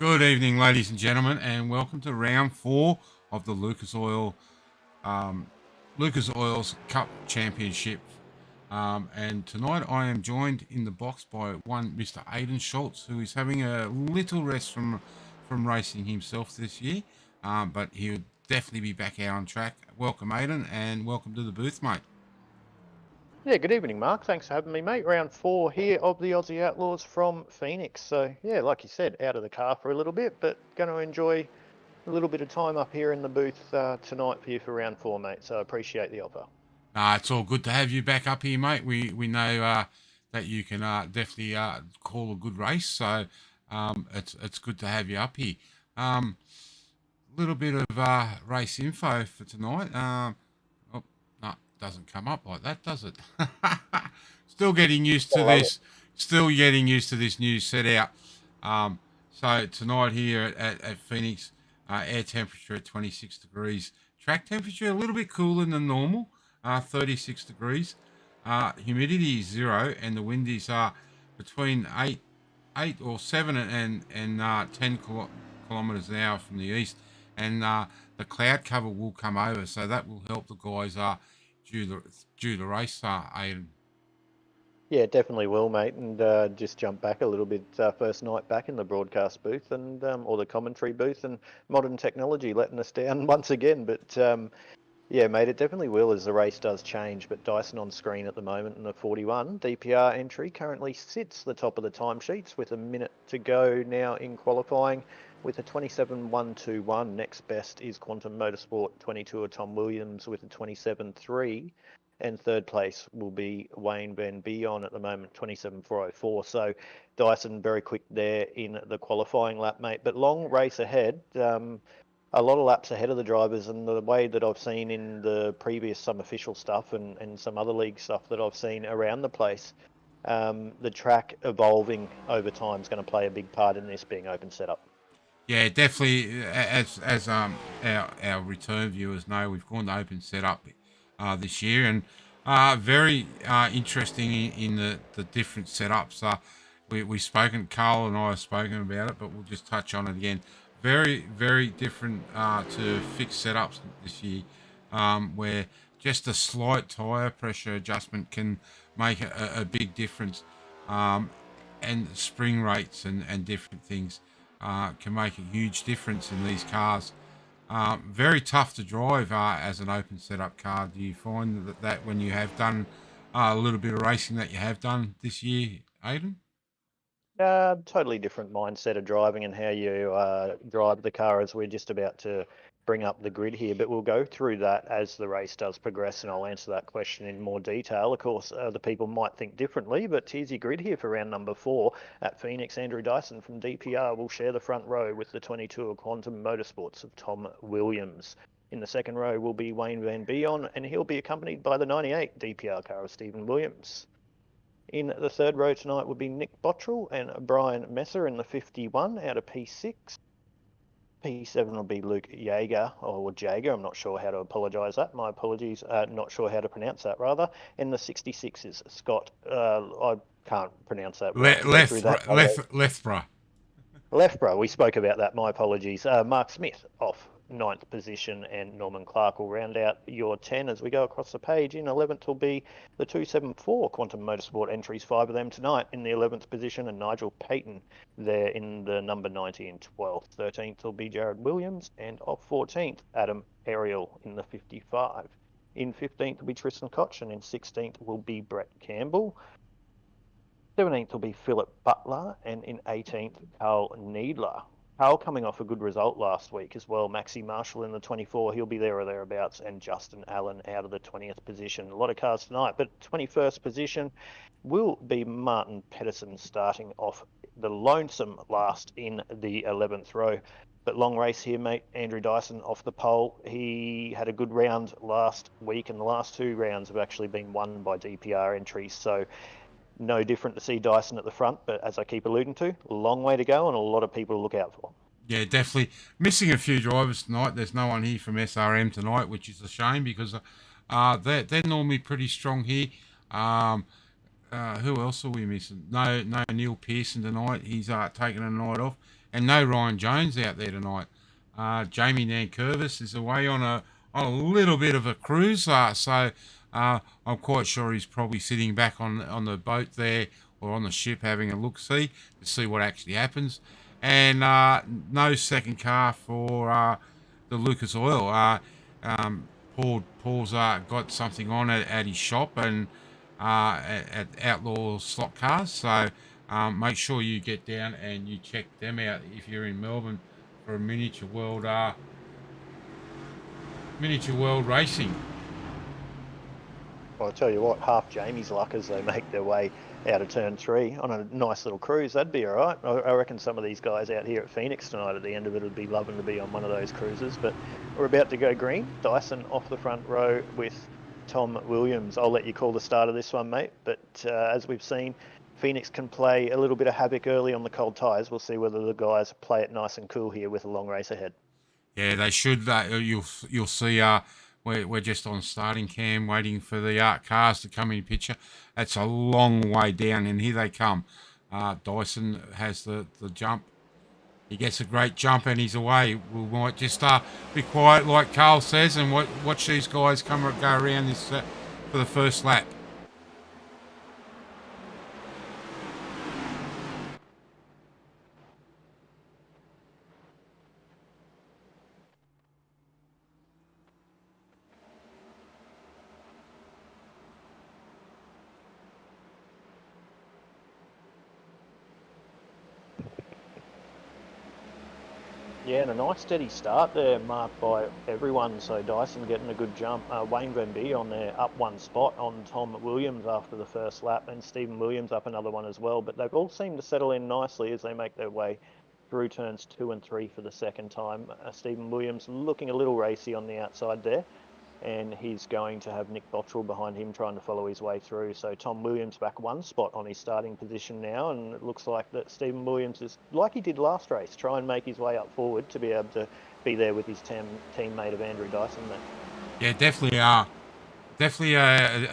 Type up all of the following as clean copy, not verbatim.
Good evening, ladies and gentlemen, and welcome to round 4 of the um, Lucas Oil's Cup Championship. And tonight I am joined in the box by one Mr. Aidan Schultz, who is having a little rest from racing himself this year, but he'll definitely be back out on track. Welcome, Aidan, and welcome to the booth, mate. Yeah, good evening, Mark. Thanks for having me, mate. Round 4 here of the Aussie Outlaws from Phoenix. So, yeah, like you said, out of the car for a little bit, but going to enjoy a little bit of time up here in the booth tonight for you for round 4, mate. So, I appreciate the offer. It's all good to have you back up here, mate. We know that you can definitely call a good race, so it's good to have you up here. Little bit of race info for tonight. Oh, no, doesn't come up like that, does it? Still getting used to this. Still getting used to this new set out. So tonight here at Phoenix, air temperature at 26 degrees. Track temperature a little bit cooler than normal, 36 degrees. Humidity is 0, and the wind is between 8 or 7 and 10 kilometers an hour from the east. And the cloud cover will come over, so that will help the guys due the race. Aidan. Yeah, definitely will, mate. And just jump back a little bit. First night back in the broadcast booth and or the commentary booth, and modern technology letting us down once again. But yeah, mate, it definitely will as the race does change. But Dyson on screen at the moment in the 41 DPR entry currently sits the top of the timesheets with a minute to go now in qualifying with a 27.121. Next best is Quantum Motorsport 22 of Tom Williams with a 27.3. And third place will be Wayne Van Bion at the moment, 27.404. So Dyson very quick there in the qualifying lap, mate. But long race ahead. A lot of laps ahead of the drivers, and the way that I've seen in the previous some official stuff and some other league stuff that I've seen around the place, the track evolving over time is going to play a big part in this being open setup. Yeah, definitely. As our return viewers know, we've gone to open setup this year, and very interesting in the different setups. We've spoken, Carl and I have spoken about it, but we'll just touch on it again. Very different to fixed setups this year, where just a slight tyre pressure adjustment can make a big difference, and spring rates and different things can make a huge difference in these cars. Very tough to drive as an open setup car. Do you find that when you have done a little bit of racing that you have done this year, Aidan? Totally different mindset of driving and how you drive the car as we're just about to bring up the grid here, but we'll go through that as the race does progress and I'll answer that question in more detail. Of course, the people might think differently, but here's your grid here for round number 4 at Phoenix. Andrew Dyson from DPR will share the front row with the 22 of Quantum Motorsports of Tom Williams. In the second row will be Wayne Van Bion, and he'll be accompanied by the 98 DPR car of Stephen Williams. In the third row tonight would be Nick Bottrell and Brian Messer in the 51 out of P6. P7 will be Luke Jaeger, or Jager, I'm not sure how to apologise that. My apologies, not sure how to pronounce that rather. And the 66 is Scott, I can't pronounce that. Lethborough. Lethborough, we spoke about that, my apologies. Mark Smith off 9th position, and Norman Clark will round out your 10 as we go across the page. In 11th will be the 274 Quantum Motorsport entries, 5 of them tonight in the 11th position, and Nigel Payton there in the number 90 in 12th. 13th will be Jared Williams, and off 14th, Adam Ariel in the 55. In 15th will be Tristan Koch, and in 16th will be Brett Campbell. 17th will be Philip Butler, and in 18th, Carl Needler. Carl coming off a good result last week as well. Maxi Marshall in the 24, he'll be there or thereabouts, and Justin Allen out of the 20th position. A lot of cars tonight, but 21st position will be Martin Pedersen starting off the lonesome last in the 11th row. But long race here, mate. Andrew Dyson off the pole. He had a good round last week, and the last 2 rounds have actually been won by DPR entries. So no different to see Dyson at the front, but as I keep alluding to, a long way to go and a lot of people to look out for. Yeah, definitely. Missing a few drivers tonight. There's no one here from SRM tonight, which is a shame because they're normally pretty strong here. Who else are we missing? No Neil Pearson tonight. He's taking a night off. and no Ryan Jones out there tonight. Jamie Nankervis is away on a little bit of a cruise, so I'm quite sure he's probably sitting back on the boat there or on the ship having a look-see to see what actually happens. And no second car for the Lucas Oil. Paul's got something on at his shop and at Outlaw Slot Cars, so make sure you get down and you check them out if you're in Melbourne for a miniature world racing. Well, I'll tell you what, half Jamie's luck as they make their way out of turn 3 on a nice little cruise. That'd be all right. I reckon some of these guys out here at Phoenix tonight at the end of it would be loving to be on one of those cruises. But we're about to go green. Dyson off the front row with Tom Williams. I'll let you call the start of this one, mate. But as we've seen, Phoenix can play a little bit of havoc early on the cold tyres. We'll see whether the guys play it nice and cool here with a long race ahead. Yeah, they should. You'll see. We're just on starting cam, waiting for the cars to come in picture. That's a long way down, and here they come. Dyson has the jump. He gets a great jump, and he's away. We might just be quiet, like Carl says, and watch these guys go around this for the first lap. Yeah, and a nice steady start there, marked by everyone. So Dyson getting a good jump. Wayne Van Bee on there, up one spot on Tom Williams after the first lap, and Stephen Williams up another one as well. But they've all seemed to settle in nicely as they make their way through turns 2 and 3 for the second time. Stephen Williams looking a little racy on the outside there, and he's going to have Nick Bottrell behind him trying to follow his way through. So Tom Williams back one spot on his starting position now, and it looks like that Stephen Williams is, like he did last race, try and make his way up forward to be able to be there with his teammate of Andrew Dyson there. Yeah, definitely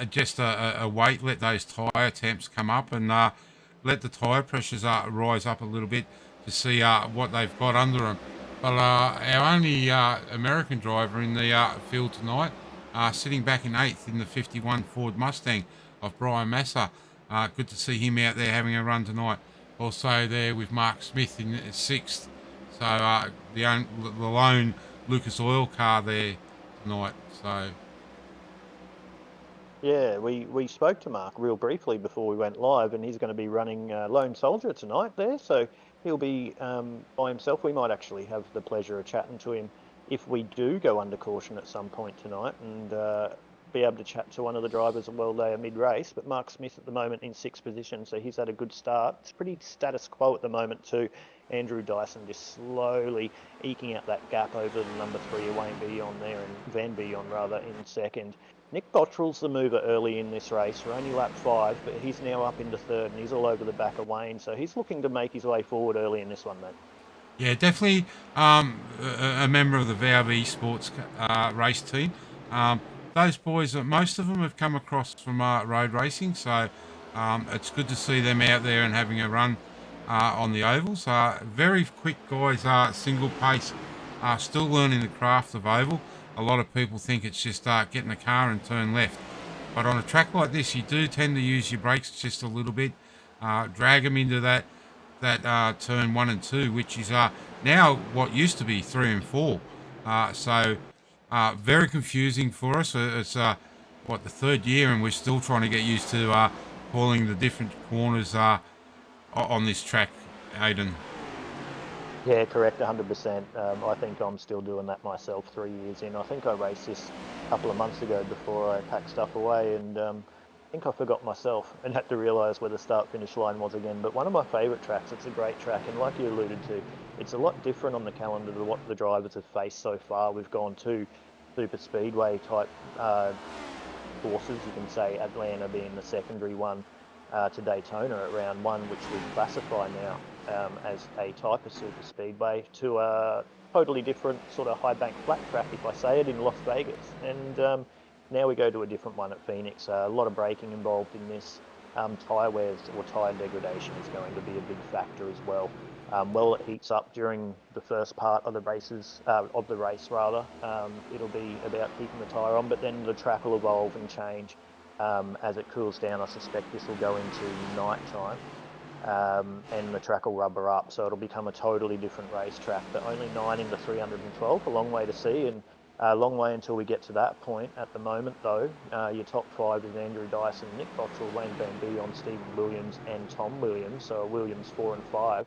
just a wait, let those tyre temps come up and let the tyre pressures rise up a little bit to see what they've got under them. But our only American driver in the field tonight, sitting back in 8th in the 51 Ford Mustang of Brian Massa. Good to see him out there having a run tonight. Also there with Mark Smith in 6th. So the lone Lucas Oil car there tonight. So yeah, we spoke to Mark real briefly before we went live, and he's going to be running Lone Soldier tonight there. So he'll be by himself. We might actually have the pleasure of chatting to him if we do go under caution at some point tonight, and be able to chat to one of the drivers while they are mid-race. But Mark Smith at the moment in 6th position, so he's had a good start. It's pretty status quo at the moment too. Andrew Dyson just slowly eking out that gap over the number 3 Wayne Bee on there, and Van Bee on rather in second. Nick Bottrell's the mover early in this race. We're only lap 5, but he's now up into 3rd, and he's all over the back of Wayne, so he's looking to make his way forward early in this one, mate. yeah, definitely a member of the VRV Sports race team. Those boys, most of them have come across from road racing, so it's good to see them out there and having a run on the ovals. Very quick guys, single pace, still learning the craft of oval. A lot of people think it's just get in the car and turn left. But on a track like this, you do tend to use your brakes just a little bit, drag them into that turn 1 and 2, which is now what used to be 3 and 4. So very confusing for us. It's the 3rd year, and we're still trying to get used to calling the different corners on this track, Aidan. Yeah, correct, 100%. I think I'm still doing that myself 3 years in. I think I raced this a couple of months ago before I packed stuff away, and I think I forgot myself and had to realise where the start-finish line was again. But one of my favourite tracks, it's a great track, and like you alluded to, it's a lot different on the calendar to what the drivers have faced so far. We've gone to super speedway type courses, you can say, Atlanta being the secondary one, to Daytona at round 1, which we classify now as a type of super speedway, to a totally different sort of high bank flat track, if I say it, in Las Vegas. And now we go to a different one at Phoenix. A lot of braking involved in this. Tyre wears or tyre degradation is going to be a big factor as well. Well, it heats up during the first part of the race, it'll be about keeping the tyre on, but then the track will evolve and change as it cools down. I suspect this will go into night time. And the track will rubber up, so it'll become a totally different racetrack. But only 9 into 312, a long way to see, and a long way until we get to that point. At the moment, though, your top 5 is Andrew Dyson, Nick Bottrell, Wayne Van Beon, Stephen Williams, and Tom Williams. So Williams 4 and 5.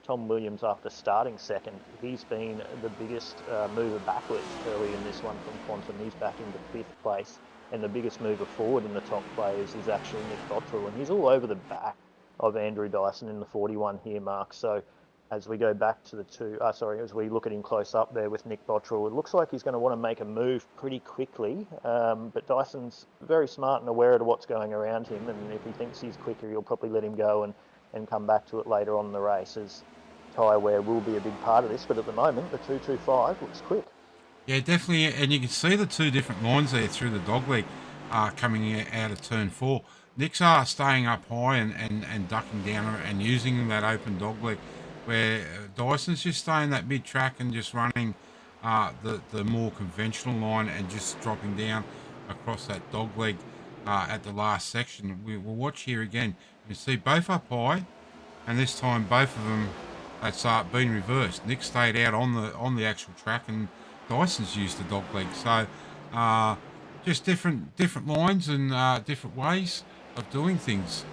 Tom Williams, after starting second, he's been the biggest mover backwards early in this one from Quantum. He's back into 5th place, and the biggest mover forward in the top players is actually Nick Bottrell, and he's all over the back of Andrew Dyson in the 41 here, Mark. So as we go back to as we look at him close up there with Nick Bottrell, it looks like he's going to want to make a move pretty quickly. But Dyson's very smart and aware of what's going around him, and if he thinks he's quicker, he'll probably let him go and come back to it later on in the race, as tyre wear will be a big part of this. But at the moment, the 225 looks quick. Yeah, definitely, and you can see the 2 different lines there through the dogleg coming out of turn 4. Nick's staying up high and ducking down and using that open dogleg, where Dyson's just staying that mid-track and just running the more conventional line and just dropping down across that dogleg at the last section. We'll watch here again. You see both up high, and this time both of them, it's been reversed. Nick stayed out on the actual track, and Dyson's used the dogleg. So just different lines and different ways of doing things.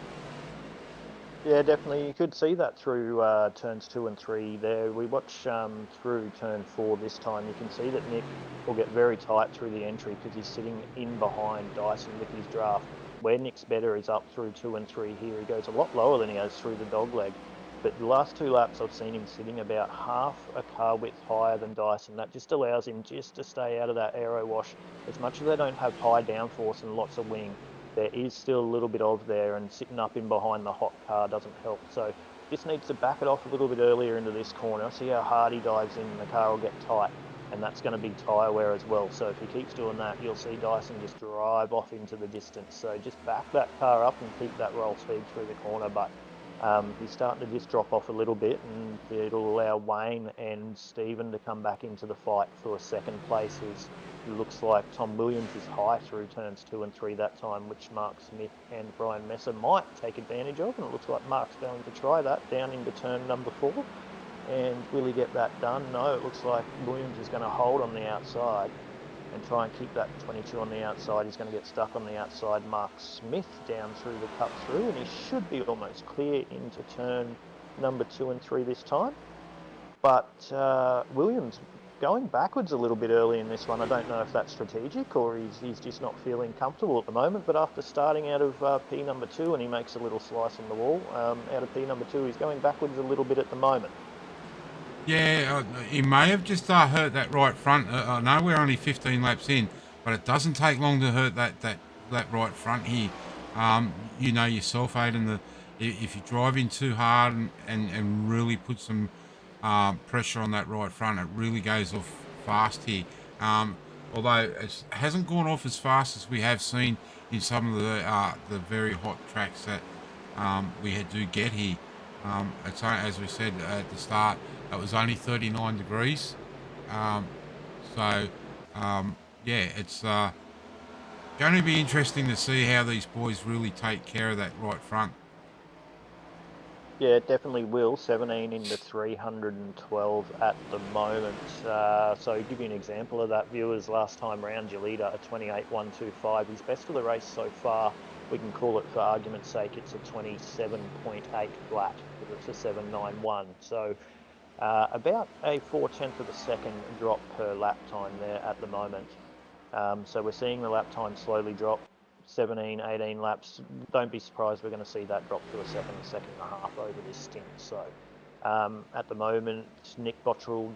Yeah, definitely. You could see that through turns 2 and 3 there. We watch through turn 4 this time. You can see that Nick will get very tight through the entry because he's sitting in behind Dyson with his draft. Where Nick's better is up through 2 and 3 here. He goes a lot lower than he has through the dogleg. But the last 2 laps, I've seen him sitting about half a car width higher than Dyson. That just allows him just to stay out of that aero wash. As much as they don't have high downforce and lots of wing, there is still a little bit of there, and sitting up in behind the hot car doesn't help. So just needs to back it off a little bit earlier into this corner. See how hard he dives in, and the car will get tight, and that's going to be tyre wear as well. So if he keeps doing that, you'll see Dyson just drive off into the distance. So just back that car up and keep that roll speed through the corner. But he's starting to just drop off a little bit, and it'll allow Wayne and Stephen to come back into the fight for a second place. It looks like Tom Williams is high through turns 2 and 3 that time, which Mark Smith and Brian Messer might take advantage of, and it looks like Mark's going to try that down into turn number 4. And will he get that done? No, it looks like Williams is going to hold on the outside and try and keep that 22 on the outside. He's going to get stuck on the outside. Mark Smith down through the cut through, and he should be almost clear into turn number 2 and 3 this time. But Williams going backwards a little bit early in this one. I don't know if that's strategic or he's just not feeling comfortable at the moment. But after starting out of P number 2, and he makes a little slice on the wall, out of P number 2, he's going backwards a little bit at the moment. Yeah, he may have just hurt that right front. I know we're only 15 laps in, but it doesn't take long to hurt that right front here. You know yourself, Aiden, if you drive in too hard and really put some pressure on that right front, it really goes off fast here. Although it hasn't gone off as fast as we have seen in some of the very hot tracks that we do get here. It's as we said at the start, it was only 39 degrees. Yeah, it's going to be interesting to see how these boys really take care of that right front. Yeah, it definitely will. 17 into 312 at the moment. So to give you an example of that, viewers, last time round, your leader, a 28.125. His best of the race so far, we can call it for argument's sake, it's a 27.8 flat, because it's a 791. So about a 4/10 of a second drop per lap time there at the moment. So we're seeing the lap time slowly drop. 17, 18 laps. Don't be surprised we're going to see that drop to a second and a half over this stint. So at the moment, Nick Bottrell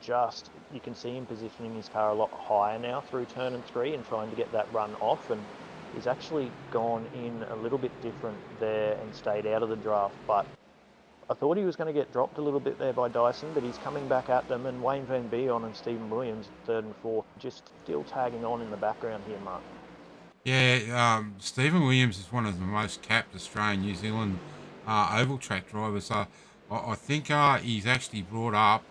you can see him positioning his car a lot higher now through turn and 3 and trying to get that run off, and he's actually gone in a little bit different there and stayed out of the draft. But I thought he was going to get dropped a little bit there by Dyson, but he's coming back at them, and Wayne Van Beon and Stephen Williams, 3rd and 4th, just still tagging on in the background here, Mark. Yeah, Stephen Williams is one of the most capped Australian New Zealand oval track drivers. I think he's actually brought up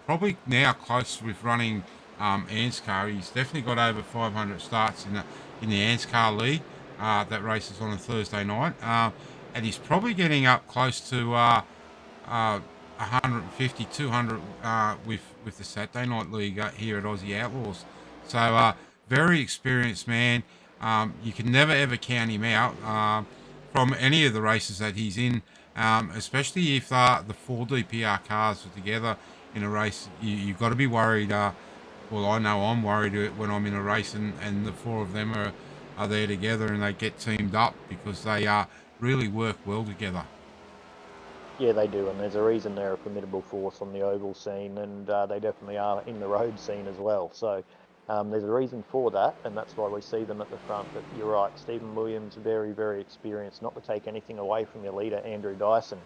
probably now close with running Anscar. He's definitely got over 500 starts in the Anscar League that races on a Thursday night, and he's probably getting up close to 150, 200 with the Saturday Night League here at Aussie Outlaws. So very experienced man. You can never ever count him out from any of the races that he's in, especially if the four DPR cars are together in a race. You've got to be worried. Well, I know I'm worried when I'm in a race and the four of them are there together and they get teamed up because they really work well together. Yeah, they do, and there's a reason they're a formidable force on the oval scene, and they definitely are in the road scene as well. So there's a reason for that, and that's why we see them at the front. But you're right, Stephen Williams, very, very experienced. Not to take anything away from your leader, Andrew Dyson.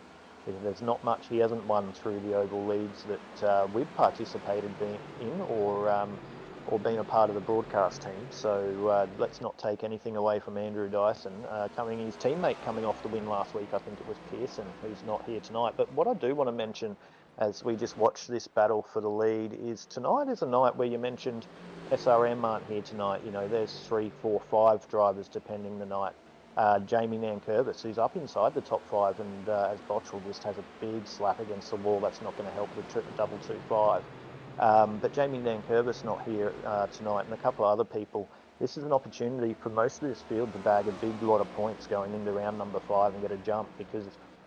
There's not much he hasn't won through the oval leagues that we've participated in or been a part of the broadcast team. So let's not take anything away from Andrew Dyson. His teammate coming off the win last week, I think it was Pearson, who's not here tonight. But what I do want to mention as we just watch this battle for the lead is tonight is a night where you mentioned SRM aren't here tonight. You know, there's 3, 4, 5 drivers depending the night. Jamie Nankervis, who's up inside the top 5, and as Bottrell just has a big slap against the wall, that's not going to help the double 2-5. But Jamie Nankervis not here tonight, and a couple of other people. This is an opportunity for most of this field to bag a big lot of points going into round number 5 and get a jump, because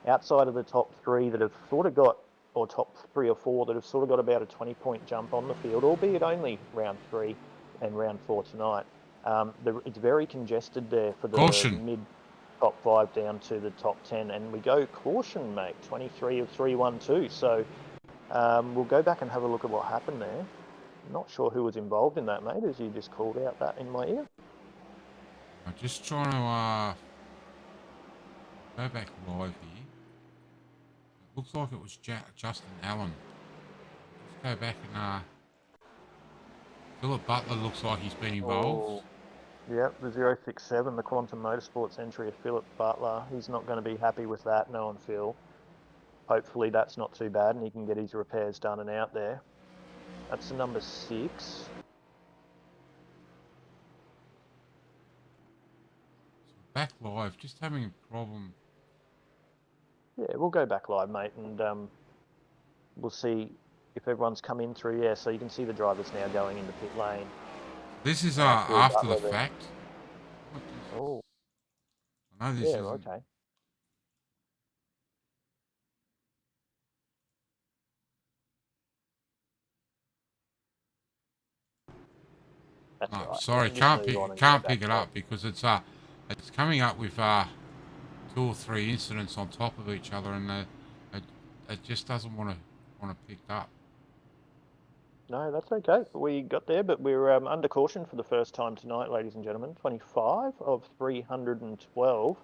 outside of the top 3 that have sort of got, or top 3 or 4 that have sort of got about a 20-point jump on the field, albeit only round 3 and round 4 tonight. It's very congested there for the mid top 5 down to the top 10, and we go caution, mate, 23 of 312. So we'll go back and have a look at what happened there. Not sure who was involved in that, mate, as you just called out that in my ear. I'm just trying to go back live here. It looks like it was Justin Allen. Let's go back and Philip Butler looks like he's been involved. Yep, the 067, the Quantum Motorsports entry of Philip Butler. He's not going to be happy with that, knowing Phil. Hopefully that's not too bad and he can get his repairs done and out there. That's the number 6. Back live, just having a problem. Yeah, we'll go back live, mate, and we'll see if everyone's come in through. Yeah, so you can see the drivers now going into pit lane. This is after the fact. Oh. I know this is. Okay. That's right. Sorry, can't pick it up because it's coming up with 2 or 3 incidents on top of each other, and it just doesn't want to pick up. No, that's okay. We got there, but we're under caution for the first time tonight, ladies and gentlemen. 25 of 312.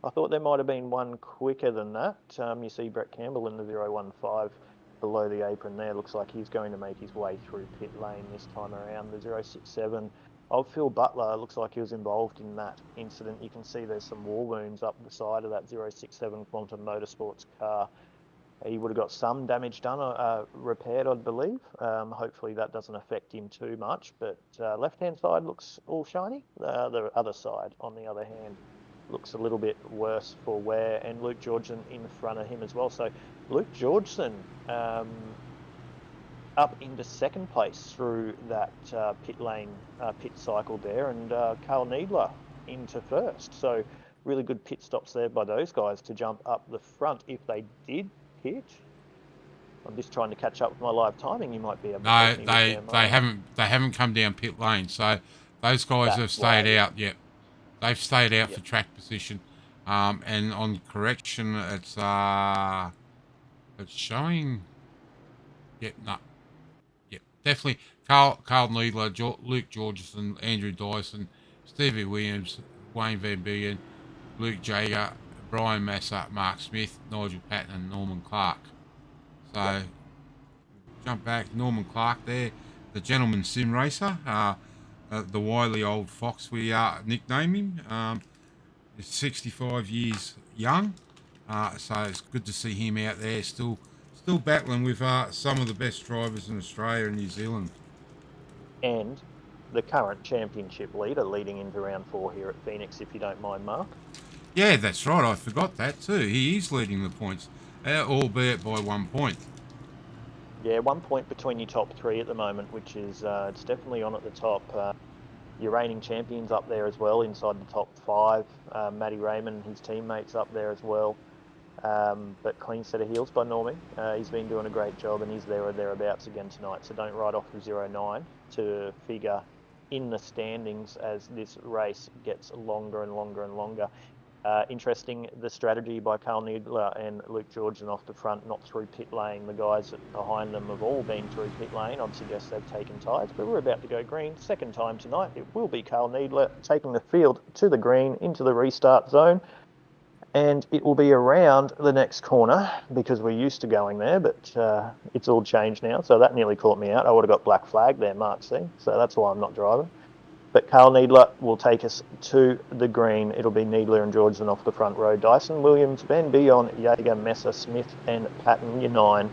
I thought there might have been one quicker than that. You see Brett Campbell in the 015 below the apron there. Looks like he's going to make his way through pit lane this time around. The 067 of Phil Butler looks like he was involved in that incident. You can see there's some war wounds up the side of that 067 Quantum Motorsports car. He would have got some damage done, repaired, I believe. Hopefully that doesn't affect him too much, but left-hand side looks all shiny. The other side, on the other hand, looks a little bit worse for wear, and Luke Georgeson in front of him as well. So Luke Georgeson up into second place through that pit lane, pit cycle there, and Carl Needler into first. So really good pit stops there by those guys to jump up the front if they did hit. I'm just trying to catch up with my live timing. You might be able to. No, they haven't come down pit lane, so those guys have stayed out. Yep, they've stayed out for track position. And on correction, it's showing. Yep, no. Yep, definitely. Carl Needler, Luke Georgeson, Andrew Dyson, Stevie Williams, Wayne Van Beeren, Luke Jager, Brian Massa, Mark Smith, Nigel Patton, and Norman Clark. So, jump back, Norman Clark there, the gentleman sim racer, the wily old fox we nickname him. He's 65 years young, So it's good to see him out there still battling with some of the best drivers in Australia and New Zealand. And the current championship leader leading into round 4 here at Phoenix, if you don't mind, Mark. Yeah, that's right. I forgot that too. He is leading the points, albeit by 1 point. Yeah, 1 point between your top 3 at the moment, which is it's definitely on at the top. Your reigning champions up there as well, inside the top 5. Matty Raymond and his teammates up there as well. But clean set of heels by Normie. He's been doing a great job, and he's there or thereabouts again tonight. So don't write off the 0-9 to figure in the standings as this race gets longer and longer and longer. Interesting, the strategy by Carl Needler and Luke Georgian off the front, not through pit lane. The guys behind them have all been through pit lane. I'd suggest they've taken tyres, but we're about to go green. Second time tonight, it will be Carl Needler taking the field to the green into the restart zone. And it will be around the next corner because we're used to going there, but it's all changed now. So that nearly caught me out. I would have got black flag there, Mark C. So that's why I'm not driving. But Carl Needler will take us to the green. It'll be Needler and Georgeson off the front row. Dyson, Williams, Van Bion, Jaeger, Messer, Smith and Patton, your 9.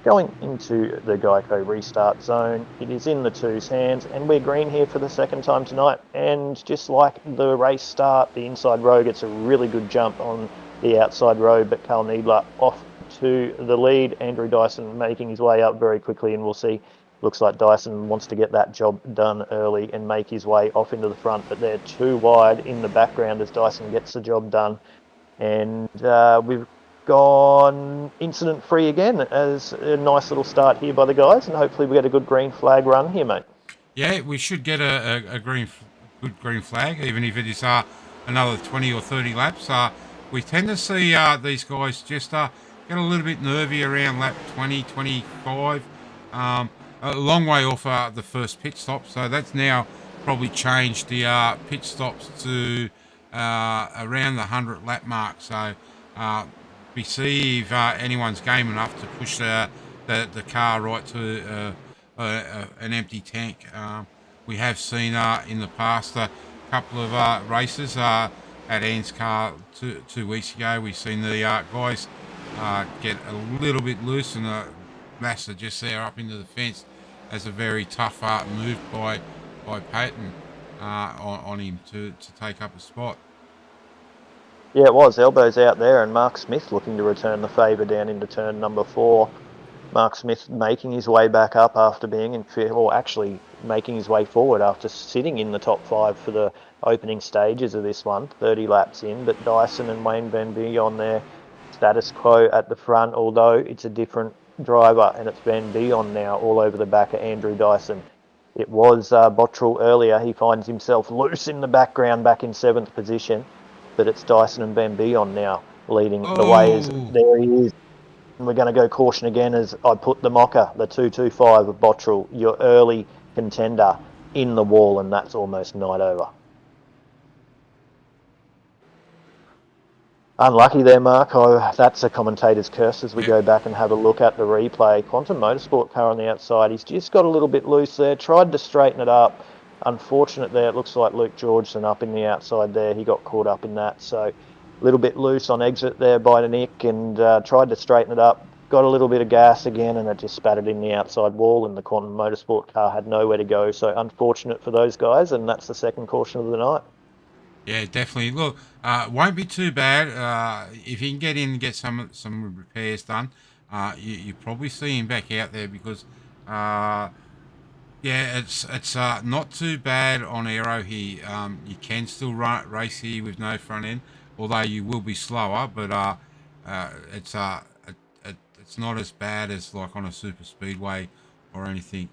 Going into the Geico restart zone. It is in the 2's hands, and we're green here for the second time tonight. And just like the race start, the inside row gets a really good jump on the outside row, but Carl Needler off to the lead. Andrew Dyson making his way up very quickly, and we'll see. Looks like Dyson wants to get that job done early and make his way off into the front, but they're too wide in the background as Dyson gets the job done. And we've gone incident free again as a nice little start here by the guys, and hopefully we get a good green flag run here, mate. Yeah, we should get a good green flag, even if it is another 20 or 30 laps. We tend to see these guys just get a little bit nervy around lap 20, 25. A long way off the first pit stop, so that's now probably changed the pit stops to around the 100 lap mark. So we see if anyone's game enough to push the car right to an empty tank. We have seen in the past a couple of races at Ann's car 2 weeks ago. We've seen the guys get a little bit loose, and Massa just there up into the fence as a very tough move by Peyton on him to take up a spot. Yeah, it was. Elbows out there, and Mark Smith looking to return the favour down into turn number 4. Mark Smith making his way back up after being in, or actually making his way forward after sitting in the top 5 for the opening stages of this one, 30 laps in. But Dyson and Wayne Van Bion there, status quo at the front, although it's a different driver, and it's Van Bion now all over the back of Andrew Dyson. It was Bottrell earlier. He finds himself loose in the background back in 7th position, but it's Dyson and Van Bion now leading the way. As there he is. And we're going to go caution again as I put the mocker, the 225 of Bottrell, your early contender, in the wall, and that's almost night over. Unlucky there, Mark. Oh, that's a commentator's curse as we go back and have a look at the replay. Quantum Motorsport car on the outside. He's just got a little bit loose there. Tried to straighten it up. Unfortunate there. It looks like Luke Georgeson up in the outside there. He got caught up in that. So a little bit loose on exit there by Nick, and tried to straighten it up. Got a little bit of gas again, and it just spattered in the outside wall, and the Quantum Motorsport car had nowhere to go. So unfortunate for those guys, and that's the second caution of the night. Yeah, definitely. Look, won't be too bad if he can get in and get some repairs done. You probably see him back out there because, yeah, it's not too bad on aero here. You can still race here with no front end, although you will be slower. But it's it's not as bad as like on a super speedway or anything.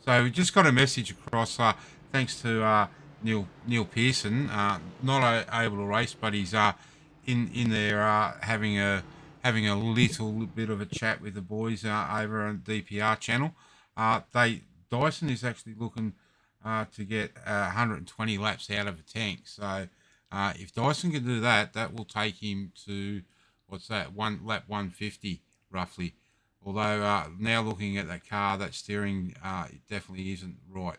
So we just got a message across. Thanks to Neil Pearson, not able to race, but he's in there having a little bit of a chat with the boys over on DPR channel. Dyson is actually looking to get 120 laps out of a tank. So if Dyson can do that, that will take him to what's that, lap 150 roughly. Although now looking at that car, that steering it definitely isn't right.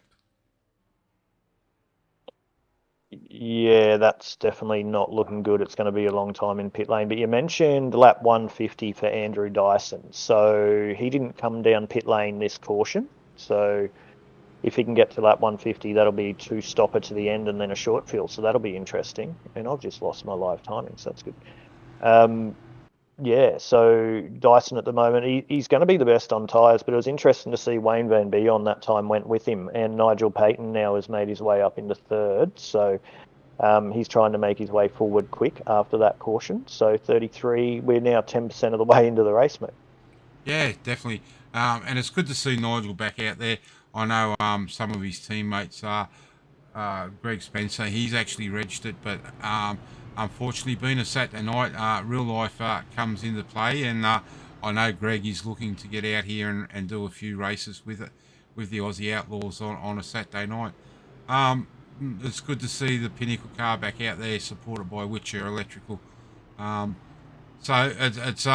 Yeah, that's definitely not looking good. It's going to be a long time in pit lane. But you mentioned lap 150 for Andrew Dyson. So he didn't come down pit lane this caution. So if he can get to lap 150, that'll be 2 stopper to the end and then a short field. So that'll be interesting. And I've just lost my live timing, so that's good. Yeah, so Dyson at the moment, he's going to be the best on tyres, but it was interesting to see Wayne Van Bee on that time went with him, and Nigel Payton now has made his way up into third. So he's trying to make his way forward quick after that caution. So 33, we're now 10% of the way into the race, mate. Yeah, definitely. And it's good to see Nigel back out there. I know some of his teammates are. Greg Spencer, he's actually registered, but unfortunately, being a Saturday night, real life comes into play, and I know Greg is looking to get out here and do a few races with the Aussie Outlaws on a Saturday night. It's good to see the Pinnacle car back out there, supported by Witcher Electrical. Um, so it's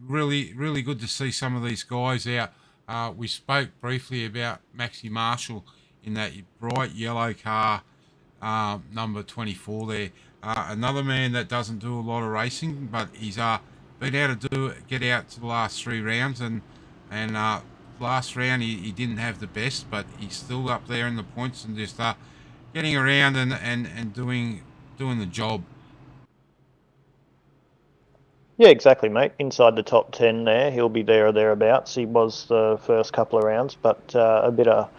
really good to see some of these guys out. We spoke briefly about Maxi Marshall in that bright yellow car, number 24 there. Another man that doesn't do a lot of racing, but he's been able to get out to the last 3 rounds, and last round he didn't have the best, but he's still up there in the points and just getting around and doing the job. Yeah, exactly, mate. Inside the top 10 there, he'll be there or thereabouts. He was the first couple of rounds, but a bit of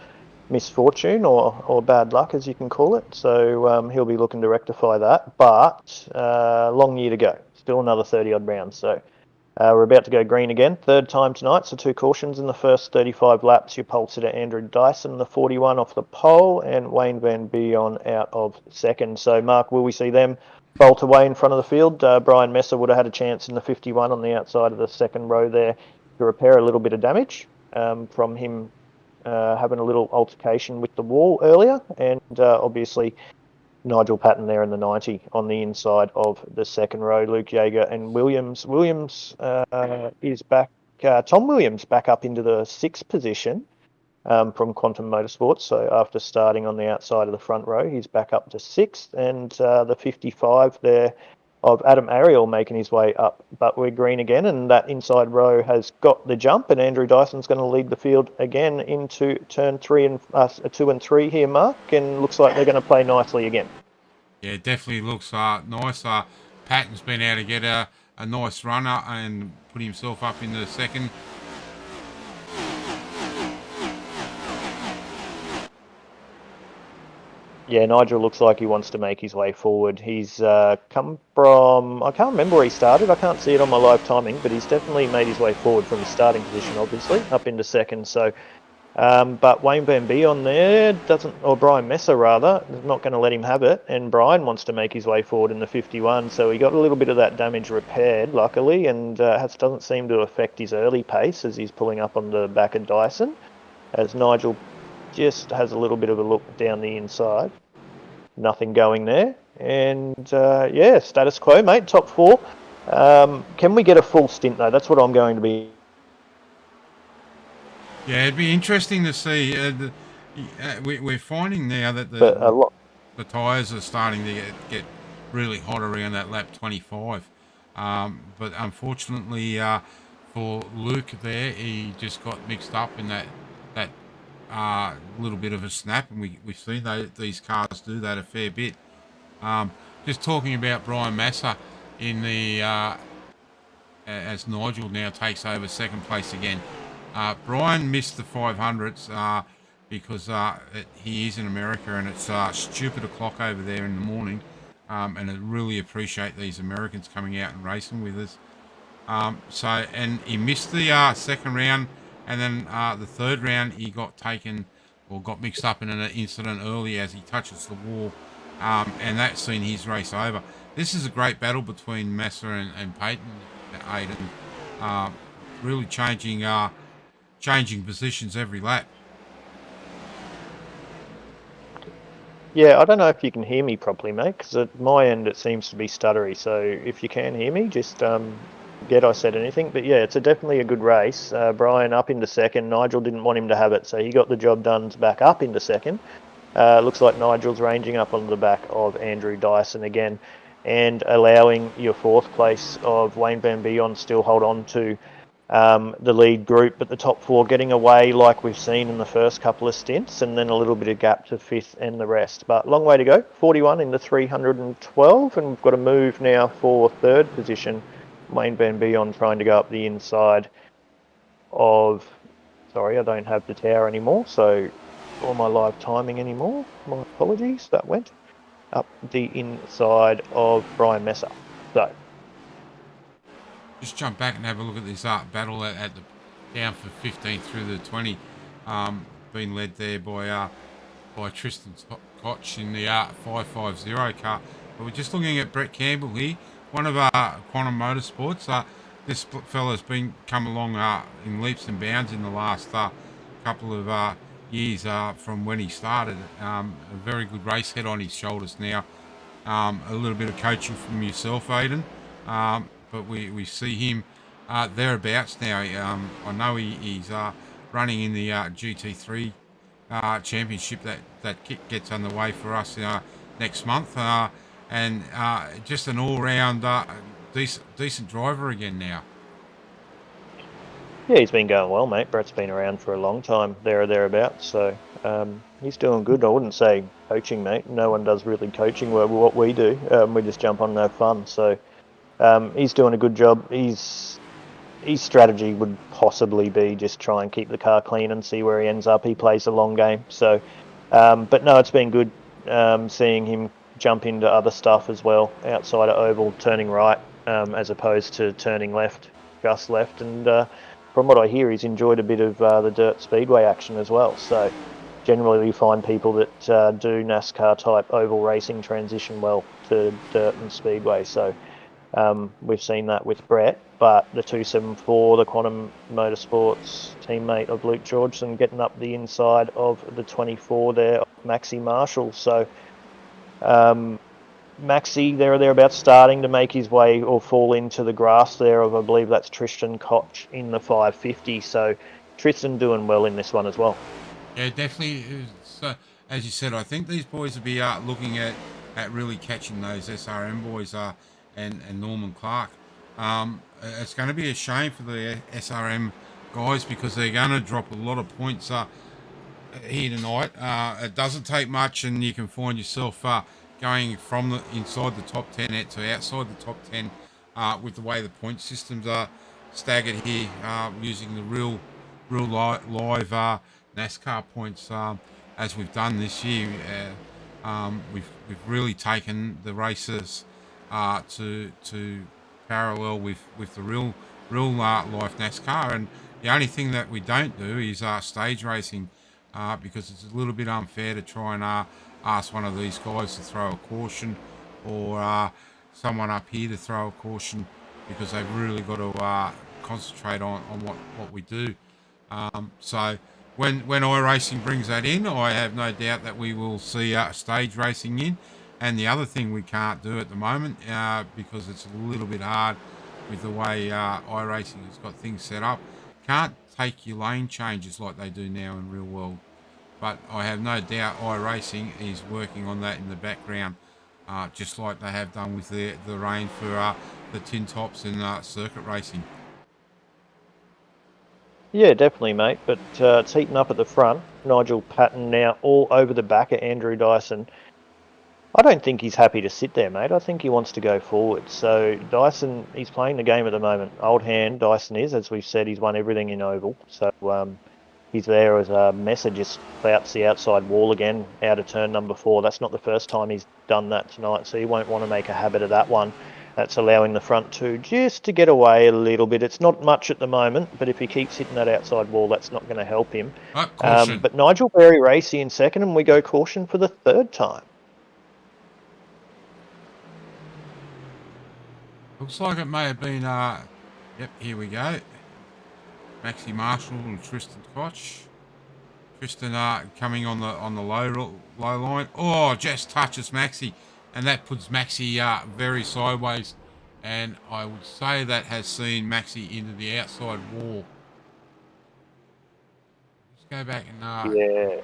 misfortune or bad luck, as you can call it. So he'll be looking to rectify that. But long year to go. Still another 30-odd rounds. So we're about to go green again. Third time tonight, so 2 cautions in the first 35 laps. Your pole sitter Andrew Dyson, the 41 off the pole, and Wayne Van Beon out of second. So, Mark, will we see them bolt away in front of the field? Brian Messer would have had a chance in the 51 on the outside of the second row there to repair a little bit of damage from him having a little altercation with the wall earlier, and obviously Nigel Patton there in the 90 on the inside of the second row. Luke Yeager and Williams. Williams is back. Tom Williams back up into the 6th position from Quantum Motorsports. So after starting on the outside of the front row, he's back up to 6th, and the 55 there of Adam Ariel making his way up. But we're green again, and that inside row has got the jump, and Andrew Dyson's going to lead the field again into turn 2 and 3 here, Mark, and looks like they're going to play nicely again. Yeah, it definitely looks nice. Patton's been able to get a nice runner and put himself up in the second. Yeah, Nigel looks like he wants to make his way forward. He's come from, I can't remember where he started. I can't see it on my live timing, but he's definitely made his way forward from his starting position, obviously, up into second. So, but Wayne Van Bee on there or Brian Messer rather, is not going to let him have it. And Brian wants to make his way forward in the 51. So he got a little bit of that damage repaired, luckily, and doesn't seem to affect his early pace as he's pulling up on the back of Dyson, as Nigel just has a little bit of a look down the inside. Nothing going there. And yeah, status quo, mate. Top 4. Can we get a full stint, though? That's what I'm going to be. Yeah, it'd be interesting to see. We're finding now that the tyres are starting to get really hot around that lap 25. But unfortunately for Luke there, he just got mixed up in that little bit of a snap, and we've seen these cars do that a fair bit. Just talking about Brian Massa in the as Nigel now takes over second place again. Brian missed the 500s because he is in America, and it's stupid o'clock over there in the morning. And I really appreciate these Americans coming out and racing with us. And he missed the second round, and then the third round he got mixed up in an incident early as he touches the wall, and that's seen his race over. This is a great battle between Massa and Payton, Aiden, really changing positions every lap. Yeah, I don't know if you can hear me properly, mate, because at my end it seems to be stuttery. So if you can hear me, just get I said anything. But yeah, it's definitely a good race. Brian up into second. Nigel didn't want him to have it, so he got the job done back up into second. Looks like Nigel's ranging up on the back of Andrew Dyson again, and allowing your fourth place of Wayne Van Beyond still hold on to the lead group, but the top four getting away like we've seen in the first couple of stints, and then a little bit of gap to fifth and the rest. But long way to go, 41 into 312, and we've got a move now for third position. Wayne Van Beyond trying to go up the inside of... Sorry, I don't have the tower anymore, so or my live timing anymore. My apologies, that went up the inside of Brian Messer. So just jump back and have a look at this battle at the down for 15 through the 20, being led there by Tristan Koch in the 550 car. But we're just looking at Brett Campbell here, one of Quantum Motorsports. This fella's come along in leaps and bounds in the last couple of years from when he started. A very good race head on his shoulders now. A little bit of coaching from yourself, Aidan. But we see him thereabouts now. I know he's running in the GT3 championship that gets underway for us next month, and just an all-round decent driver again now. Yeah, he's been going well, mate. Brett's been around for a long time, there or thereabouts, so he's doing good. I wouldn't say coaching, mate. No one does really coaching what we do. We just jump on and have fun, so he's doing a good job. His strategy would possibly be just try and keep the car clean and see where he ends up. He plays a long game, so but no, it's been good seeing him jump into other stuff as well outside of oval, turning right as opposed to turning left, just left. And from what I hear, he's enjoyed a bit of the dirt speedway action as well. So generally, you find people that do NASCAR type oval racing transition well to dirt and speedway. So we've seen that with Brett, but the 274, the Quantum Motorsports teammate of Luke Georgeson, getting up the inside of the 24 there, Maxi Marshall. So Maxi there or thereabouts starting to make his way or fall into the grass there of, I believe that's Tristan Koch in the 550. So Tristan doing well in this one as well. Yeah, definitely. So, as you said, I think these boys will be looking at really catching those SRM boys and Norman Clark. It's going to be a shame for the SRM guys because they're going to drop a lot of points here tonight. It doesn't take much, and you can find yourself going from the inside the top 10 out to outside the top 10 with the way the point systems are staggered here, using the real live NASCAR points as we've done this year. We've really taken the races to parallel with the real life NASCAR, and the only thing that we don't do is stage racing because it's a little bit unfair to try and ask one of these guys to throw a caution or someone up here to throw a caution because they've really got to concentrate on what we do. So when iRacing brings that in, I have no doubt that we will see stage racing in. And the other thing we can't do at the moment because it's a little bit hard with the way iRacing has got things set up, can't take your lane changes like they do now in real world. But I have no doubt iRacing is working on that in the background, just like they have done with the rain for the tin tops and circuit racing. Yeah, definitely, mate. But it's heating up at the front. Nigel Patton now all over the back of Andrew Dyson. I don't think he's happy to sit there, mate. I think he wants to go forward. So Dyson, he's playing the game at the moment. Old hand, Dyson is. As we've said, he's won everything in oval. So he's there as a message, just flouts the outside wall again out of turn number 4. That's not the first time he's done that tonight, so he won't want to make a habit of that one. That's allowing the front two just to get away a little bit. It's not much at the moment, but if he keeps hitting that outside wall, that's not going to help him. But Nigel very racy in second, and we go caution for the third time. Looks like it may have been, yep, here we go. Maxi Marshall and Tristan Koch. Tristan coming on the low line. Oh, just touches Maxi. And that puts Maxi very sideways. And I would say that has seen Maxi into the outside wall. Let's go back and... Yeah.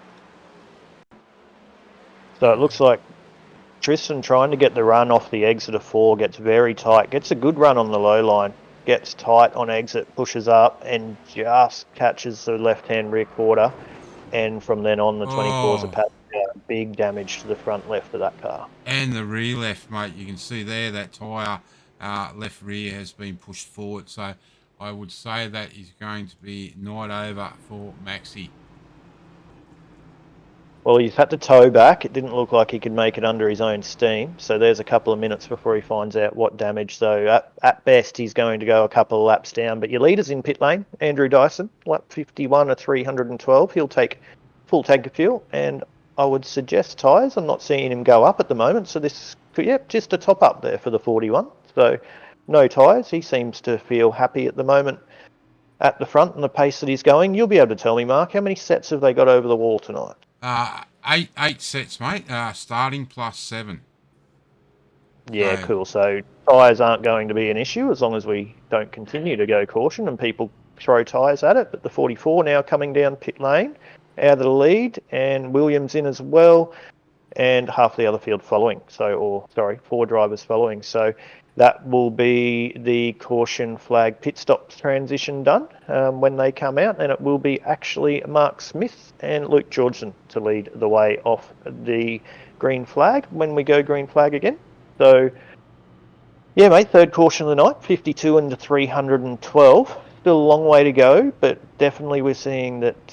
So it looks like Tristan trying to get the run off the exit of 4, gets very tight, gets a good run on the low line, gets tight on exit, pushes up and just catches the left-hand rear quarter. And from then on, the 24s are Oh, passing out. Big damage to the front left of that car. and the rear left, mate. You can see there that tyre left rear has been pushed forward. So I would say that is going to be night over for Maxi. Well, he's had to tow back. It didn't look like he could make it under his own steam. So there's a couple of minutes before he finds out what damage. So at best, he's going to go a couple of laps down. But your leader's in pit lane, Andrew Dyson, lap 51 of 312. He'll take full tank of fuel. And I would suggest tyres. I'm not seeing him go up at the moment. So this, just a top up there for the 41. So no tyres. He seems to feel happy at the moment at the front and the pace that he's going. You'll be able to tell me, Mark, how many sets have they got over the wall tonight? Eight sets, mate. Starting plus 7. Yeah, cool. So tyres aren't going to be an issue as long as we don't continue to go caution and people throw tyres at it. But the 44 now coming down pit lane, out of the lead, and Williams in as well, and half the other field following. 4 drivers following. So that will be the caution flag pit stop transition done when they come out, and it will be actually Mark Smith and Luke Georgeson to lead the way off the green flag when we go green flag again. So, yeah, mate, third caution of the night, 52 into 312. Still a long way to go, but definitely we're seeing that,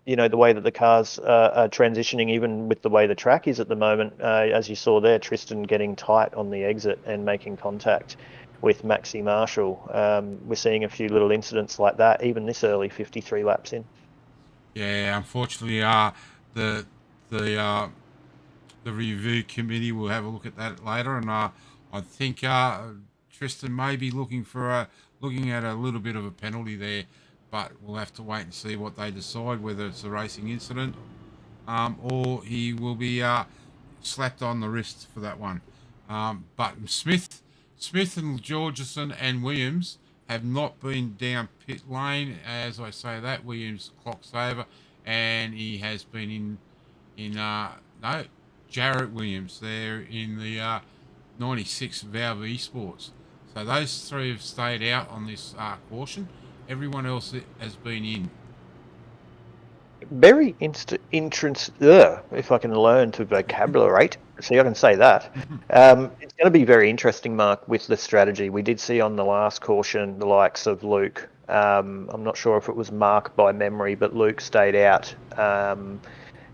the way that the cars are transitioning, even with the way the track is at the moment, as you saw there, Tristan getting tight on the exit and making contact with Maxi Marshall. We're seeing a few little incidents like that, even this early, 53 laps in. Yeah, unfortunately, the review committee will have a look at that later, and I think Tristan may be looking at a little bit of a penalty there, but we'll have to wait and see what they decide, whether it's a racing incident or he will be slapped on the wrist for that one. But Smith and Georgeson and Williams have not been down pit lane. As I say that, Williams clocks over, and he has been Jarrett Williams there in the 96 Valve Esports. So those 3 have stayed out on this caution. Everyone else has been in. Very if I can learn to vocabulate. See, I can say that. It's going to be very interesting, Mark, with the strategy. We did see on the last caution the likes of Luke. I'm not sure if it was Mark by memory, but Luke stayed out.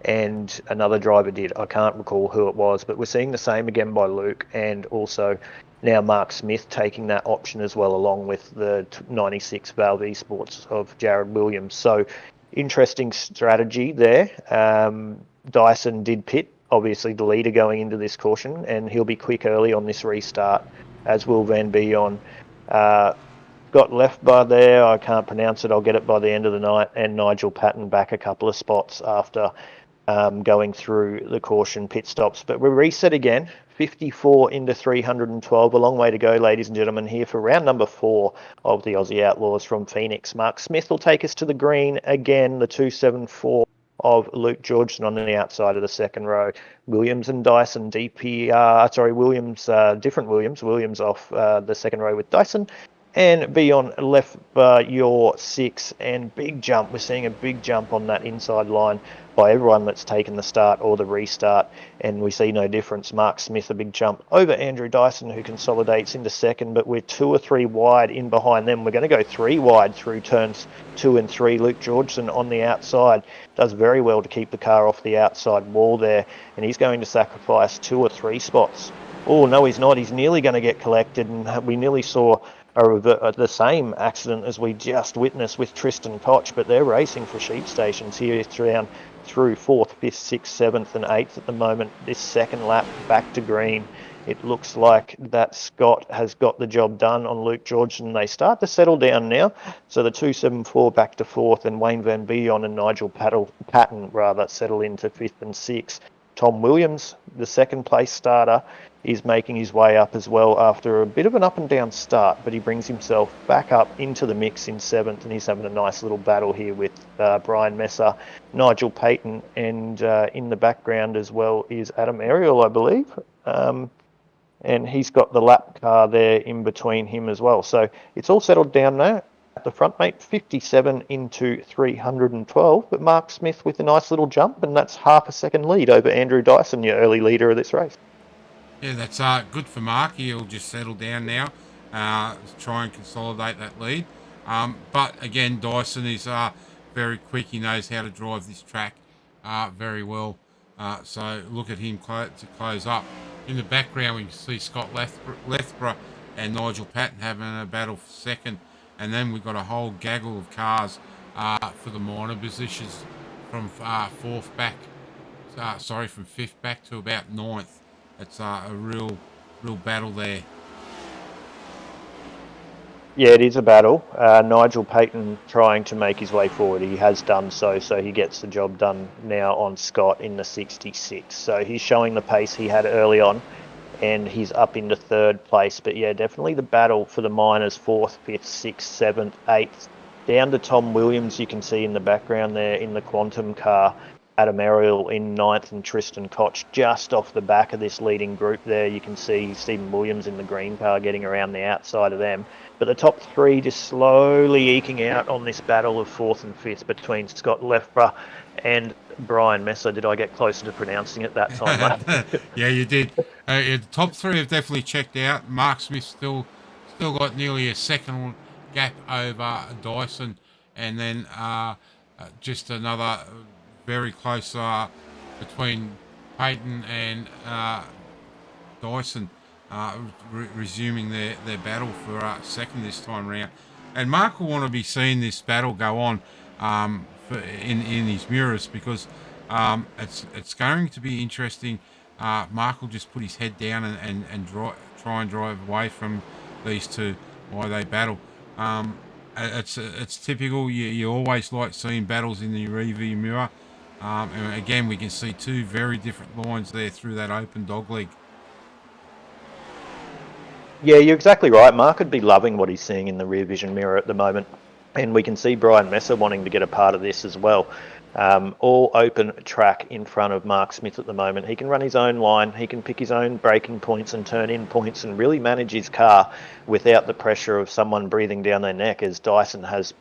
And another driver did. I can't recall who it was, but we're seeing the same again by Luke, and also now Mark Smith taking that option as well, along with the 96 Valve Esports of Jared Williams. So interesting strategy there. Dyson did pit, obviously the leader going into this caution, and he'll be quick early on this restart, as will Van Beon. Got left by there, I can't pronounce it, I'll get it by the end of the night, and Nigel Patton back a couple of spots after going through the caution pit stops. But we reset again, 54 into 312, a long way to go, ladies and gentlemen, here for round number 4 of the Aussie Outlaws from Phoenix. Mark Smith will take us to the green again, the 274 of Luke Georgeson on the outside of the second row. Williams and Dyson, different Williams off the second row with Dyson. And Beon left your 6, and big jump. We're seeing a big jump on that inside line by everyone that's taken the start or the restart, and we see no difference. Mark Smith, a big jump over Andrew Dyson, who consolidates into second, but we're 2 or 3 wide in behind them. We're going to go 3 wide through turns 2 and 3. Luke Georgeson on the outside does very well to keep the car off the outside wall there, and he's going to sacrifice 2 or 3 spots. Oh, no, he's not. He's nearly going to get collected, and we nearly saw the same accident as we just witnessed with Tristan Koch, but they're racing for sheep stations here through 4th, 5th, 6th, 7th and 8th at the moment. This second lap back to green. It looks like that Scott has got the job done on Luke Georgeson. They start to settle down now. So the 274 back to 4th, and Wayne Van Beon and Nigel Patton settle into 5th and 6th. Tom Williams, the second place starter, is making his way up as well after a bit of an up and down start, but he brings himself back up into the mix in 7th, and he's having a nice little battle here with Brian Messer, Nigel Payton, and in the background as well is Adam Ariel, I believe. And he's got the lap car there in between him as well. So it's all settled down now at the front, mate. 57 into 312, but Mark Smith with a nice little jump, and that's half a second lead over Andrew Dyson, your early leader of this race. Yeah, that's good for Mark. He'll just settle down now, try and consolidate that lead. But again, Dyson is very quick. He knows how to drive this track very well. So look at him to close up. In the background, we can see Scott Lethborough and Nigel Patton having a battle for second. And then we've got a whole gaggle of cars for the minor positions from from 5th back to about 9th. It's a real battle there. Yeah, it is a battle. Nigel Payton trying to make his way forward. He has done so he gets the job done now on Scott in the 66. So he's showing the pace he had early on, and he's up into 3rd place. But yeah, definitely the battle for the minors, 4th, 5th, 6th, 7th, 8th. Down to Tom Williams, you can see in the background there in the Quantum car. Adam Ariel in 9th and Tristan Koch just off the back of this leading group there. You can see Stephen Williams in the green car getting around the outside of them. But the top 3 just slowly eking out on this battle of 4th and 5th between Scott Lethborough and Brian Messer. Did I get closer to pronouncing it that time, mate? Yeah, you did. The top 3 have definitely checked out. Mark Smith still got nearly a second gap over Dyson, and then just another very close between Payton and Dyson, resuming their battle for second this time round. And Mark will want to be seeing this battle go on in his mirrors, because it's going to be interesting. Mark will just put his head down and try and drive away from these two while they battle. It's typical. You always like seeing battles in the rearview mirror. And again, we can see 2 very different lines there through that open dogleg. Yeah, you're exactly right. Mark would be loving what he's seeing in the rear vision mirror at the moment. And we can see Brian Messer wanting to get a part of this as well. All open track in front of Mark Smith at the moment. He can run his own line. He can pick his own braking points and turn in points and really manage his car without the pressure of someone breathing down their neck, as Dyson has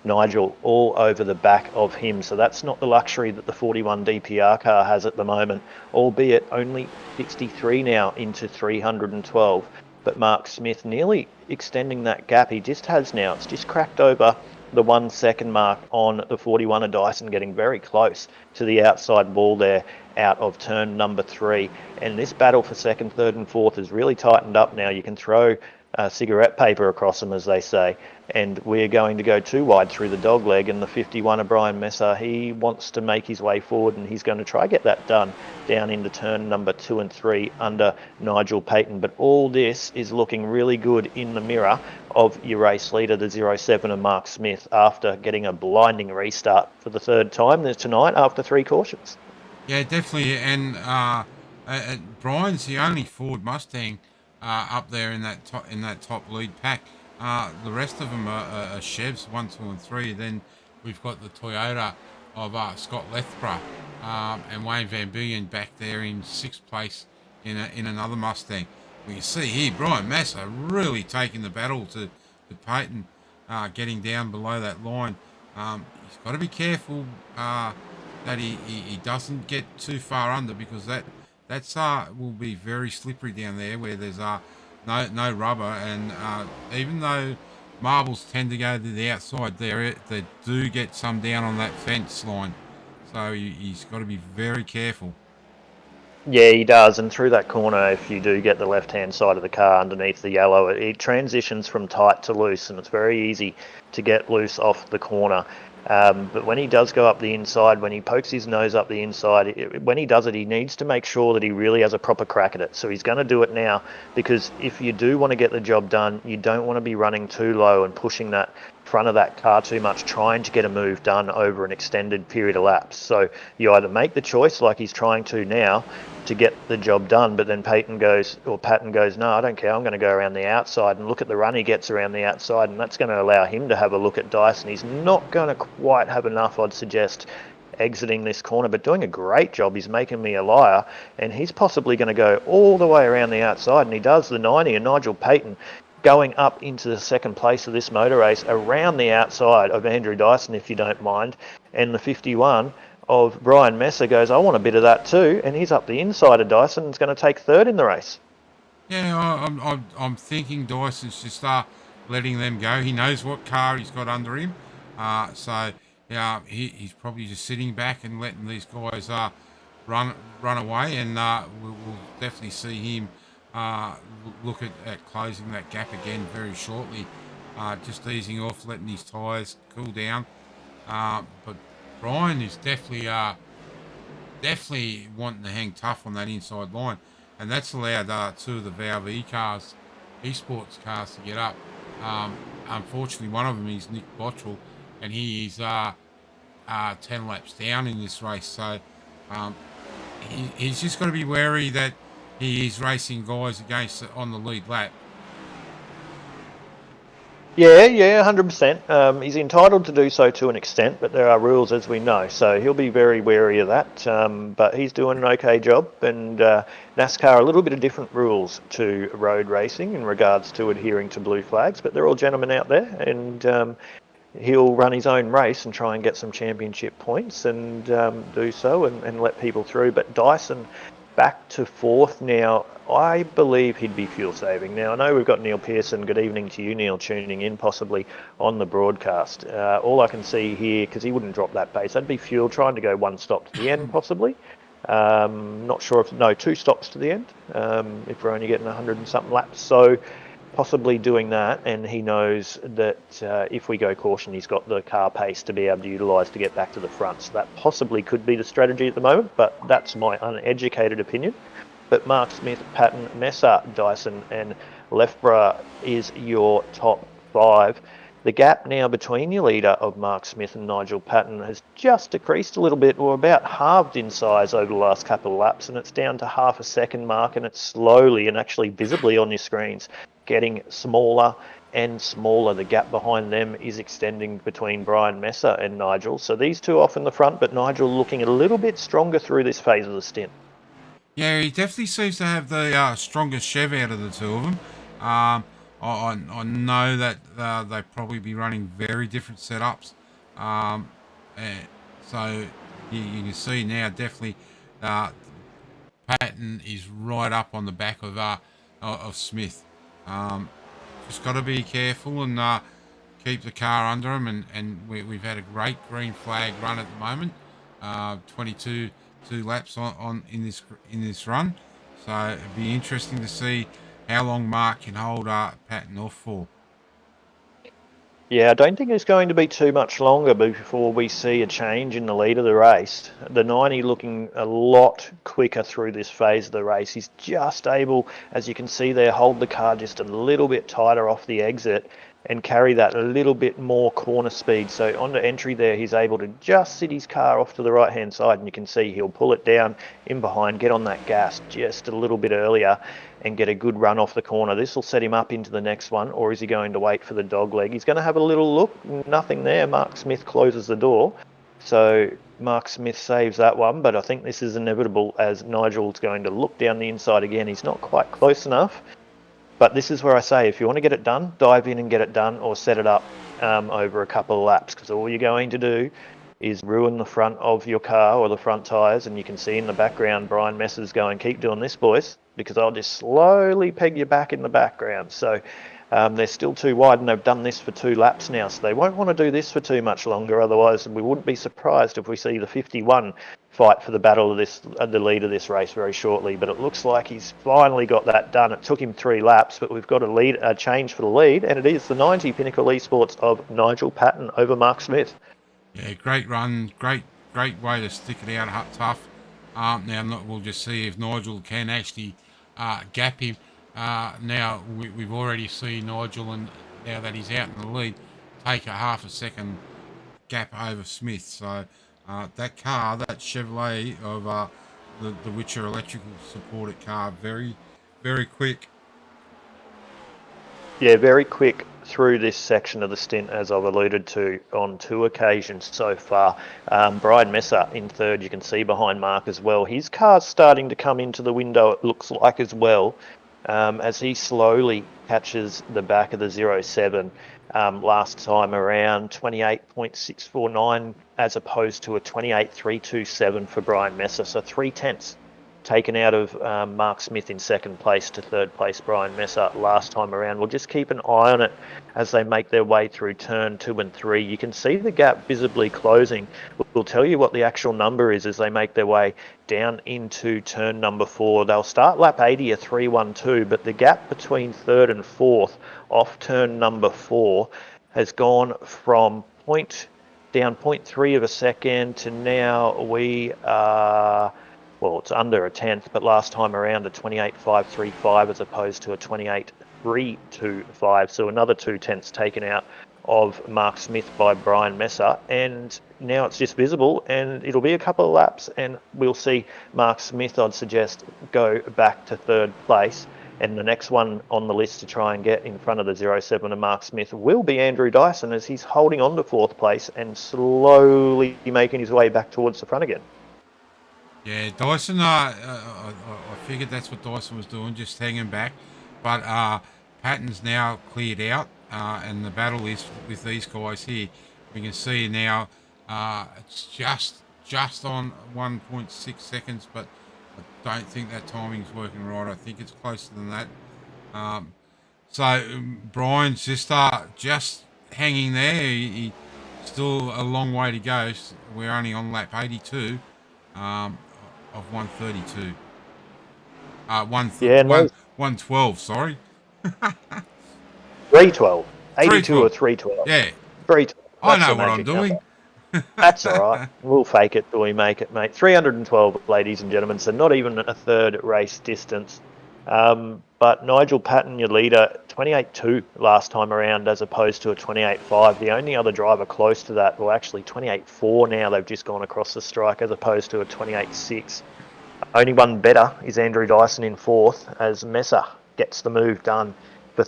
Nigel all over the back of him. So that's not the luxury that the 41 DPR car has at the moment, albeit only 63 now into 312. But Mark Smith nearly extending that gap. He just has now. It's just cracked over the 1 second mark on the 41 of Dyson, getting very close to the outside wall there out of turn number 3. And this battle for 2nd, 3rd and 4th has really tightened up now. You can throw cigarette paper across them, as they say. And we're going to go 2 wide through the dog leg, and the 51 of Brian Messer, he wants to make his way forward, and he's going to try get that done down into turn number 2 and 3 under Nigel Payton. But all this is looking really good in the mirror of your race leader, the 07 of Mark Smith, after getting a blinding restart for the 3rd time tonight after 3 cautions. Yeah, definitely. And Brian's the only Ford Mustang up there in that top lead pack. The rest of them are Chevs 1, 2, and 3. Then we've got the Toyota of Scott Lethborough and Wayne Van Buyen back there in 6th place in another Mustang. We can see here Brian Messer really taking the battle to Payton, getting down below that line. He's got to be careful that he doesn't get too far under, because that's will be very slippery down there where there's no rubber, and even though marbles tend to go to the outside there, they do get some down on that fence line, so he's got to be very careful. Yeah, he does. And through that corner, if you do get the left-hand side of the car underneath the yellow, it transitions from tight to loose, and it's very easy to get loose off the corner. But when he does go up the inside, when he pokes his nose up the inside, when he does it, he needs to make sure that he really has a proper crack at it. So he's going to do it now, because if you do want to get the job done, you don't want to be running too low and pushing that front of that car too much, trying to get a move done over an extended period of laps. So you either make the choice, like he's trying to now, to get the job done, but then Patton goes, no, I don't care, I'm going to go around the outside, and look at the run he gets around the outside, and that's going to allow him to have a look at Dyson. He's not going to quite have enough, I'd suggest, exiting this corner, but doing a great job. He's making me a liar, and he's possibly going to go all the way around the outside, and he does the 90, and Nigel Patton going up into the second place of this motor race around the outside of Andrew Dyson, if you don't mind, and the 51 of Brian Messer goes, I want a bit of that too, and he's up the inside of Dyson and is going to take third in the race. Yeah, I'm thinking Dyson's just letting them go. He knows what car he's got under him, so yeah, he's probably just sitting back and letting these guys run away, and we'll definitely see him look at closing that gap again very shortly. Just easing off, letting his tyres cool down, but Brian is definitely wanting to hang tough on that inside line, and that's allowed two of the VRV cars, esports cars, to get up. Unfortunately, one of them is Nick Bottrell, and he is 10 laps down in this race. So he's just got to be wary that he is racing guys against on the lead lap. Yeah, 100%. He's entitled to do so to an extent, but there are rules, as we know, so he'll be very wary of that. But he's doing an okay job, and NASCAR, a little bit of different rules to road racing in regards to adhering to blue flags, but they're all gentlemen out there, and he'll run his own race and try and get some championship points and do so and let people through. But Dyson back to fourth now. I believe he'd be fuel saving. Now, I know we've got Neil Pearson. Good evening to you, Neil, tuning in possibly on the broadcast. All I can see here, because he wouldn't drop that pace, that'd be fuel, trying to go one stop to the end possibly. Not sure if, no, 2 stops to the end, if we're only getting 100 and something laps. So possibly doing that, and he knows that if we go caution, he's got the car pace to be able to utilise to get back to the front. So that possibly could be the strategy at the moment, but that's my uneducated opinion. But Mark Smith, Patton, Messer, Dyson and Lefborough is your top 5. The gap now between your leader of Mark Smith and Nigel Patton has just decreased a little bit, or about halved in size over the last couple of laps, and it's down to half a second mark, and it's slowly and actually visibly on your screens getting smaller and smaller. The gap behind them is extending between Brian Messer and Nigel. So these two off in the front, but Nigel looking a little bit stronger through this phase of the stint. Yeah, he definitely seems to have the strongest Chev out of the two of them. I know that they probably be running very different setups. So you can see now definitely Patton is right up on the back of Smith. Just got to be careful and keep the car under him. And we've had a great green flag run at the moment. 22 laps on in this run, so it'd be interesting to see how long Mark can hold Patton off for. Yeah, I don't think it's going to be too much longer before we see a change in the lead of the race. The 90 looking a lot quicker through this phase of the race. He's just able, as you can see there, hold the car just a little bit tighter off the exit and carry that a little bit more corner speed. So onto entry there, he's able to just sit his car off to the right-hand side, and you can see he'll pull it down in behind, get on that gas just a little bit earlier and get a good run off the corner. This will set him up into the next one, or is he going to wait for the dog leg? He's going to have a little look. Nothing there. Mark Smith closes the door. So Mark Smith saves that one, but I think this is inevitable as Nigel's going to look down the inside again. He's not quite close enough. But this is where I say, if you want to get it done, dive in and get it done, or set it up over a couple of laps, because all you're going to do is ruin the front of your car or the front tyres. And you can see in the background, Brian Messer's going, keep doing this, boys, because I'll just slowly peg you back in the background. So they're still too wide, and they've done this for 2 laps now, so they won't want to do this for too much longer. Otherwise, we wouldn't be surprised if we see the 51 fight for the battle of the lead of this race very shortly. But it looks like he's finally got that done. It took him 3 laps, but we've got a change for the lead, and it is the 90 Pinnacle Esports of Nigel Patton over Mark Smith. Yeah, great run, great way to stick it out tough. Now we'll just see if Nigel can actually gap him. Now we've already seen Nigel, and now that he's out in the lead, take a half a second gap over Smith. So that car, that Chevrolet of the Witcher electrical supported car, very, very quick. Yeah, very quick through this section of the stint, as I've alluded to on 2 occasions so far. Brian Messer in third, you can see behind Mark as well. His car's starting to come into the window, it looks like, as well, as he slowly catches the back of the 07. Last time around 28.649 as opposed to a 28.327 for Brian Messer, so 3/10 taken out of Mark Smith in second place to third place Brian Messer last time around. We'll just keep an eye on it as they make their way through turn 2 and 3. You can see the gap visibly closing. We'll tell you what the actual number is as they make their way down into turn number 4. They'll start lap 80 at 3:12, but the gap between third and fourth off turn number 4 has gone from down 0.3 of a second to now we are... Well, it's under a tenth, but last time around a 28.535 as opposed to a 28.325. So another 2/10 taken out of Mark Smith by Brian Messer. And now it's just visible, and it'll be a couple of laps, and we'll see Mark Smith, I'd suggest, go back to third place. And the next one on the list to try and get in front of the 07 of Mark Smith will be Andrew Dyson, as he's holding on to fourth place and slowly making his way back towards the front again. Yeah, Dyson, I figured that's what Dyson was doing, just hanging back. But Patton's now cleared out, and the battle is with these guys here. We can see now it's just on 1.6 seconds, but I don't think that timing's working right. I think it's closer than that. Brian's just hanging there. He still a long way to go. We're only on lap 82. Of 132. 112, sorry. 312. 82 or 312. Yeah. 312. I know what I'm doing. That's all right. We'll fake it till we make it, mate. 312, ladies and gentlemen, so not even a third race distance. But Nigel Patton, your leader, 28.2 last time around as opposed to a 28.5. The only other driver close to that, well, actually 28.4 now. They've just gone across the strike as opposed to a 28.6. Only one better is Andrew Dyson in fourth as Messer gets the move done for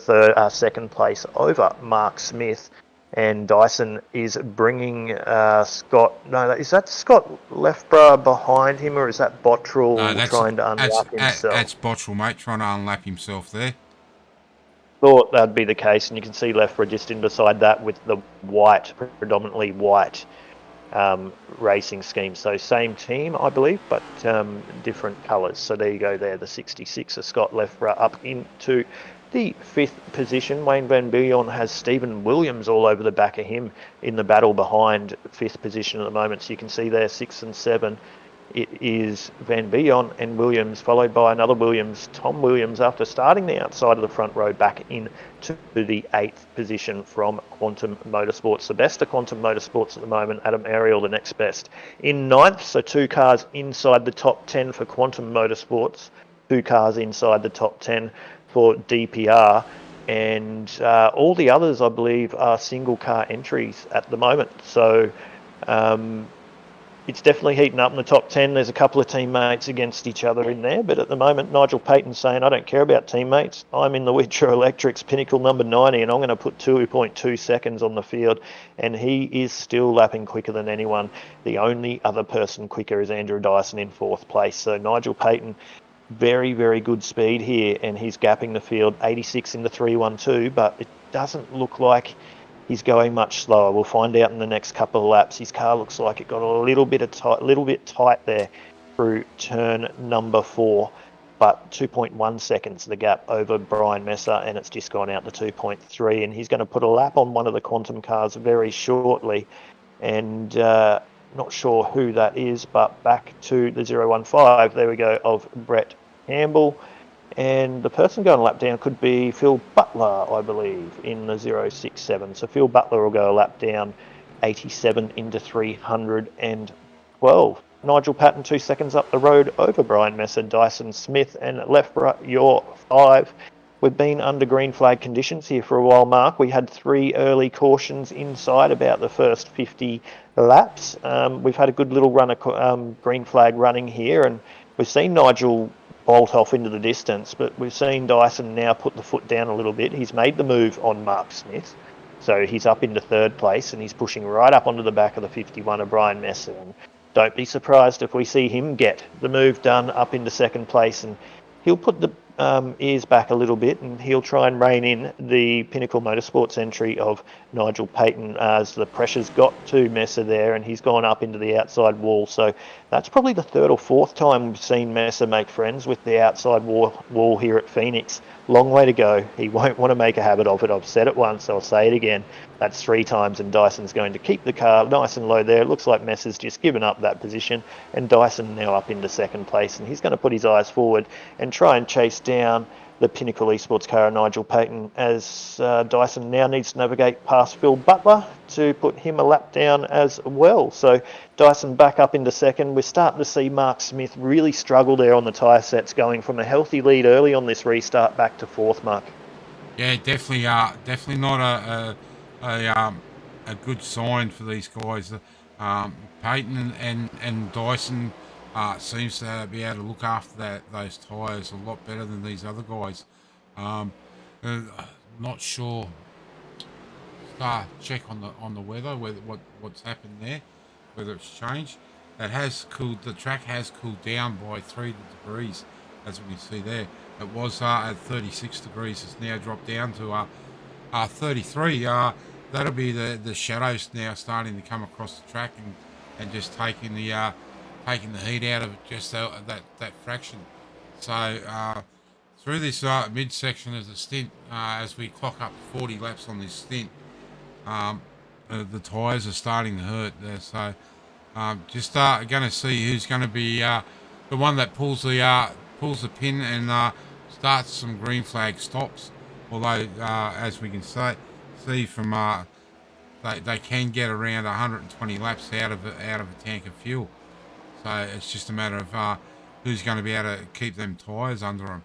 second place over Mark Smith. And Dyson is bringing Scott... No, is that Scott Lefborough behind him, or is that Bottrell trying to unlap himself? That's Bottrell, mate, trying to unlap himself there. Thought that'd be the case, and you can see Lefborough just in beside that with the predominantly white racing scheme. So same team, I believe, but different colours. So there you go there, the 66 of Scott Lefborough up into the fifth position. Wayne Van Biljon has Stephen Williams all over the back of him in the battle behind fifth position at the moment. So you can see there 6 and 7. It is Van Biljon and Williams, followed by another Williams, Tom Williams, after starting the outside of the front row back into the 8th position from Quantum Motorsports. The best of Quantum Motorsports at the moment, Adam Ariel, the next best. In 9th, so 2 cars inside the top 10 for Quantum Motorsports, 2 cars inside the top 10 for DPR, and all the others, I believe, are single car entries at the moment. So it's definitely heating up in the top 10. There's a couple of teammates against each other in there, but at the moment, Nigel Payton's saying, I don't care about teammates. I'm in the Witcher Electrics Pinnacle number 90, and I'm going to put 2.2 seconds on the field, and he is still lapping quicker than anyone. The only other person quicker is Andrew Dyson in 4th place. So Nigel Payton, very, very good speed here, and he's gapping the field 86 in the 3:12, but it doesn't look like he's going much slower. We'll find out in the next couple of laps. His car looks like it got a little bit tight there through turn number 4, but 2.1 seconds the gap over Brian Messer, and it's just gone out to 2.3, and he's going to put a lap on one of the Quantum cars very shortly, and not sure who that is, but back to the 015, there we go, of Brett Campbell. And the person going a lap down could be Phil Butler, I believe, in the 067. So Phil Butler will go a lap down, 87 into 312. Nigel Patton 2 seconds up the road over Brian Messer, Dyson Smith and Lefborough, your 5. we've been under green flag conditions here for a while, Mark. We had 3 early cautions inside about the first 50 laps. We've had a good little run of green flag running here, and we've seen Nigel bolt off into the distance, but we've seen Dyson now put the foot down a little bit. He's made the move on Mark Smith, so he's up into 3rd place, and he's pushing right up onto the back of the 51 of Brian Messer. And don't be surprised if we see him get the move done up into 2nd place, and he'll put the ears back a little bit, and he'll try and rein in the Pinnacle Motorsports entry of Nigel Payton as the pressure's got to Messer there, and he's gone up into the outside wall. So that's probably the 3rd or 4th time we've seen Messer make friends with the outside wall here at Phoenix. Long way to go. He won't want to make a habit of it. I've said it once, I'll say it again. That's 3 times, and Dyson's going to keep the car nice and low there. It looks like Messer's just given up that position, and Dyson now up into 2nd place, and he's going to put his eyes forward and try and chase down the Pinnacle Esports car of Nigel Payton, as Dyson now needs to navigate past Phil Butler to put him a lap down as well. So Dyson back up into 2nd. We're starting to see Mark Smith really struggle there on the tyre sets, going from a healthy lead early on this restart back to 4th, Mark. Yeah, definitely not a good sign for these guys. Payton and Dyson seems to be able to look after those tyres a lot better than these other guys. Not sure. Check on the weather, what's happened there, whether it's changed. It has cooled. The track has cooled down by 3 degrees, as we can see there. It was at 36 degrees. It's now dropped down to 33. That'll be the shadows now starting to come across the track and just taking the heat out of just that fraction. So through this midsection of the stint, as we clock up 40 laps on this stint, the tyres are starting to hurt there. So just going to see who's going to be the one that pulls the pin and starts some green flag stops. Although as we can see from they can get around 120 laps out of a tank of fuel. So it's just a matter of who's going to be able to keep them tyres under them.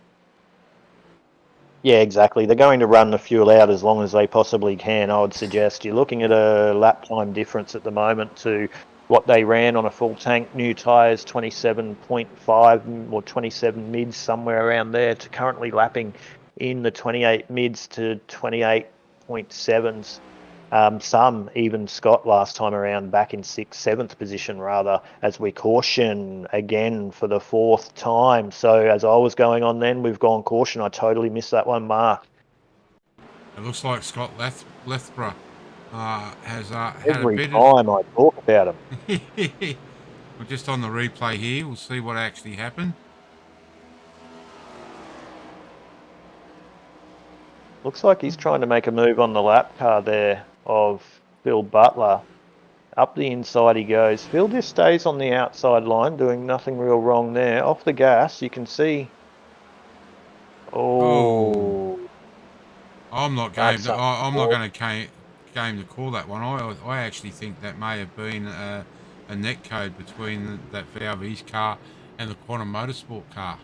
Yeah, exactly. They're going to run the fuel out as long as they possibly can, I would suggest. You're looking at a lap time difference at the moment to what they ran on a full tank, new tyres, 27.5 or 27 mids, somewhere around there, to currently lapping in the 28 mids to 28.7s. Some even Scott last time around back in 6th, 7th position rather, as we caution again for the 4th time. So as I was going on then, we've gone caution. I totally missed that one, Mark. It looks like Scott Lethborough has had every a bit time I talk about him. We're just on the replay here. We'll see what actually happened. Looks like he's trying to make a move on the lap car there of Phil Butler. Up the inside he goes. Phil just stays on the outside line, doing nothing real wrong there. Off the gas, you can see. Oh. I'm not game. I'm not going to game to call that one. I actually think that may have been a net code between that VRV's car and the Quantum Motorsport car.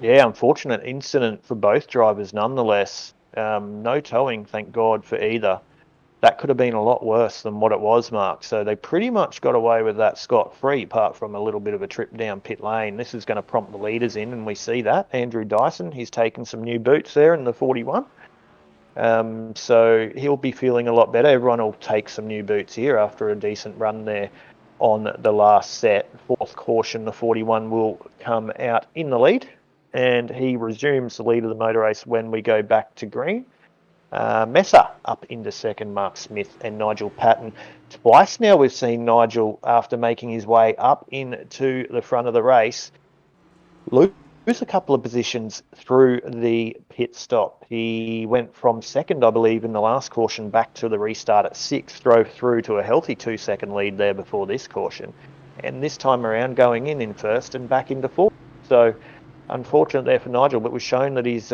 Yeah, unfortunate incident for both drivers nonetheless. No towing, thank God, for either. That could have been a lot worse than what it was, Mark. So they pretty much got away with that scot-free, apart from a little bit of a trip down pit lane. This is going to prompt the leaders in, and we see that. Andrew Dyson, he's taken some new boots there in the 41. So he'll be feeling a lot better. Everyone will take some new boots here after a decent run there on the last set. 4th caution, the 41 will come out in the lead, and he resumes the lead of the motor race when we go back to green. Messer up into 2nd, Mark Smith and Nigel Patton. Twice now we've seen Nigel, after making his way up into the front of the race, lose a couple of positions through the pit stop. He went from 2nd, I believe, in the last caution back to the restart at 6th, drove through to a healthy 2-second lead there before this caution, and this time around going in 1st and back into 4th. So unfortunate there for Nigel, but we've shown that he's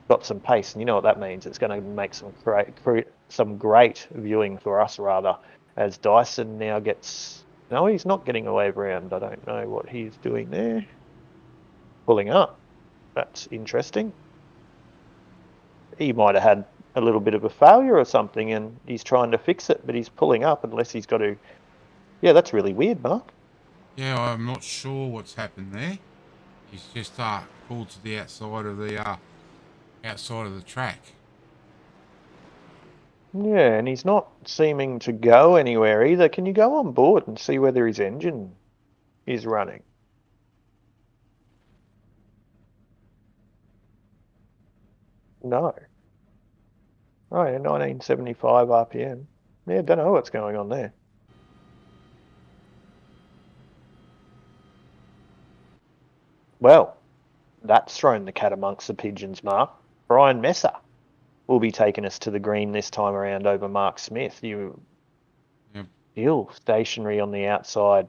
got some pace, and you know what that means. It's going to make some great viewing for us, rather, as Dyson now gets... No, he's not getting a wave around. I don't know what he's doing there. Pulling up. That's interesting. he might have had a little bit of a failure or something, and he's trying to fix it, but he's pulling up unless he's got to. Yeah, that's really weird, Mark. Yeah, I'm not sure what's happened there. He's just pulled to the outside of the track. Yeah, and he's not seeming to go anywhere either. Can you go on board and see whether his engine is running? No. Oh, yeah, 1975 RPM. Yeah, don't know what's going on there. Well, that's thrown the cat amongst the pigeons, Mark. Brian Messer will be taking us to the green this time around over Mark Smith. You Yep. still stationary on the outside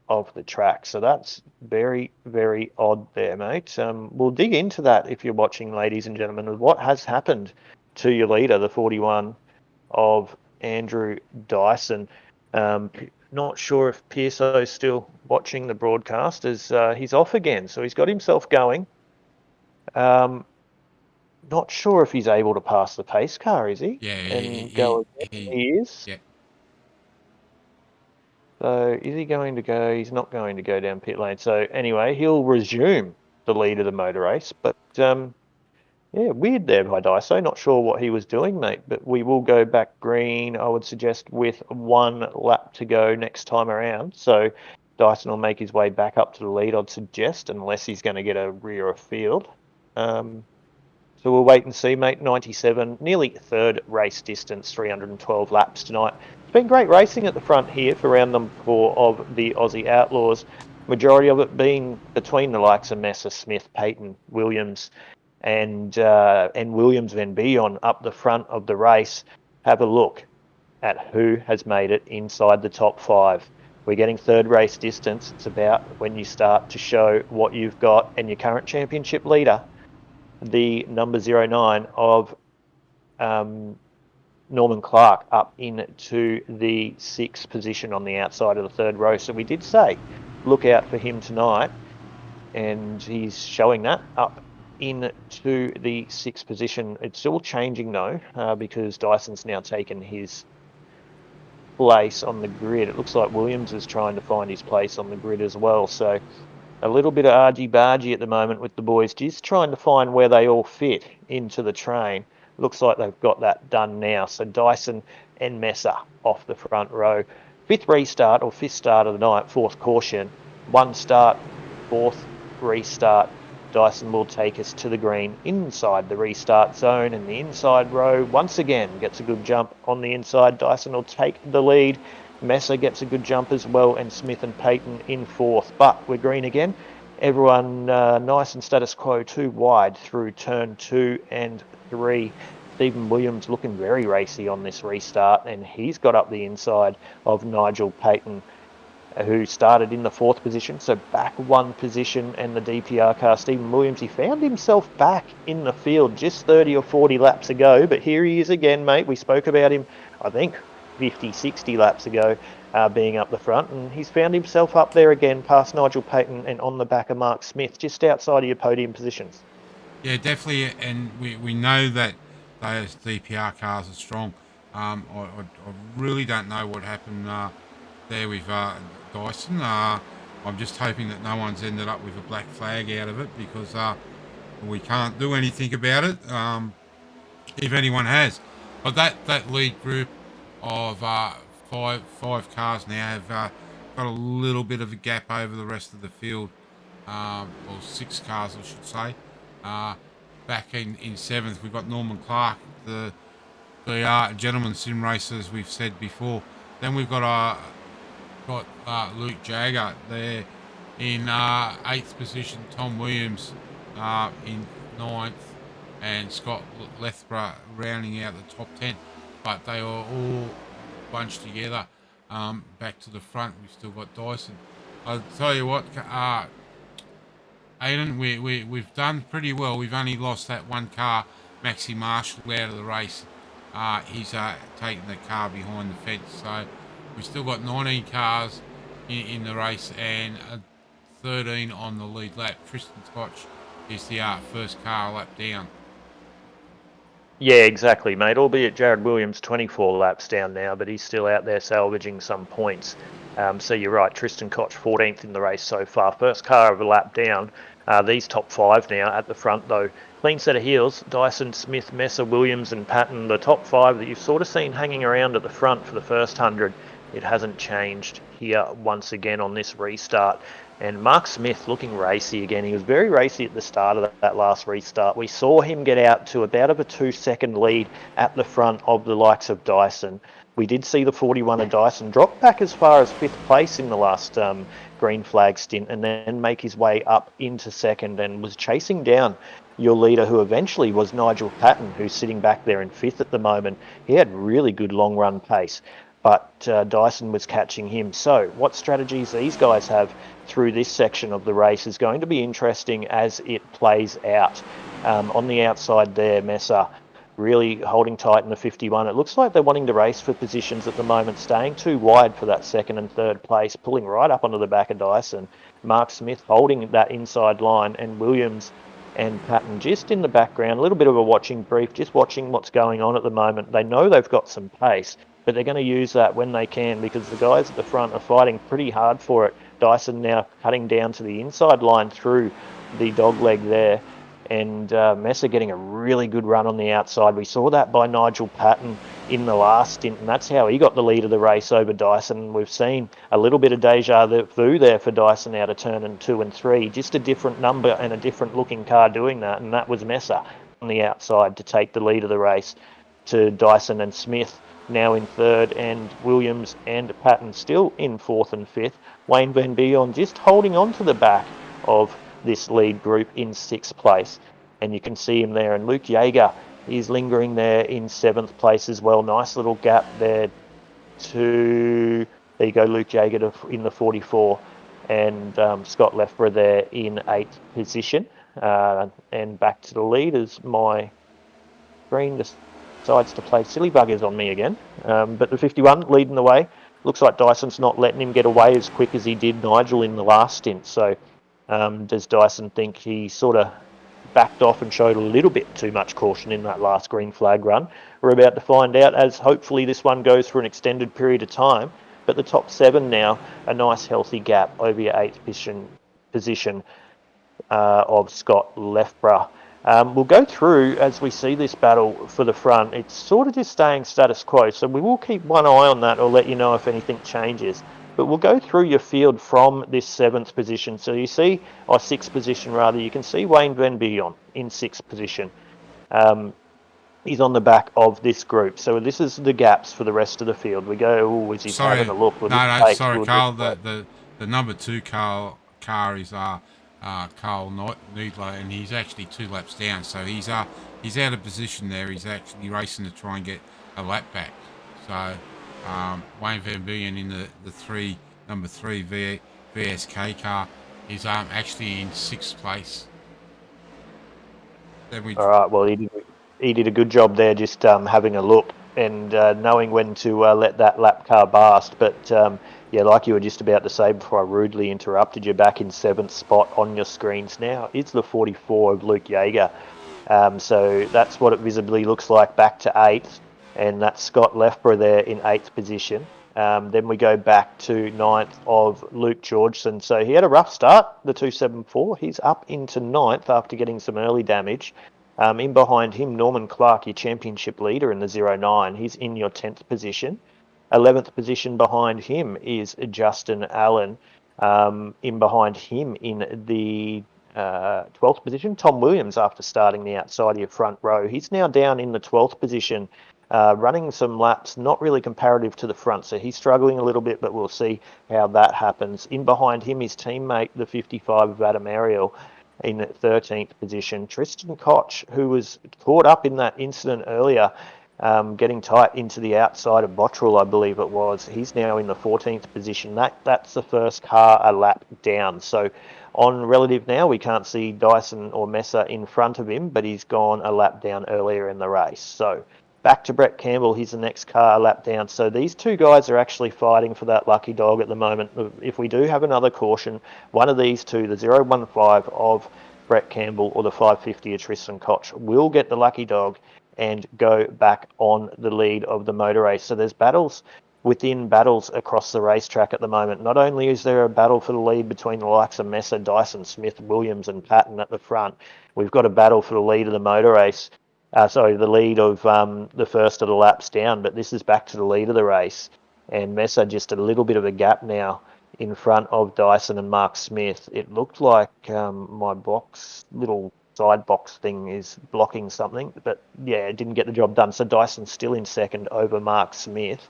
of the track. So that's very, very odd there, mate. We'll dig into that if you're watching, ladies and gentlemen, with what has happened to your leader, the 41 of Andrew Dyson. Not sure if Pearso's still watching the broadcast as he's off again. So he's got himself going. Not sure if he's able to pass the pace car, is he? Yeah, And go again. He is. Yeah. So is he going to go? He's not going to go down pit lane. So anyway, he'll resume the lead of the motor race. But yeah, weird there by Dyso. Not sure what he was doing, mate. But we will go back green, I would suggest, with 1 lap to go next time around. So Dyson will make his way back up to the lead, I'd suggest, unless he's going to get a rear of field. So we'll wait and see, mate. 97, nearly third race distance, 312 laps tonight. It's been great racing at the front here for round number 4 of the Aussie Outlaws. Majority of it being between the likes of Messer, Smith, Payton, Williams, and Williams Van Bion up the front of the race. Have a look at who has made it inside the top 5. We're getting third race distance. It's about when you start to show what you've got, and your current championship leader, the number 09 of Norman Clark, up into the 6th position on the outside of the third row. So we did say look out for him tonight, and he's showing that up into the 6th position. It's still changing though, because Dyson's now taken his place on the grid. It looks like Williams is trying to find his place on the grid as well. So a little bit of argy-bargy at the moment with the boys, just trying to find where they all fit into the train. Looks like they've got that done now. So Dyson and Messer off the front row. 5th restart, or 5th start of the night, 4th caution. 1 start, 4th restart. Dyson will take us to the green inside the restart zone, and the inside row once again gets a good jump on the inside. Dyson will take the lead. Messer gets a good jump as well, and Smith and Payton in 4th. But we're green again. Everyone nice and status quo, too wide through turn 2 and 3. Stephen Williams looking very racy on this restart, and he's got up the inside of Nigel Payton, who started in the 4th position, so back 1 position, and the DPR car, Stephen Williams, he found himself back in the field just 30 or 40 laps ago, but here he is again, mate. We spoke about him, I think, 50, 60 laps ago, being up the front, and he's found himself up there again past Nigel Payton and on the back of Mark Smith, just outside of your podium positions. Yeah, definitely, and we know that those DPR cars are strong. I really don't know what happened there with Dyson. I'm just hoping that no one's ended up with a black flag out of it, because we can't do anything about it if anyone has. But that lead group of five cars now have got a little bit of a gap over the rest of the field, or 6 cars I should say. Back in 7th we've got Norman Clark, the gentleman sim racer, as we've said before. Then we've got Luke Jagger there in 8th position, Tom Williams in 9th, and Scott Lethborough rounding out the top 10. But they are all bunched together back to the front. We've still got Dyson. I'll tell you what, Aidan, we've done pretty well. We've only lost that 1 car, Maxi Marshall, out of the race. He's taken the car behind the fence. So we've still got 19 cars in the race, and 13 on the lead lap. Tristan Scotch is the first car lap down. Yeah, exactly, mate. Albeit Jared Williams 24 laps down now, but he's still out there salvaging some points. So you're right, Tristan Koch 14th in the race so far. First car of a lap down. These top five now at the front, though. Clean set of heels. Dyson, Smith, Messer, Williams and Patton, the top five that you've sort of seen hanging around at the front for the first 100. It hasn't changed here once again on this restart. And Mark Smith looking racy again. He was very racy at the start of that last restart. We saw him get out to about of a 2-second lead at the front of the likes of Dyson. We did see the 41 of Dyson drop back as far as 5th place in the last green flag stint and then make his way up into second and was chasing down your leader, who eventually was Nigel Patton, who's sitting back there in 5th at the moment. He had really good long run pace, but Dyson was catching him. So what strategies these guys have through this section of the race is going to be interesting as it plays out. On the outside there, Messer really holding tight in the 51. It looks like they're wanting to race for positions at the moment, staying too wide for that second and third place, pulling right up onto the back of Dyson. Mark Smith holding that inside line, and Williams and Patton just in the background, a little bit of a watching brief, just watching what's going on at the moment. They know they've got some pace, but they're going to use that when they can because the guys at the front are fighting pretty hard for it. Dyson now cutting down to the inside line through the dog leg there, and Messer getting a really good run on the outside. We saw that by Nigel Patton in the last stint, and that's how he got the lead of the race over Dyson. We've seen a little bit of deja vu there for Dyson out of turn 2 and 3, just a different number and a different looking car doing that, and that was Messer on the outside to take the lead of the race to Dyson and Smith now in third, and Williams and Patton still in 4th and 5th. Wayne Van Bion just holding on to the back of this lead group in 6th place, and you can see him there. And Luke Jaeger is lingering there in 7th place as well. Nice little gap there to, there you go, Luke Jaeger in the 44, and Scott Lefborough there in 8th position. And back to the lead as my screen decides to play silly buggers on me again. But the 51 leading the way. Looks like Dyson's not letting him get away as quick as he did Nigel in the last stint. So does Dyson think he sort of backed off and showed a little bit too much caution in that last green flag run? We're about to find out, as hopefully this one goes for an extended period of time. But the top 7 now, a nice healthy gap over your 8th position of Scott Lefborough. We'll go through as we see this battle for the front. It's sort of just staying status quo, so we will keep one eye on that or let you know if anything changes. But we'll go through your field from this 7th position. So you see, or 6th position rather, you can see Wayne Van Bion in 6th position. He's on the back of this group. So this is the gaps for the rest of the field. We go, is he having a look? Sorry, Carl. The number 2 car is Carl Needler, and he's actually 2 laps down. So he's out of position there. He's actually racing to try and get a lap back. So Wayne Van Bion in the number 3 VSK car is actually in 6th place. All right, well, he did a good job there just having a look and knowing when to let that lap car blast. But yeah, like you were just about to say before I rudely interrupted you, back in 7th spot on your screens now, it's the 44 of Luke Jaeger. So that's what it visibly looks like back to 8th. And that's Scott Lefborough there in 8th position. Then we go back to 9th of Luke Georgeson. So he had a rough start, the 274. He's up into 9th after getting some early damage. In behind him, Norman Clark, your championship leader in the 09. He's in your 10th position. 11th position behind him is Justin Allen. In behind him in the 12th position, Tom Williams, after starting the outside of your front row. He's now down in the 12th position. Running some laps, not really comparative to the front, so he's struggling a little bit, but we'll see how that happens. In behind him, his teammate, the 55 of Adam Ariel, in 13th position. Tristan Koch, who was caught up in that incident earlier, getting tight into the outside of Bottrell, I believe it was. He's now in the 14th position. That's the first car a lap down. So on relative now, we can't see Dyson or Messer in front of him, but he's gone a lap down earlier in the race. So back to Brett Campbell, he's the next car a lap down. So these two guys are actually fighting for that lucky dog at the moment. If we do have another caution, one of these two, the 015 of Brett Campbell or the 550 of Tristan Koch, will get the lucky dog and go back on the lead of the motor race. So there's battles within battles across the racetrack at the moment. Not only is there a battle for the lead between the likes of Messer, Dyson, Smith, Williams and Patton at the front, we've got a battle for the lead of the motor race. The lead of the first of the laps down, but this is back to the lead of the race. And Messer just a little bit of a gap now in front of Dyson and Mark Smith. It looked like my little side box thing is blocking something, but yeah, it didn't get the job done. So Dyson's still in second over Mark Smith.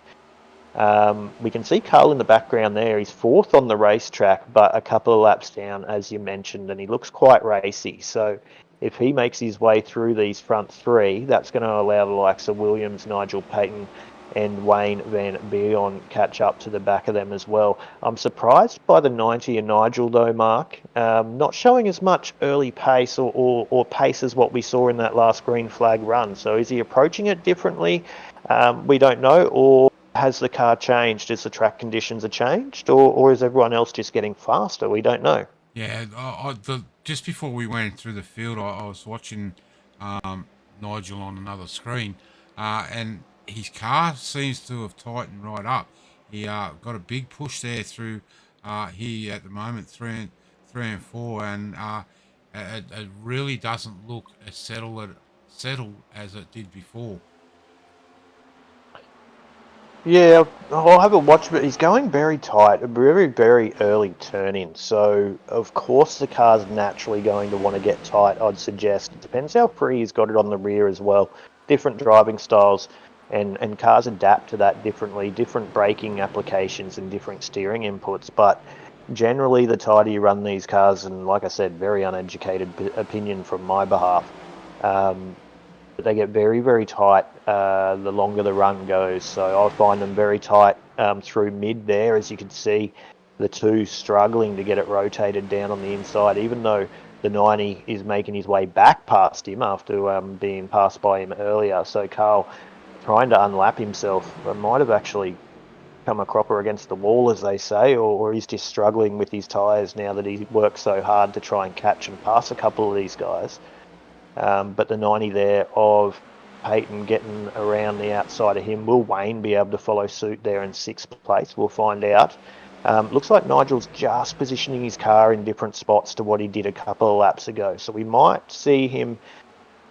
We can see Carl in the background there. He's fourth on the racetrack, but a couple of laps down, as you mentioned, and he looks quite racy. So if he makes his way through these front three, that's going to allow the likes of Williams, Nigel Payton and Wayne Van Beon catch up to the back of them as well. I'm surprised by the 90 and Nigel though, Mark. Not showing as much early pace or pace as what we saw in that last green flag run. So is he approaching it differently? We don't know. Or has the car changed as the track conditions are changed? Or is everyone else just getting faster? We don't know. Yeah, just before we went through the field, I was watching Nigel on another screen, and his car seems to have tightened right up. He got a big push there through here at the moment, three and four, and it really doesn't look as settled as it did before. Yeah, I'll have a watch, but he's going very tight, a very, very early turn-in. So, of course, the car's naturally going to want to get tight, I'd suggest. It depends how free he's got it on the rear as well. Different driving styles and cars adapt to that differently, different braking applications and different steering inputs. But generally, the tighter you run these cars, and like I said, very uneducated opinion from my behalf, but they get very, very tight the longer the run goes. So I find them very tight through mid there, as you can see, the two struggling to get it rotated down on the inside, even though the 90 is making his way back past him after being passed by him earlier. So Carl trying to unlap himself might have actually come a cropper against the wall, as they say, or he's just struggling with his tyres now that he worked so hard to try and catch and pass a couple of these guys. But the 90 there of Payton getting around the outside of him. Will Wayne be able to follow suit there in sixth place? We'll find out. Looks like Nigel's just positioning his car in different spots to what he did a couple of laps ago. So we might see him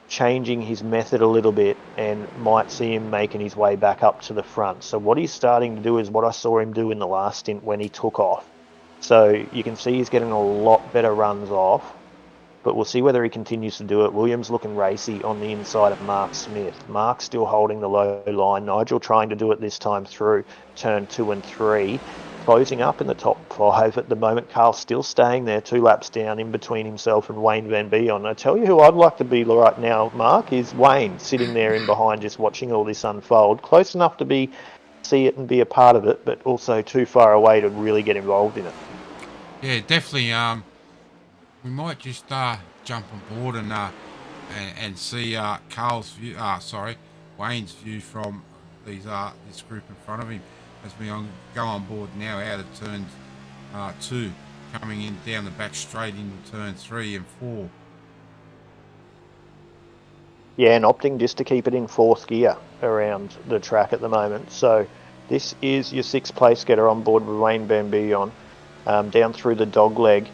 changing his method a little bit and might see him making his way back up to the front. So what he's starting to do is what I saw him do in the last stint when he took off. So you can see he's getting a lot better runs off. But we'll see whether he continues to do it. Williams looking racy on the inside of Mark Smith. Mark still holding the low line. Nigel trying to do it this time through turn 2 and 3. Closing up in the top 5 at the moment. Carl still staying there 2 laps down in between himself and Wayne Van Beon. I tell you who I'd like to be right now, Mark, is Wayne, sitting there in behind just watching all this unfold. Close enough to see it and be a part of it, but also too far away to really get involved in it. Yeah, definitely. We might just jump on board and see Carl's view. Wayne's view from this group in front of him as we go on board now out of turn 2, coming in down the back straight into turn 3 and 4. Yeah, and opting just to keep it in 4th gear around the track at the moment. So this is your 6th place getter on board with Wayne Van Beon down through the dog leg.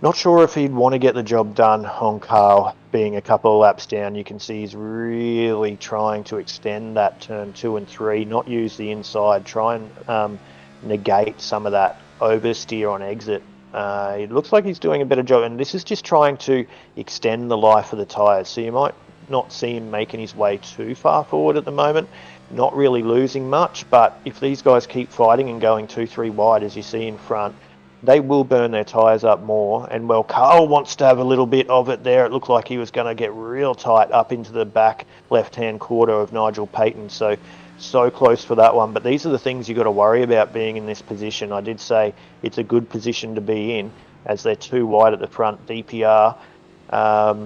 Not sure if he'd want to get the job done on Carl being a couple of laps down. You can see he's really trying to extend that turn 2 and 3, not use the inside, try and negate some of that oversteer on exit. It looks like he's doing a better job, and this is just trying to extend the life of the tyres. So you might not see him making his way too far forward at the moment, not really losing much, but if these guys keep fighting and going 2-3 wide, as you see in front, they will burn their tyres up more. And well, Carl wants to have a little bit of it there. It looked like he was going to get real tight up into the back left-hand quarter of Nigel Payton. So close for that one. But these are the things you've got to worry about being in this position. I did say it's a good position to be in as they're too wide at the front. DPR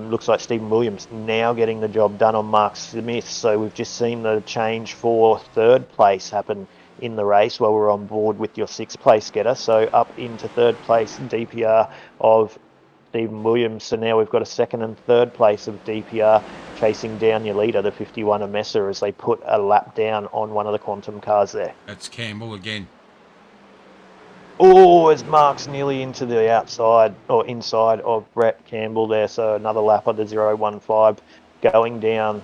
looks like Stephen Williams now getting the job done on Mark Smith. So we've just seen the change for 3rd place happen in the race while we're on board with your 6th place getter. So up into 3rd place, DPR of Stephen Williams. So now we've got a second and third place of DPR chasing down your leader, the 51 of Messer, as they put a lap down on one of the Quantum cars there. That's Campbell again. Oh, as Mark's nearly into the outside or inside of Brett Campbell there. So another lap on the 015 going down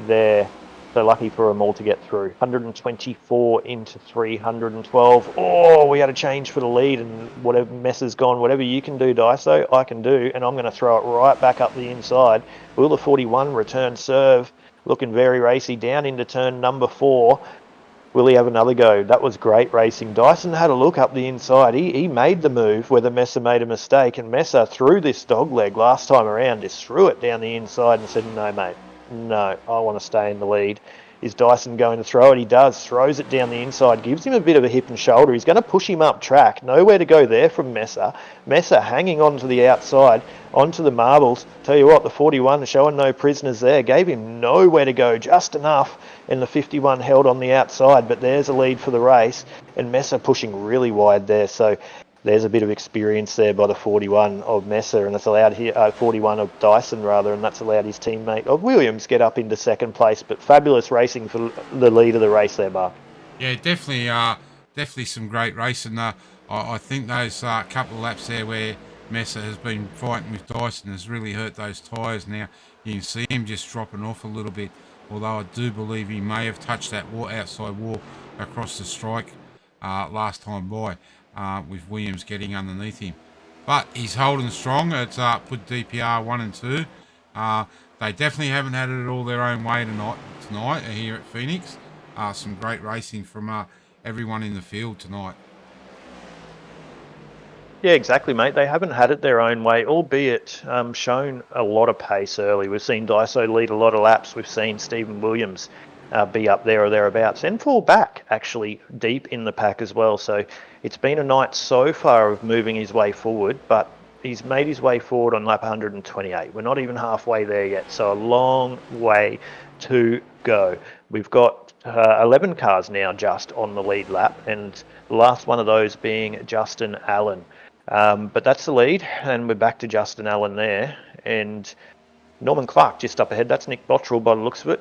there. So lucky for them all to get through. 124 into 312. Oh, we had a change for the lead, and whatever Messer's gone, whatever you can do, Daiso, I can do, and I'm going to throw it right back up the inside. Will the 41 return serve? Looking very racy down into turn number 4. Will he have another go? That was great racing. Dyson had a look up the inside. He made the move whether Messer made a mistake, and Messer threw this dog leg last time around, just threw it down the inside and said, no, mate, no, I want to stay in the lead. Is Dyson going to throw it? He does. Throws it down the inside, gives him a bit of a hip and shoulder. He's going to push him up track. Nowhere to go there from Messer. Messer hanging on to the outside, onto the marbles. Tell you what, the 41 showing no prisoners there. Gave him nowhere to go, just enough. And the 51 held on the outside, but there's a lead for the race. And Messer pushing really wide there. So there's a bit of experience there by the 41 of Messer, and it's allowed 41 of Dyson rather, and that's allowed his teammate of Williams get up into second place. But fabulous racing for the lead of the race there, Mark. Yeah, definitely some great racing. I think those couple of laps there where Messer has been fighting with Dyson has really hurt those tyres. Now you can see him just dropping off a little bit, although I do believe he may have touched that outside wall across the strike last time by. With Williams getting underneath him. But he's holding strong. It's put DPR 1 and 2. They definitely haven't had it all their own way tonight here at Phoenix. Some great racing from everyone in the field tonight. Yeah, exactly, mate. They haven't had it their own way, albeit shown a lot of pace early. We've seen Daiso lead a lot of laps. We've seen Stephen Williams be up there or thereabouts and fall back actually deep in the pack as well. So it's been a night so far of moving his way forward, but he's made his way forward on lap 128. We're not even halfway there yet, so a long way to go. We've got 11 cars now just on the lead lap, and the last one of those being Justin Allen. But that's the lead, and we're back to Justin Allen there, and Norman Clark just up ahead. That's Nick Bottrell by the looks of it.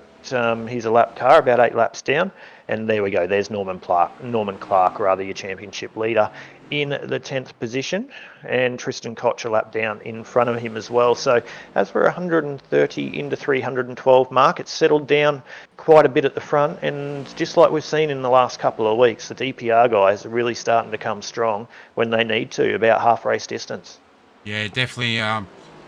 He's a lap car, about 8 laps down. And there we go. There's Norman Clark, your championship leader, in the 10th position. And Tristan Koch a lap down in front of him as well. So as we're 130 into 312 mark, it's settled down quite a bit at the front. And just like we've seen in the last couple of weeks, the DPR guys are really starting to come strong when they need to, about half race distance. Yeah, definitely.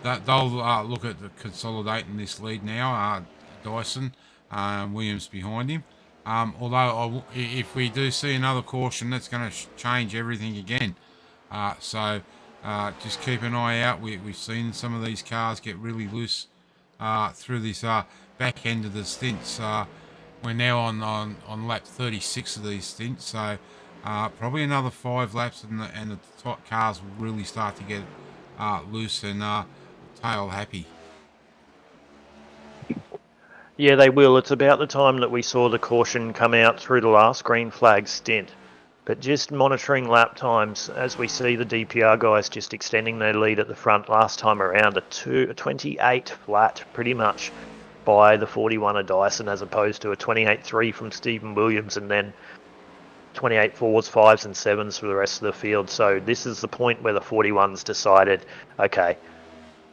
They'll look at consolidating this lead now. Dyson, Williams behind him. Although if we do see another caution, that's going to change everything again. So just keep an eye out. We've seen some of these cars get really loose through this back end of the stints. We're now on lap 36 of these stints, so probably another 5 laps, and the top cars will really start to get loose and tail happy. Yeah, they will. It's about the time that we saw the caution come out through the last green flag stint. But just monitoring lap times as we see the DPR guys just extending their lead at the front last time around, a 28 flat pretty much by the 41 of Dyson, as opposed to a 28.3 from Stephen Williams, and then 28 4s, 5s and 7s for the rest of the field. So this is the point where the 41's decided, okay,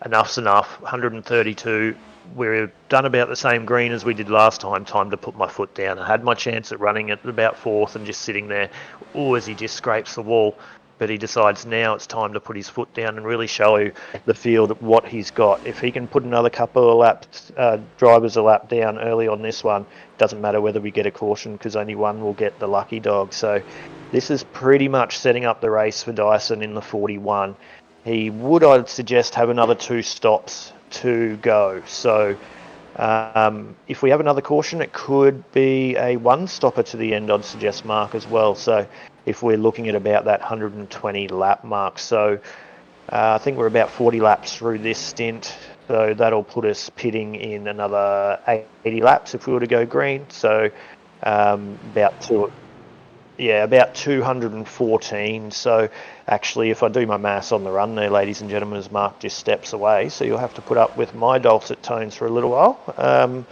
enough's enough, 132, we've done about the same green as we did last time to put my foot down. I had my chance at running at about 4th and just sitting there, as he just scrapes the wall. But he decides now it's time to put his foot down and really show the field what he's got. If he can put another couple of laps, drivers a lap down early on this one, doesn't matter whether we get a caution, because only one will get the lucky dog. So this is pretty much setting up the race for Dyson in the 41. He would, I'd suggest, have another 2 stops to go. So if we have another caution, it could be a 1-stopper to the end, I'd suggest, Mark, as well. So if we're looking at about that 120 lap mark. So I think we're about 40 laps through this stint. So that'll put us pitting in another 80 laps if we were to go green. So about Yeah, about 214. So actually, if I do my maths on the run there, ladies and gentlemen, as Mark just steps away, so you'll have to put up with my dulcet tones for a little while.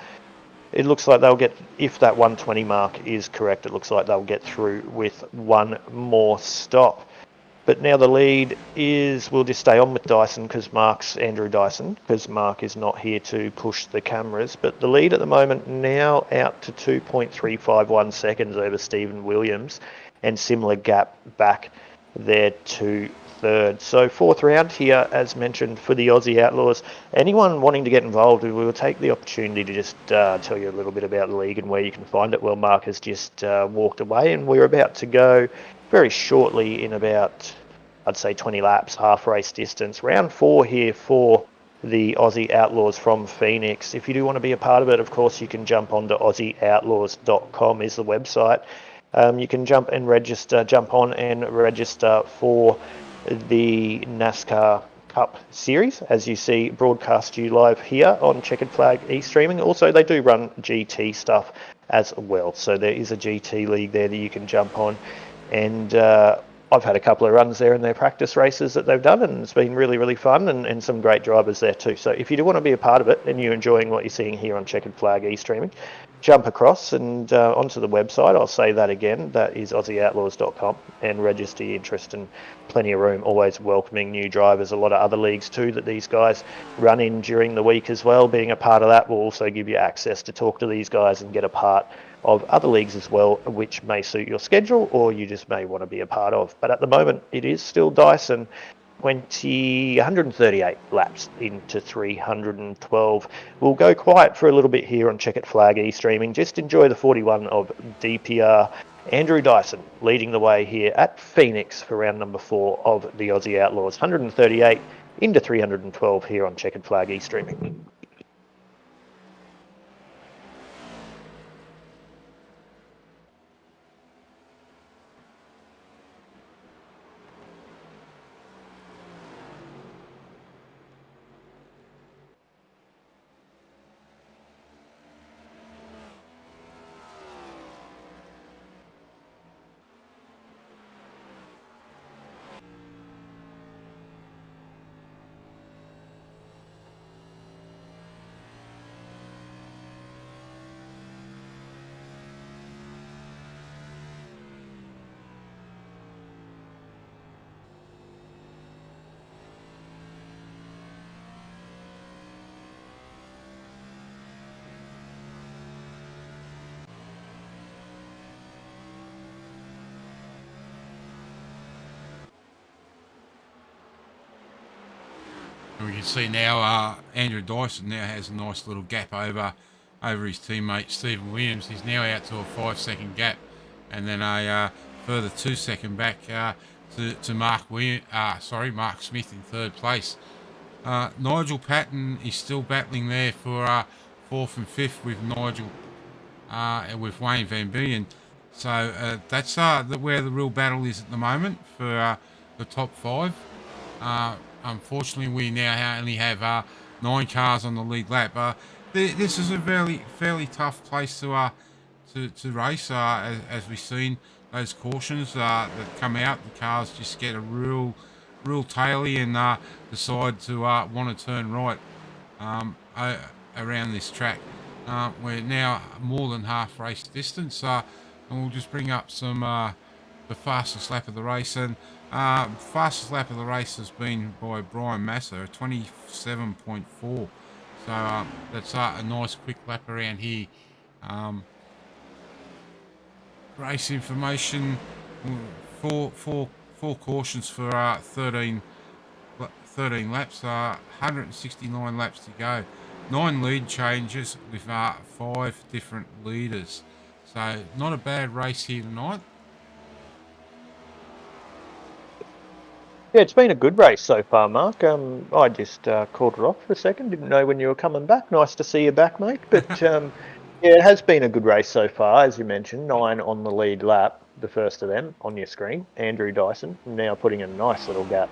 It looks like they'll get, if that 120 mark is correct, it looks like they'll get through with one more stop. But now the lead is, we'll just stay on with Dyson because Mark's Andrew Dyson, because Mark is not here to push the cameras. But the lead at the moment now out to 2.351 seconds over Stephen Williams, and similar gap back there to third. So fourth round here, as mentioned, for the Aussie Outlaws. Anyone wanting to get involved, we will take the opportunity to just tell you a little bit about the league and where you can find it. Well, Mark has just walked away, and we're about to go very shortly in about, I'd say, 20 laps, half race distance. Round 4 here for the Aussie Outlaws from Phoenix. If you do want to be a part of it, of course, you can jump onto AussieOutlaws.com is the website. You can jump on and register for the NASCAR Cup Series, as you see broadcast you live here on Checkered Flag e-streaming. Also, they do run GT stuff as well. So there is a GT league there that you can jump on. And I've had a couple of runs there in their practice races that they've done, and it's been really, really fun, and some great drivers there too. So if you do want to be a part of it and you're enjoying what you're seeing here on Checkered Flag e-streaming, jump across and onto the website. I'll say that again. That is AussieOutlaws.com, and register your interest, and plenty of room. Always welcoming new drivers. A lot of other leagues too that these guys run in during the week as well. Being a part of that will also give you access to talk to these guys and get a part of other leagues as well, which may suit your schedule or you just may want to be a part of. But at the moment, it is still Dyson. 138 laps into 312. We'll go quiet for a little bit here on Checkered Flag e-streaming. Just enjoy the 41 of DPR. Andrew Dyson leading the way here at Phoenix for round number 4 of the Aussie Outlaws. 138 into 312 here on Checkered Flag e-streaming. And we can see now Andrew Dyson now has a nice little gap over his teammate Stephen Williams. He's now out to a 5-second gap, and then a further 2-second back to Mark Smith in third place. Nigel Patton is still battling there for 4th and 5th with Nigel and with Wayne Van Billion. So that's where the real battle is at the moment for the top 5. Unfortunately, we now only have 9 cars on the lead lap. This is a fairly tough place to race. As we've seen, those cautions that come out, the cars just get a real taily and decide to want to turn right around this track. We're now more than half race distance, and we'll just bring up some the fastest lap of the race. And fastest lap of the race has been by Brian Massa, 27.4. So that's a nice quick lap around here. Race information: four cautions for 13 laps. 169 laps to go. 9 lead changes with 5 different leaders. So not a bad race here tonight. Yeah, it's been a good race so far, Mark. I just called her off for a second. Didn't know when you were coming back. Nice to see you back, mate. But yeah, it has been a good race so far, as you mentioned. 9 on the lead lap, the first of them on your screen. Andrew Dyson now putting a nice little gap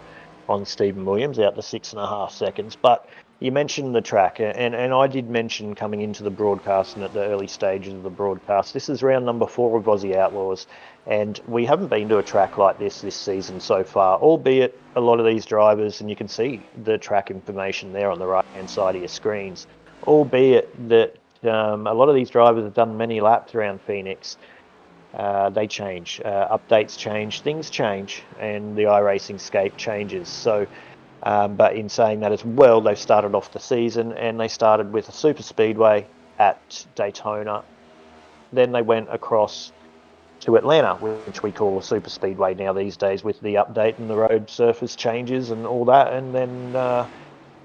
on Stephen Williams out to 6.5 seconds. But you mentioned the track, and I did mention coming into the broadcast and at the early stages of the broadcast, this is round number 4 of Aussie Outlaws, and we haven't been to a track like this season so far, albeit a lot of these drivers, and you can see the track information there on the right-hand side of your screens, albeit that a lot of these drivers have done many laps around Phoenix. They change, updates change, things change, and the iRacing scape changes. So, but in saying that as well, they've started off the season and they started with a super speedway at Daytona. Then they went across to Atlanta, which we call a super speedway now these days with the update and the road surface changes and all that. And then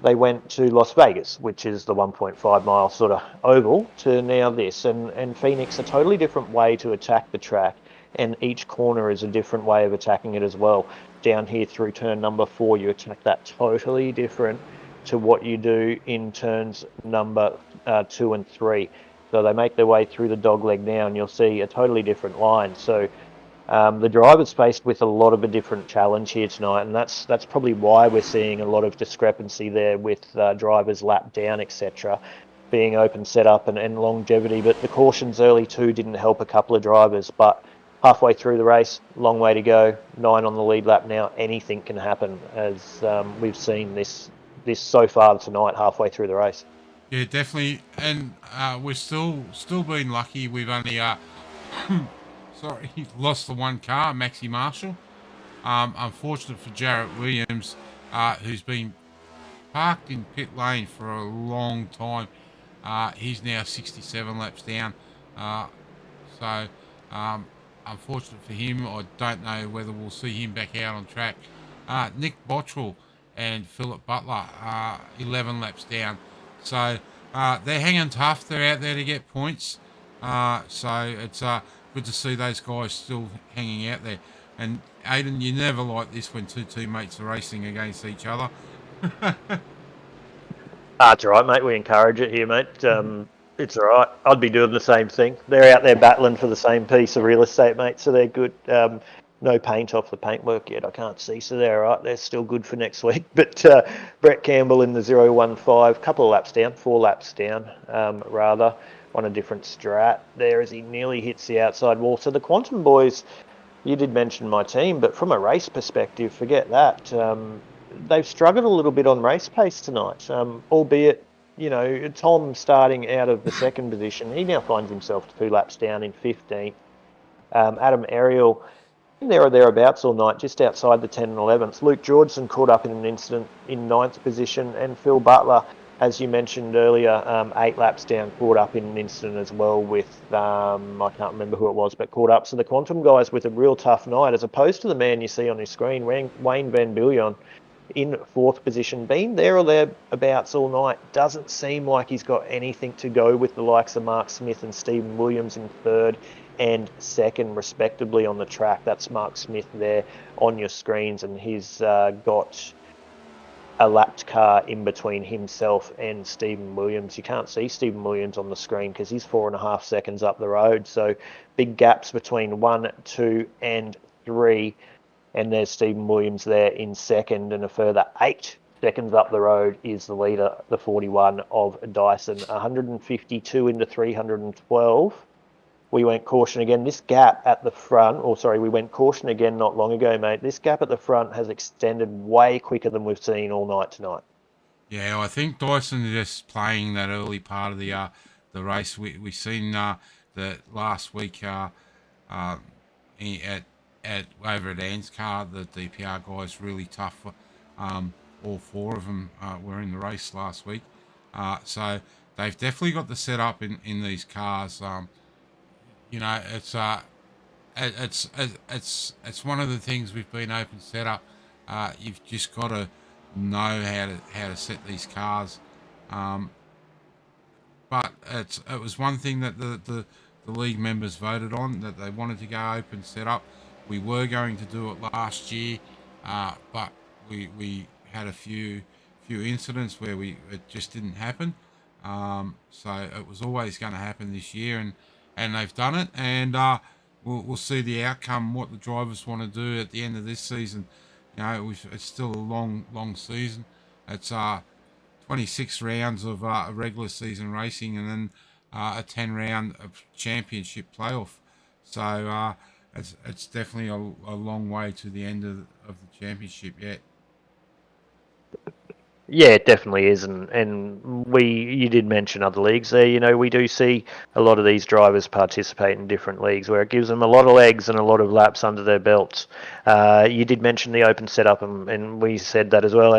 they went to Las Vegas, which is the 1.5 mile sort of oval, to now this. And Phoenix, a totally different way to attack the track. And each corner is a different way of attacking it as well. Down here through turn number 4, you attack that totally different to what you do in turns number 2 and 3. So they make their way through the dogleg now, and you'll see a totally different line. So the drivers faced with a lot of a different challenge here tonight, and that's probably why we're seeing a lot of discrepancy there with drivers lap down, etc., being open setup and longevity. But the cautions early too didn't help a couple of drivers. But halfway through the race, long way to go. 9 on the lead lap now. Anything can happen, as we've seen this so far tonight, halfway through the race. Yeah, definitely, and we're still being lucky. We've only sorry, lost the one car, Maxi Marshall. Unfortunate for Jarrett Williams, who's been parked in pit lane for a long time. He's now 67 laps down. So unfortunate for him. I don't know whether we'll see him back out on track. Nick Bottrell and Philip Butler, 11 laps down. So they're hanging tough. They're out there to get points. So it's good to see those guys still hanging out there. And Aidan, you never like this when two teammates are racing against each other. That's all right, mate. We encourage it here, mate. It's all right. I'd be doing the same thing. They're out there battling for the same piece of real estate, mate, so they're good. No paint off the paintwork yet, I can't see, so they're all right. They're still good for next week. But Brett Campbell in the 015, couple of laps down, 4 laps down, rather, on a different strat there as he nearly hits the outside wall. So the Quantum boys, you did mention my team, but from a race perspective, forget that. They've struggled a little bit on race pace tonight, albeit, you know, Tom starting out of the second position, he now finds himself 2 laps down in 15th. Adam Ariel, there or thereabouts all night, just outside the 10 and 11th. Luke Georgeson caught up in an incident in 9th position, and Phil Butler, as you mentioned earlier, 8 laps down, caught up in an incident as well with, I can't remember who it was, but caught up. So the Quantum guys with a real tough night, as opposed to the man you see on his screen, Wayne Van Billion, in 4th position, been there or thereabouts all night. Doesn't seem like he's got anything to go with the likes of Mark Smith and Stephen Williams in 3rd and 2nd, respectively, on the track. That's Mark Smith there on your screens, and he's got a lapped car in between himself and Stephen Williams. You can't see Stephen Williams on the screen because he's 4.5 seconds up the road. So big gaps between 1, 2, and 3. And there's Stephen Williams there in 2nd, and a further 8 seconds up the road is the leader, the 41 of Dyson. 152 into 312. We went caution again. This gap at the front, we went caution again not long ago, mate. This gap at the front has extended way quicker than we've seen all night tonight. Yeah, I think Dyson is just playing that early part of the race. We seen the last week at over at Ann's car, the DPR guys really tough. All 4 of them were in the race last week, so they've definitely got the setup in these cars. You know, it's one of the things we've been open setup. You've just got to know how to set these cars. But it was one thing that the league members voted on, that they wanted to go open setup. We were going to do it last year, but we had a few incidents where it just didn't happen. So it was always going to happen this year, and they've done it. And we'll see the outcome, what the drivers want to do at the end of this season. It's still a long season. It's 26 rounds of regular season racing, and then a 10 round of championship playoff. So it's definitely a long way to the end of the championship yet. Yeah, it definitely is, and you did mention other leagues there. We do see a lot of these drivers participate in different leagues where it gives them a lot of legs and a lot of laps under their belts. You did mention the open setup, and we said that as well.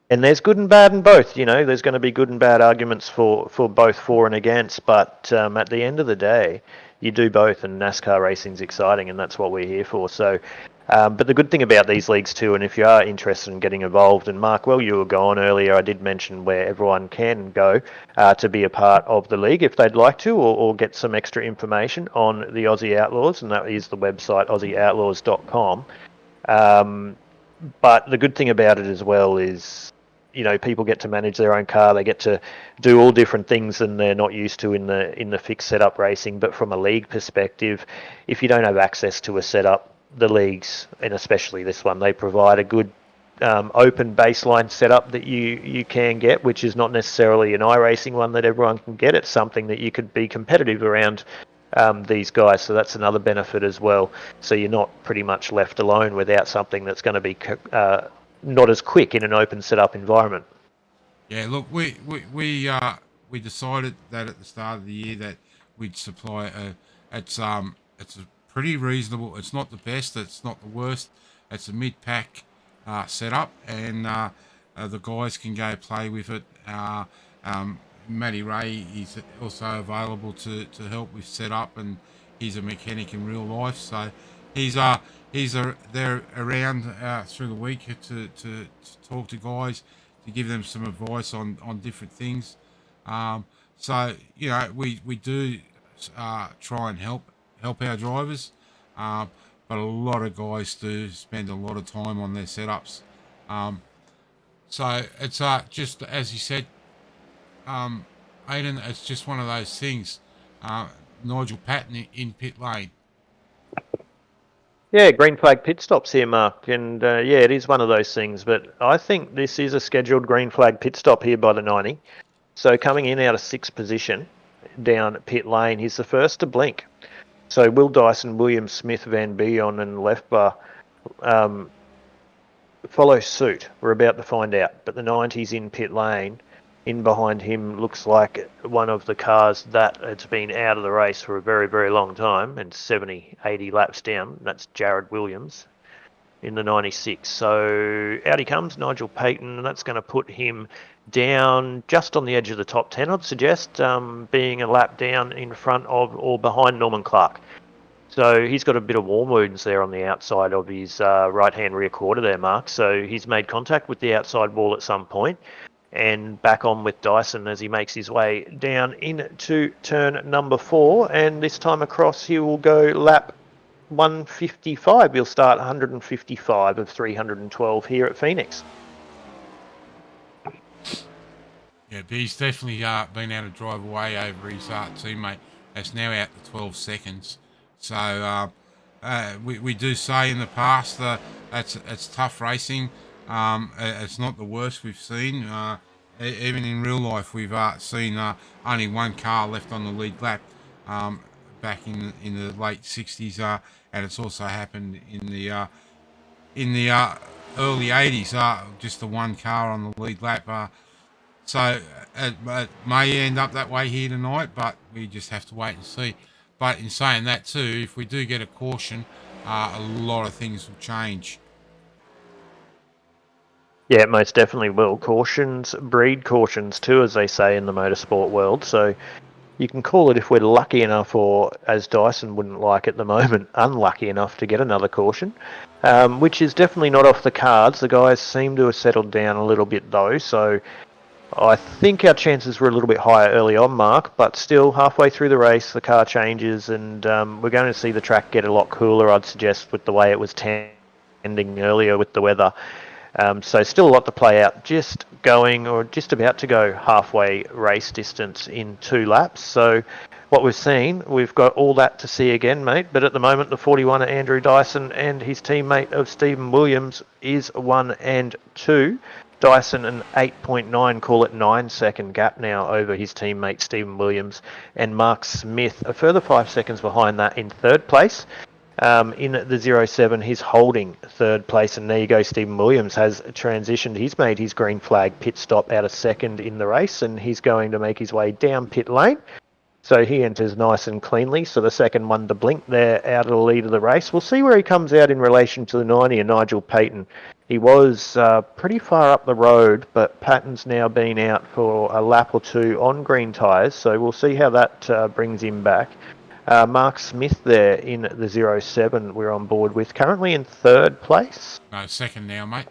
And there's good and bad in both. There's going to be good and bad arguments for both for and against. But at the end of the day, you do both, and NASCAR racing's exciting, and that's what we're here for. So. But the good thing about these leagues too, and if you are interested in getting involved, and Mark, well, you were gone earlier, I did mention where everyone can go to be a part of the league if they'd like to, or get some extra information on the Aussie Outlaws, and that is the website aussieoutlaws.com. But the good thing about it as well is, people get to manage their own car. They get to do all different things than they're not used to in the fixed setup racing. But from a league perspective, if you don't have access to a setup, the leagues, and especially this one, they provide a good open baseline setup that you can get, which is not necessarily an iRacing one that everyone can get. It's something that you could be competitive around these guys, so that's another benefit as well. So you're not pretty much left alone without something that's going to be not as quick in an open setup environment. Yeah, look, we decided that at the start of the year that we'd supply it's a pretty reasonable. It's not the best. It's not the worst. It's a mid-pack setup, and the guys can go play with it. Matty Ray is also available to help with setup, and he's a mechanic in real life. So he's there around through the week to talk to guys, to give them some advice on different things. So we do try and help our drivers, but a lot of guys do spend a lot of time on their setups. So it's just as you said, Aiden, it's just one of those things. Nigel Patton in pit lane. Yeah, green flag pit stops here, Mark, and yeah, it is one of those things. But I think this is a scheduled green flag pit stop here by the 90. So coming in out of sixth position down pit lane, he's the first to blink. So Will Dyson, William Smith, Van Bion, and Lefbar follow suit. We're about to find out. But the 90's in pit lane. In behind him looks like one of the cars that it's been out of the race for a very, very long time, and 70, 80 laps down. That's Jared Williams in the 96. So out he comes, Nigel Payton, and that's going to put him down just on the edge of the top 10, I'd suggest, being a lap down in front of or behind Norman Clark. So he's got a bit of warm wounds there on the outside of his right-hand rear quarter there, Mark. So he's made contact with the outside wall at some point, and back on with Dyson as he makes his way down into turn number 4. And this time across, he will go lap 155. He'll start 155 of 312 here at Phoenix. Yeah, but he's definitely been able to drive away over his teammate. That's now out to 12 seconds. So we do say in the past that it's tough racing. It's not the worst we've seen. Even in real life, we've seen only one car left on the lead lap back in the late 60s, and it's also happened in the early 80s. Just the one car on the lead lap. So it may end up that way here tonight, but we just have to wait and see. But in saying that too, if we do get a caution, a lot of things will change. Yeah, it most definitely will. Cautions breed cautions too, as they say in the motorsport world. So you can call it, if we're lucky enough, or as Dyson wouldn't like at the moment, unlucky enough to get another caution, which is definitely not off the cards. The guys seem to have settled down a little bit though, so I think our chances were a little bit higher early on, Mark, but still halfway through the race the car changes, and we're going to see the track get a lot cooler, I'd suggest, with the way it was tending earlier with the weather. So still a lot to play out, just going or just about to go halfway race distance in 2 laps. So what we've seen, we've got all that to see again, mate. But at the moment, the 41 of Andrew Dyson and his teammate of Stephen Williams is 1 and 2. Dyson an 8.9, call it 9-second gap now over his teammate Stephen Williams, and Mark Smith a further 5 seconds behind that in third place. In the 07, he's holding third place, and there you go. Stephen Williams has transitioned. He's made his green flag pit stop out of second in the race, and he's going to make his way down pit lane. So he enters nice and cleanly. So the second one to blink there out of the lead of the race. We'll see where he comes out in relation to the 90 and Nigel Payton. He was pretty far up the road, but Patton's now been out for a lap or two on green tyres. So we'll see how that brings him back. Mark Smith there in the 07 we're on board with, currently in third place. No, second now, mate.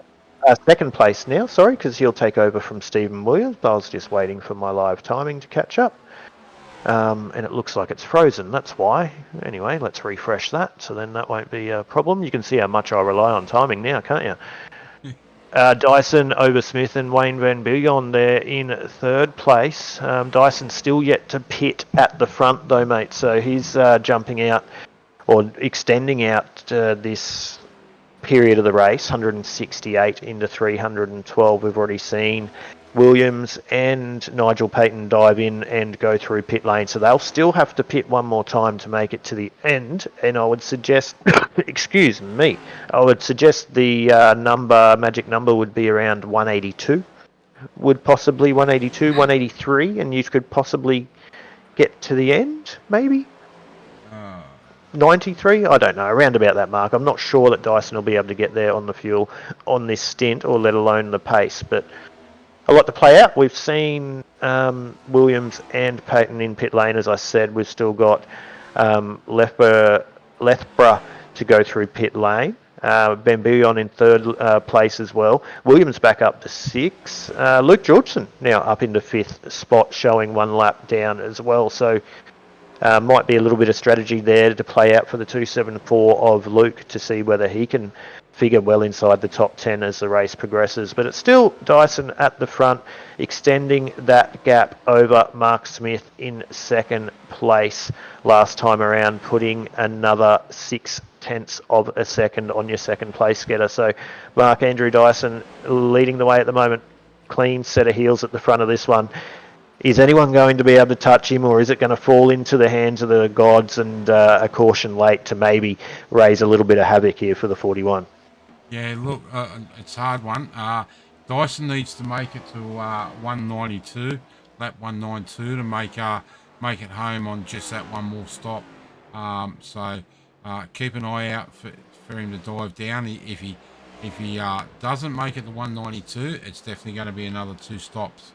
Second place now, sorry, because he'll take over from Stephen Williams. I was just waiting for my live timing to catch up. And it looks like it's frozen, that's why. Anyway, let's refresh that, so then that won't be a problem. You can see how much I rely on timing now, can't you? Dyson over Smith and Wayne Van Biljon there in third place. Dyson still yet to pit at the front though, mate, so he's jumping out or extending out this period of the race, 168 into 312. We've already seen Williams and Nigel Payton dive in and go through pit lane, so they'll still have to pit one more time to make it to the end. And I would suggest, excuse me, I would suggest the magic number would be around 182, would possibly 182, 183, and you could possibly get to the end, maybe 93. I don't know, around about that mark. I'm not sure that Dyson will be able to get there on the fuel on this stint, or let alone the pace, but a lot to play out. We've seen Williams and Payton in pit lane, as I said. We've still got Lethborough to go through pit lane. Ben Biljon in third place as well. Williams back up to 6. Luke Georgeson now up into 5th spot, showing 1 lap down as well. So might be a little bit of strategy there to play out for the 274 of Luke to see whether he can figure well inside the top 10 as the race progresses. But it's still Dyson at the front, extending that gap over Mark Smith in second place last time around, putting another 0.6 of a second on your second place getter. So Mark Andrew Dyson leading the way at the moment. Clean set of heels at the front of this one. Is anyone going to be able to touch him, or is it going to fall into the hands of the gods and a caution late to maybe raise a little bit of havoc here for the 41? Yeah, look, it's a hard one. Dyson needs to make it to 192, lap 192, to make it home on just that one more stop. So keep an eye out for him to dive down. If he doesn't make it to 192, it's definitely going to be another 2 stops.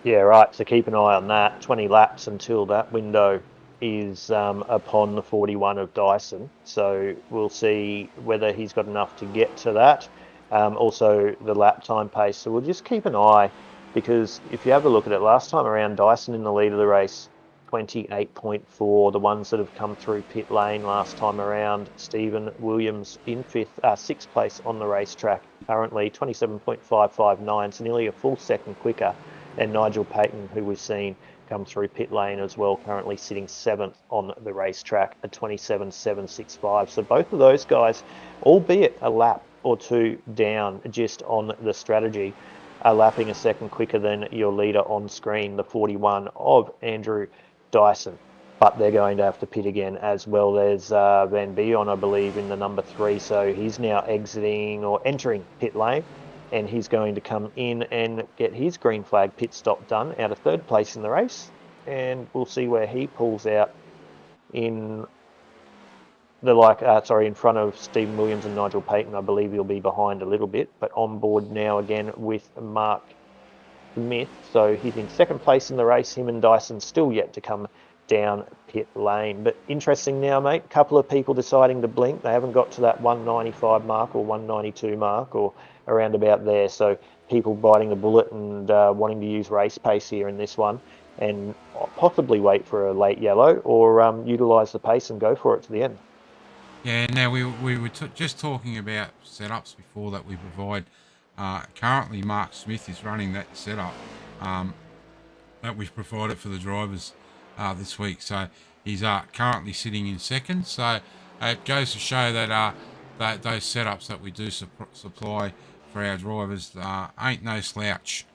Yeah, right. So keep an eye on that. 20 laps until that window is upon the 41 of Dyson. So we'll see whether he's got enough to get to that. Also the lap time pace. So we'll just keep an eye, because if you have a look at it, last time around, Dyson in the lead of the race, 28.4. The ones that have come through pit lane last time around, Stephen Williams in 6th place on the racetrack, currently 27.559, so nearly a full second quicker. And Nigel Payton, who we've seen come through pit lane as well, currently sitting 7th on the racetrack at 27.765. So both of those guys, albeit a lap or two down just on the strategy, are lapping a second quicker than your leader on screen, the 41 of Andrew Dyson. But they're going to have to pit again as well. There's Van Biljon, I believe, in the number 3. So he's now exiting or entering pit lane, and he's going to come in and get his green flag pit stop done out of third place in the race. And we'll see where he pulls out in the in front of Stephen Williams and Nigel Payton. I believe he'll be behind a little bit, but on board now again with Mark Smith. So he's in second place in the race. Him and Dyson still yet to come down pit lane. But interesting now, mate, a couple of people deciding to blink. They haven't got to that 195 mark or 192 mark or around about there. So people biting the bullet and wanting to use race pace here in this one, and possibly wait for a late yellow, or utilise the pace and go for it to the end. Yeah, now we were just talking about setups before that we provide. Currently, Mark Smith is running that setup. that we've provided for the drivers this week. So he's currently sitting in second. So it goes to show that that those setups that we do supply for our drivers ain't no slouch.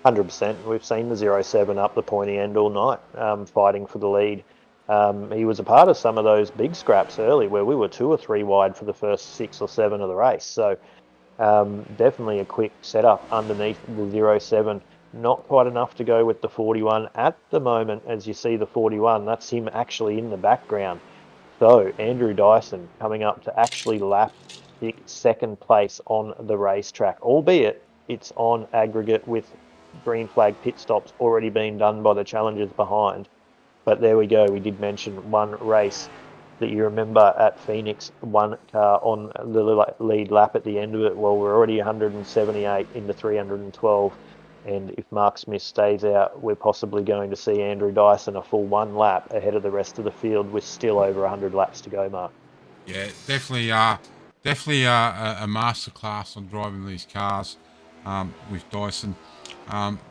100%. We've seen the 0-7 up the pointy end all night, fighting for the lead. He was a part of some of those big scraps early where we were 2 or 3 wide for the first 6 or 7 of the race. So definitely a quick setup underneath the 0-7. Not quite enough to go with the 41 at the moment. As you see the 41, that's him actually in the background. So Andrew Dyson coming up to actually lap second place on the racetrack, albeit it's on aggregate with green flag pit stops already being done by the challengers behind. But there we go. We did mention one race that you remember at Phoenix, one car on the lead lap at the end of it. Well, we're already 178 into 312. And if Mark Smith stays out, we're possibly going to see Andrew Dyson a full 1 lap ahead of the rest of the field with still over 100 laps to go, Mark. Yeah, definitely a masterclass on driving these cars with Dyson.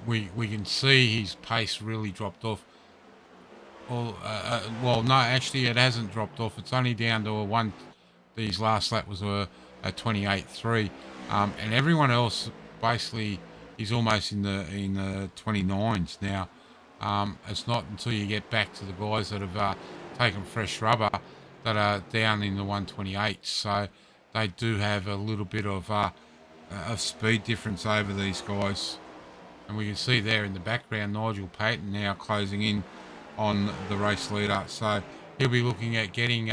We can see his pace really dropped off. Well, no, actually, it hasn't dropped off. It's only down to a one. These last lap was a 28.3, and everyone else basically is almost in the 29s now. It's not until you get back to the guys that have taken fresh rubber that are down in the 128. So they do have a little bit of speed difference over these guys. And we can see there in the background Nigel Payton now closing in on the race leader. So he'll be looking at getting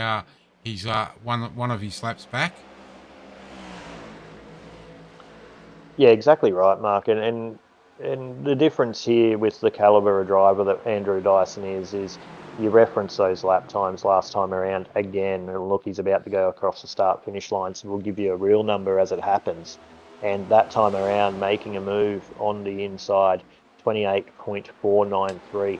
his one of his laps back. Yeah, exactly right, Mark. And the difference here with the caliber of driver that Andrew Dyson is you reference those lap times last time around again. And look, he's about to go across the start-finish line, so we'll give you a real number as it happens. And that time around, making a move on the inside, 28.493,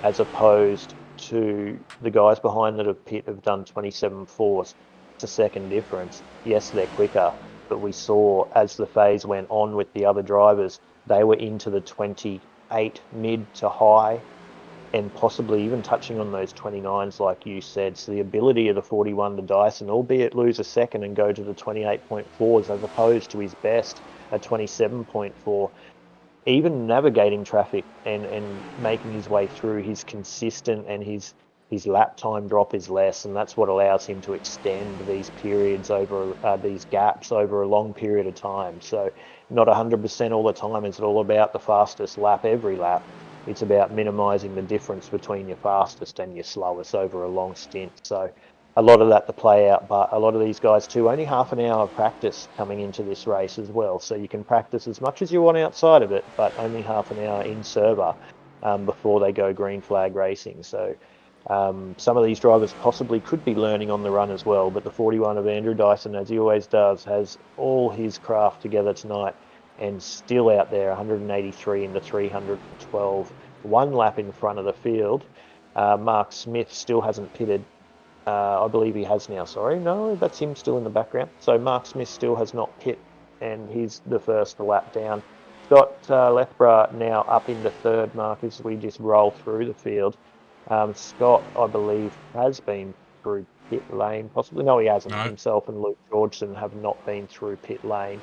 as opposed to the guys behind that have done 27.4s. It's a second difference. Yes, they're quicker, but we saw as the phase went on with the other drivers, they were into the 28 mid to high and possibly even touching on those 29s like you said. So the ability of the 41 to Dyson, albeit lose a second and go to the 28.4s as opposed to his best at 27.4, even navigating traffic and making his way through, he's consistent and his lap time drop is less, and that's what allows him to extend these periods over these gaps over a long period of time. So not 100% all the time is it all about the fastest lap every lap. It's about minimising the difference between your fastest and your slowest over a long stint. So a lot of that to play out, but a lot of these guys too, only half an hour of practice coming into this race as well. So you can practice as much as you want outside of it, but only half an hour in server before they go green flag racing. So some of these drivers possibly could be learning on the run as well, but the 41 of Andrew Dyson, as he always does, has all his craft together tonight and still out there 183 into 312, 1 lap in front of the field. Mark Smith still hasn't pitted. I believe he has now, sorry. No, that's him still in the background. So Mark Smith still has not pit, and he's the first lap down. Scott Lethborough now up into third, Mark, as we just roll through the field. Scott, I believe, has been through pit lane, possibly. No, he hasn't. No. Himself and Luke Georgeson have not been through pit lane.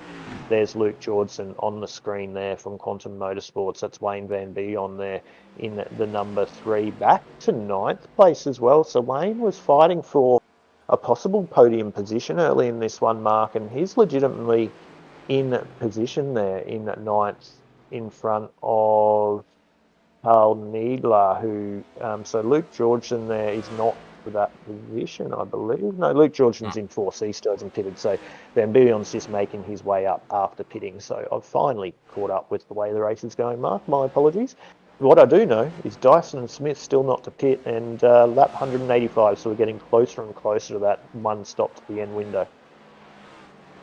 There's Luke Georgeson on the screen there from Quantum Motorsports. That's Wayne Van Bee on there in the number 3, back to 9th place as well. So Wayne was fighting for a possible podium position early in this one, Mark, and he's legitimately in position there in 9th in front of Carl Needler, who, so Luke Georgeson there is not for that position, I believe. No, Luke Georgeson's in 4th, he still hasn't pitted. So Van Buren's just making his way up after pitting. So I've finally caught up with the way the race is going, Mark. My apologies. What I do know is Dyson and Smith still not to pit, and lap 185, so we're getting closer and closer to that one stop to the end window.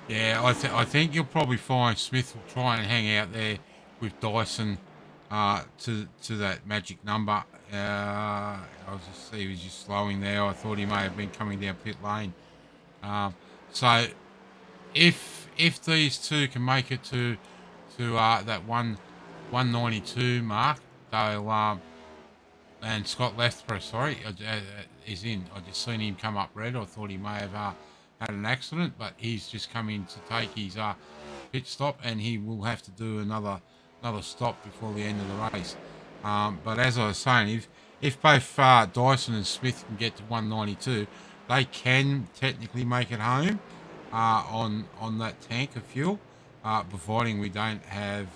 Yeah, I think you'll probably find Smith will try and hang out there with Dyson to that magic number. I was just see he was just slowing there. I thought he may have been coming down pit lane. So if these two can make it to that 192 mark, they'll and Scott Lethborough, sorry, is in. I just seen him come up red. I thought he may have had an accident, but he's just come in to take his pit stop, and he will have to do another stop before the end of the race. But as I was saying, if both Dyson and Smith can get to 192, they can technically make it home on that tank of fuel, providing we don't have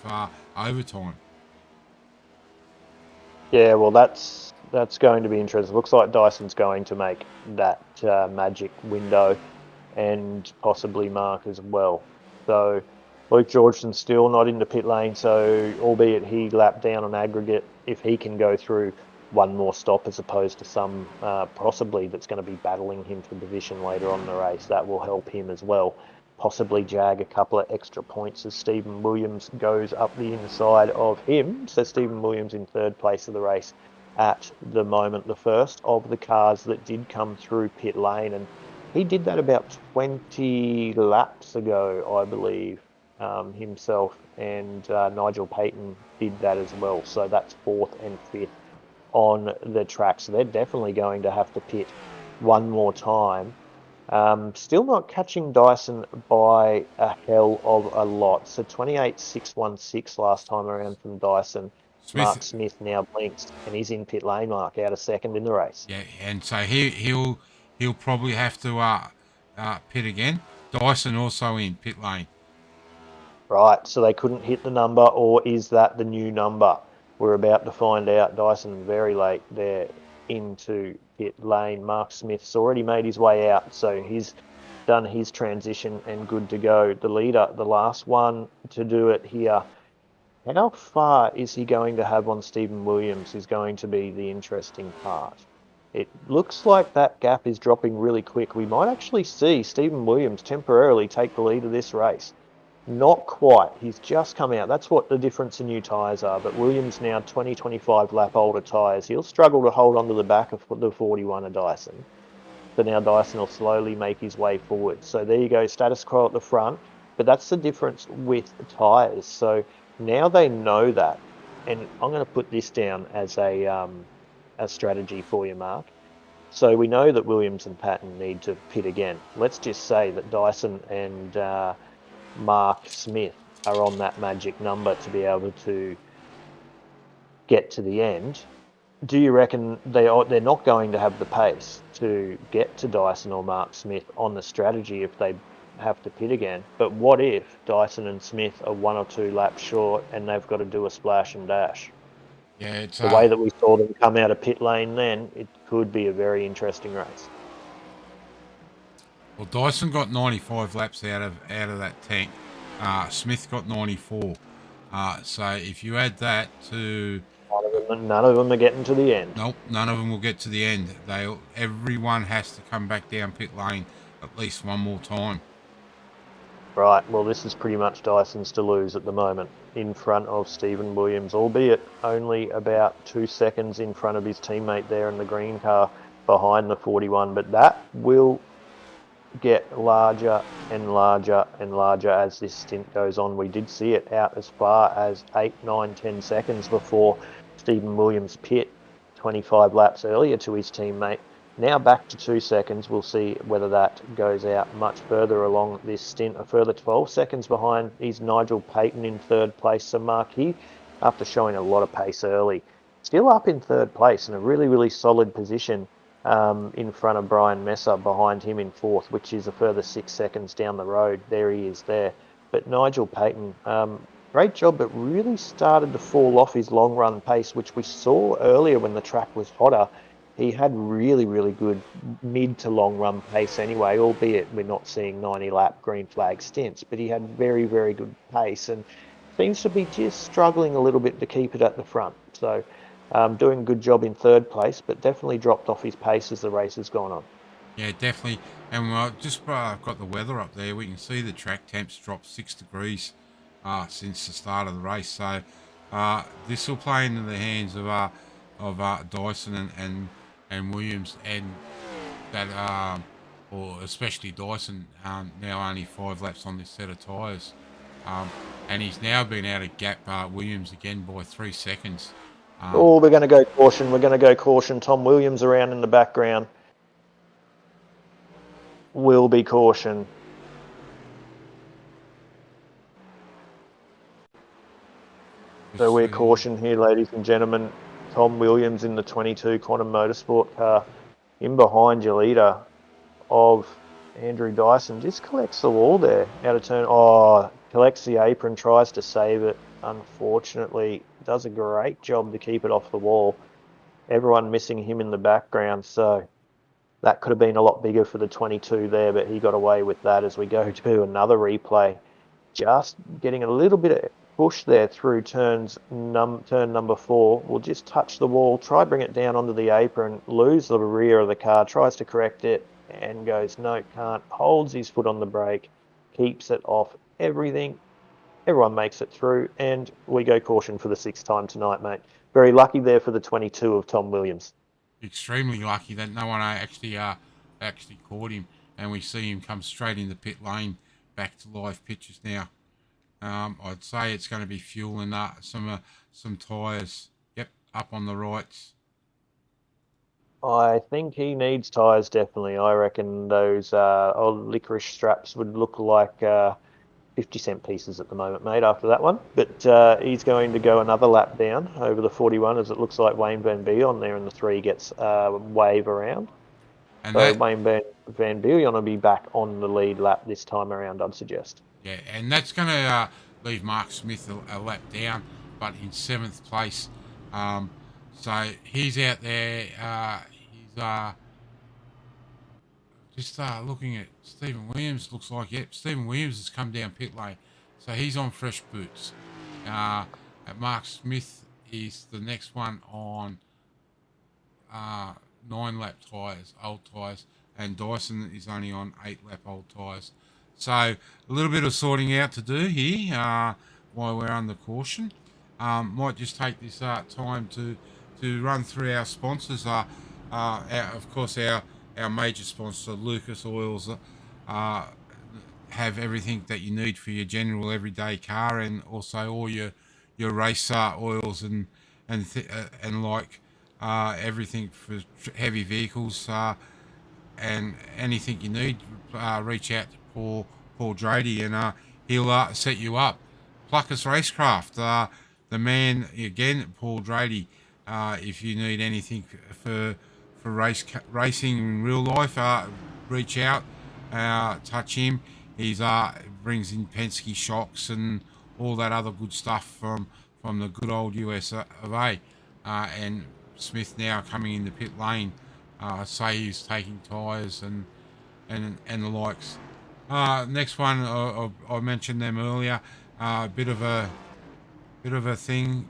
overtime. Yeah, well, that's going to be interesting. Looks like Dyson's going to make that magic window, and possibly Mark as well. So Luke Georgeson's still not in the pit lane, so albeit he lapped down on aggregate, if he can go through one more stop as opposed to some possibly that's going to be battling him for position later on in the race, that will help him as well. Possibly jag a couple of extra points as Stephen Williams goes up the inside of him. So Stephen Williams in third place of the race at the moment, the first of the cars that did come through pit lane. And he did that about 20 laps ago, I believe, himself. And Nigel Payton did that as well. So that's fourth and fifth on the track. So they're definitely going to have to pit one more time. Still not catching Dyson by a hell of a lot. So 28.616 last time around from Dyson. Mark Smith now blinks, and he's in pit lane, Mark, out of second in the race. Yeah, and so he'll probably have to pit again. Dyson also in pit lane. Right, so they couldn't hit the number, or is that the new number? We're about to find out. Dyson very late there into pit lane. Mark Smith's already made his way out, so he's done his transition and good to go. The leader, the last one to do it here. How far is he going to have on Stephen Williams is going to be the interesting part. It looks like that gap is dropping really quick. We might actually see Stephen Williams temporarily take the lead of this race. Not quite. He's just come out. That's what the difference in new tyres are. But Williams now 20-25 lap older tyres. He'll struggle to hold onto the back of the 41 of Dyson. So now Dyson will slowly make his way forward. So there you go, status quo at the front. But that's the difference with tyres. So now they know that. And I'm going to put this down as a strategy for you, Mark. So we know that Williams and Patton need to pit again. Let's just say that Dyson and Mark Smith are on that magic number to be able to get to the end. Do you reckon they're not going to have the pace to get to Dyson or Mark Smith on the strategy if they have to pit again? But what if Dyson and Smith are 1 or 2 laps short and they've got to do a splash and dash? Yeah, it's the way that we saw them come out of pit lane then, it could be a very interesting race. Well, Dyson got 95 laps out of that tank. Smith got 94. So if you add that to... None of them are getting to the end. Nope, none of them will get to the end. Everyone has to come back down pit lane at least one more time. Right, well, this is pretty much Dyson's to lose at the moment, in front of Stephen Williams, albeit only about 2 seconds in front of his teammate there in the green car behind the 41. But that will get larger and larger and larger as this stint goes on. We did see it out as far as 8, 9, 10 seconds before Stephen Williams pit 25 laps earlier to his teammate. Now back to 2 seconds. We'll see whether that goes out much further along this stint. A further 12 seconds behind is Nigel Payton in third place. So Mark, he, after showing a lot of pace early, still up in third place in a really, really solid position in front of Brian Messer, behind him in fourth, which is a further 6 seconds down the road. There he is there. But Nigel Payton, great job, but really started to fall off his long run pace, which we saw earlier when the track was hotter. He had really, really good mid to long run pace anyway, albeit we're not seeing 90 lap green flag stints, but he had very, very good pace and seems to be just struggling a little bit to keep it at the front. So doing a good job in third place, but definitely dropped off his pace as the race has gone on. Yeah, definitely. And I've just got the weather up there. We can see the track temps dropped 6 degrees since the start of the race. So this will play into the hands of Dyson and Williams, and that or especially Dyson, now only 5 laps on this set of tyres. And he's now been able to gap Williams again by 3 seconds. Oh, we're going to go caution. We're going to go caution. Tom Williams around in the background. Will be caution. So we're caution here, ladies and gentlemen. Tom Williams in the 22 Quantum Motorsport car. In behind your leader of Andrew Dyson. Just collects the wall there out of turn. Oh, collects the apron, tries to save it. Unfortunately, does a great job to keep it off the wall. Everyone missing him in the background. So that could have been a lot bigger for the 22 there, but he got away with that as we go to another replay. Just getting a little bit of push there through turn number 4. Will just touch the wall, try bring it down onto the apron, lose the rear of the car, tries to correct it, and goes, no, can't. Holds his foot on the brake, keeps it off everything. Everyone makes it through, and we go caution for the 6th time tonight, mate. Very lucky there for the 22 of Tom Williams. Extremely lucky that no one actually caught him, and we see him come straight in the pit lane. Back to live pictures now. I'd say it's going to be fuel and some tyres. Yep, up on the rights. I think he needs tyres, definitely. I reckon those old licorice straps would look like 50-cent pieces at the moment, mate, after that one. But he's going to go another lap down over the 41, as it looks like Wayne Van Byon there in the 3 gets wave around. And so Wayne Van Byon will be back on the lead lap this time around, I'd suggest. Yeah, and that's going to leave Mark Smith a lap down, but in 7th place. So he's out there. He's just looking at Stephen Williams. Looks like, yep, Stephen Williams has come down pit lane. So he's on fresh boots. Mark Smith is the next one on 9-lap tyres, old tyres, and Dyson is only on 8-lap old tyres. So a little bit of sorting out to do here while we're under caution. Might just take this time to run through our sponsors. Of course, our major sponsor, Lucas Oils, have everything that you need for your general everyday car, and also all your race oils and like everything for heavy vehicles and anything you need. Reach out to Paul Drady, and he'll set you up. Pluckus Racecraft, the man again, Paul Drady. If you need anything for racing in real life, reach out, touch him. He's brings in Penske shocks and all that other good stuff from the good old US of A. And Smith now coming in the pit lane. Say he's taking tyres and the likes. Next one, I mentioned them earlier. Bit of a thing.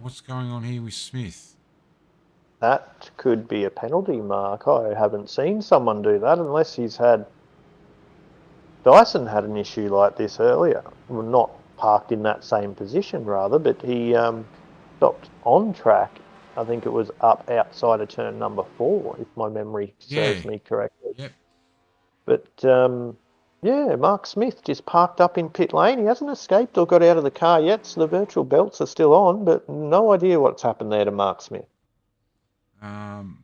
What's going on here with Smith? That could be a penalty, Mark. I haven't seen someone do that unless Dyson had an issue like this earlier. Well, not parked in that same position, rather, but he stopped on track. I think it was up outside of turn number 4, if my memory serves me correctly. Yep. But Mark Smith just parked up in pit lane. He hasn't escaped or got out of the car yet, so the virtual belts are still on, but no idea what's happened there to Mark Smith. And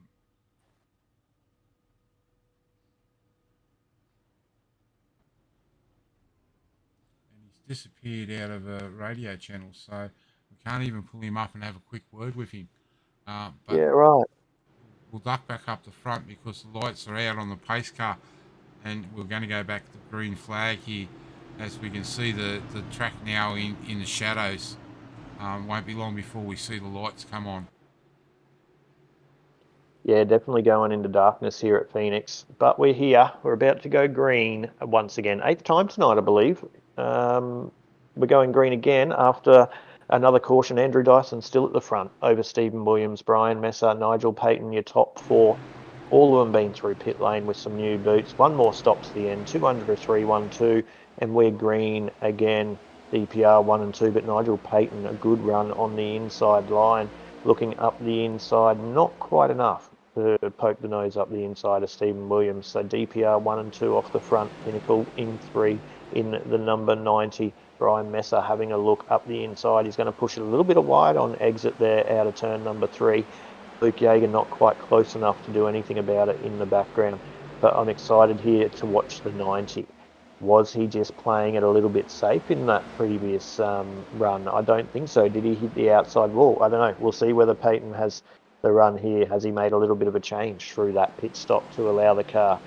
he's disappeared out of a radio channel, so we can't even pull him up and have a quick word with him. But yeah, right. We'll duck back up the front because the lights are out on the pace car, and we're going to go back to the green flag here as we can see the track now in the shadows. Won't be long before we see the lights come on. Yeah, definitely going into darkness here at Phoenix. But we're here. We're about to go green once again. 8th time tonight, I believe. We're going green again after another caution. Andrew Dyson still at the front over Stephen Williams, Brian Messer, Nigel Payton, your top 4. All of them been through pit lane with some new boots. One more stop to the end, 200 or 312, and we're green again. DPR 1 and 2, but Nigel Payton, a good run on the inside line. Looking up the inside, not quite enough to poke the nose up the inside of Stephen Williams. So DPR 1 and 2 off the front, Pinnacle in 3 in the number 90. Brian Messer having a look up the inside. He's going to push it a little bit wide on exit there out of turn number 3. Luke Yeager not quite close enough to do anything about it in the background. But I'm excited here to watch the 90. Was he just playing it a little bit safe in that previous run? I don't think so. Did he hit the outside wall? I don't know. We'll see whether Peyton has the run here. Has he made a little bit of a change through that pit stop to allow the car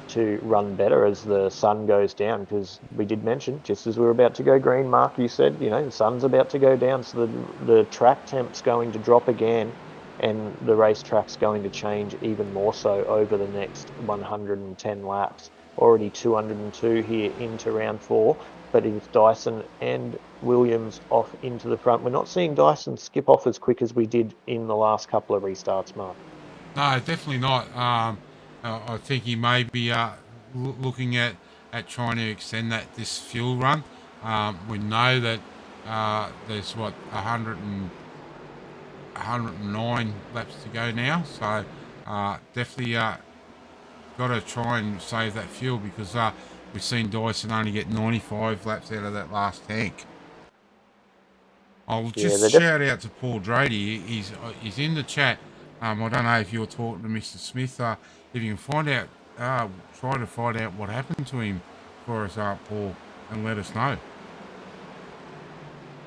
to run better as the sun goes down? Because we did mention, just as we were about to go green, Mark, you said, the sun's about to go down, so the track temp's going to drop again, and the racetrack's going to change even more so over the next 110 laps. Already 202 here into round 4, but it's Dyson and Williams off into the front. We're not seeing Dyson skip off as quick as we did in the last couple of restarts, Mark. No, definitely not. I think he may be looking at trying to extend this fuel run. We know that there's 109 laps to go now, so definitely got to try and save that fuel, because we've seen Dyson only get 95 laps out of that last tank. I'll just shout out to Paul Drady. He's in the chat. I don't know if you're talking to Mr. Smith. If you can find out, try to find out what happened to him for us, Paul, and let us know.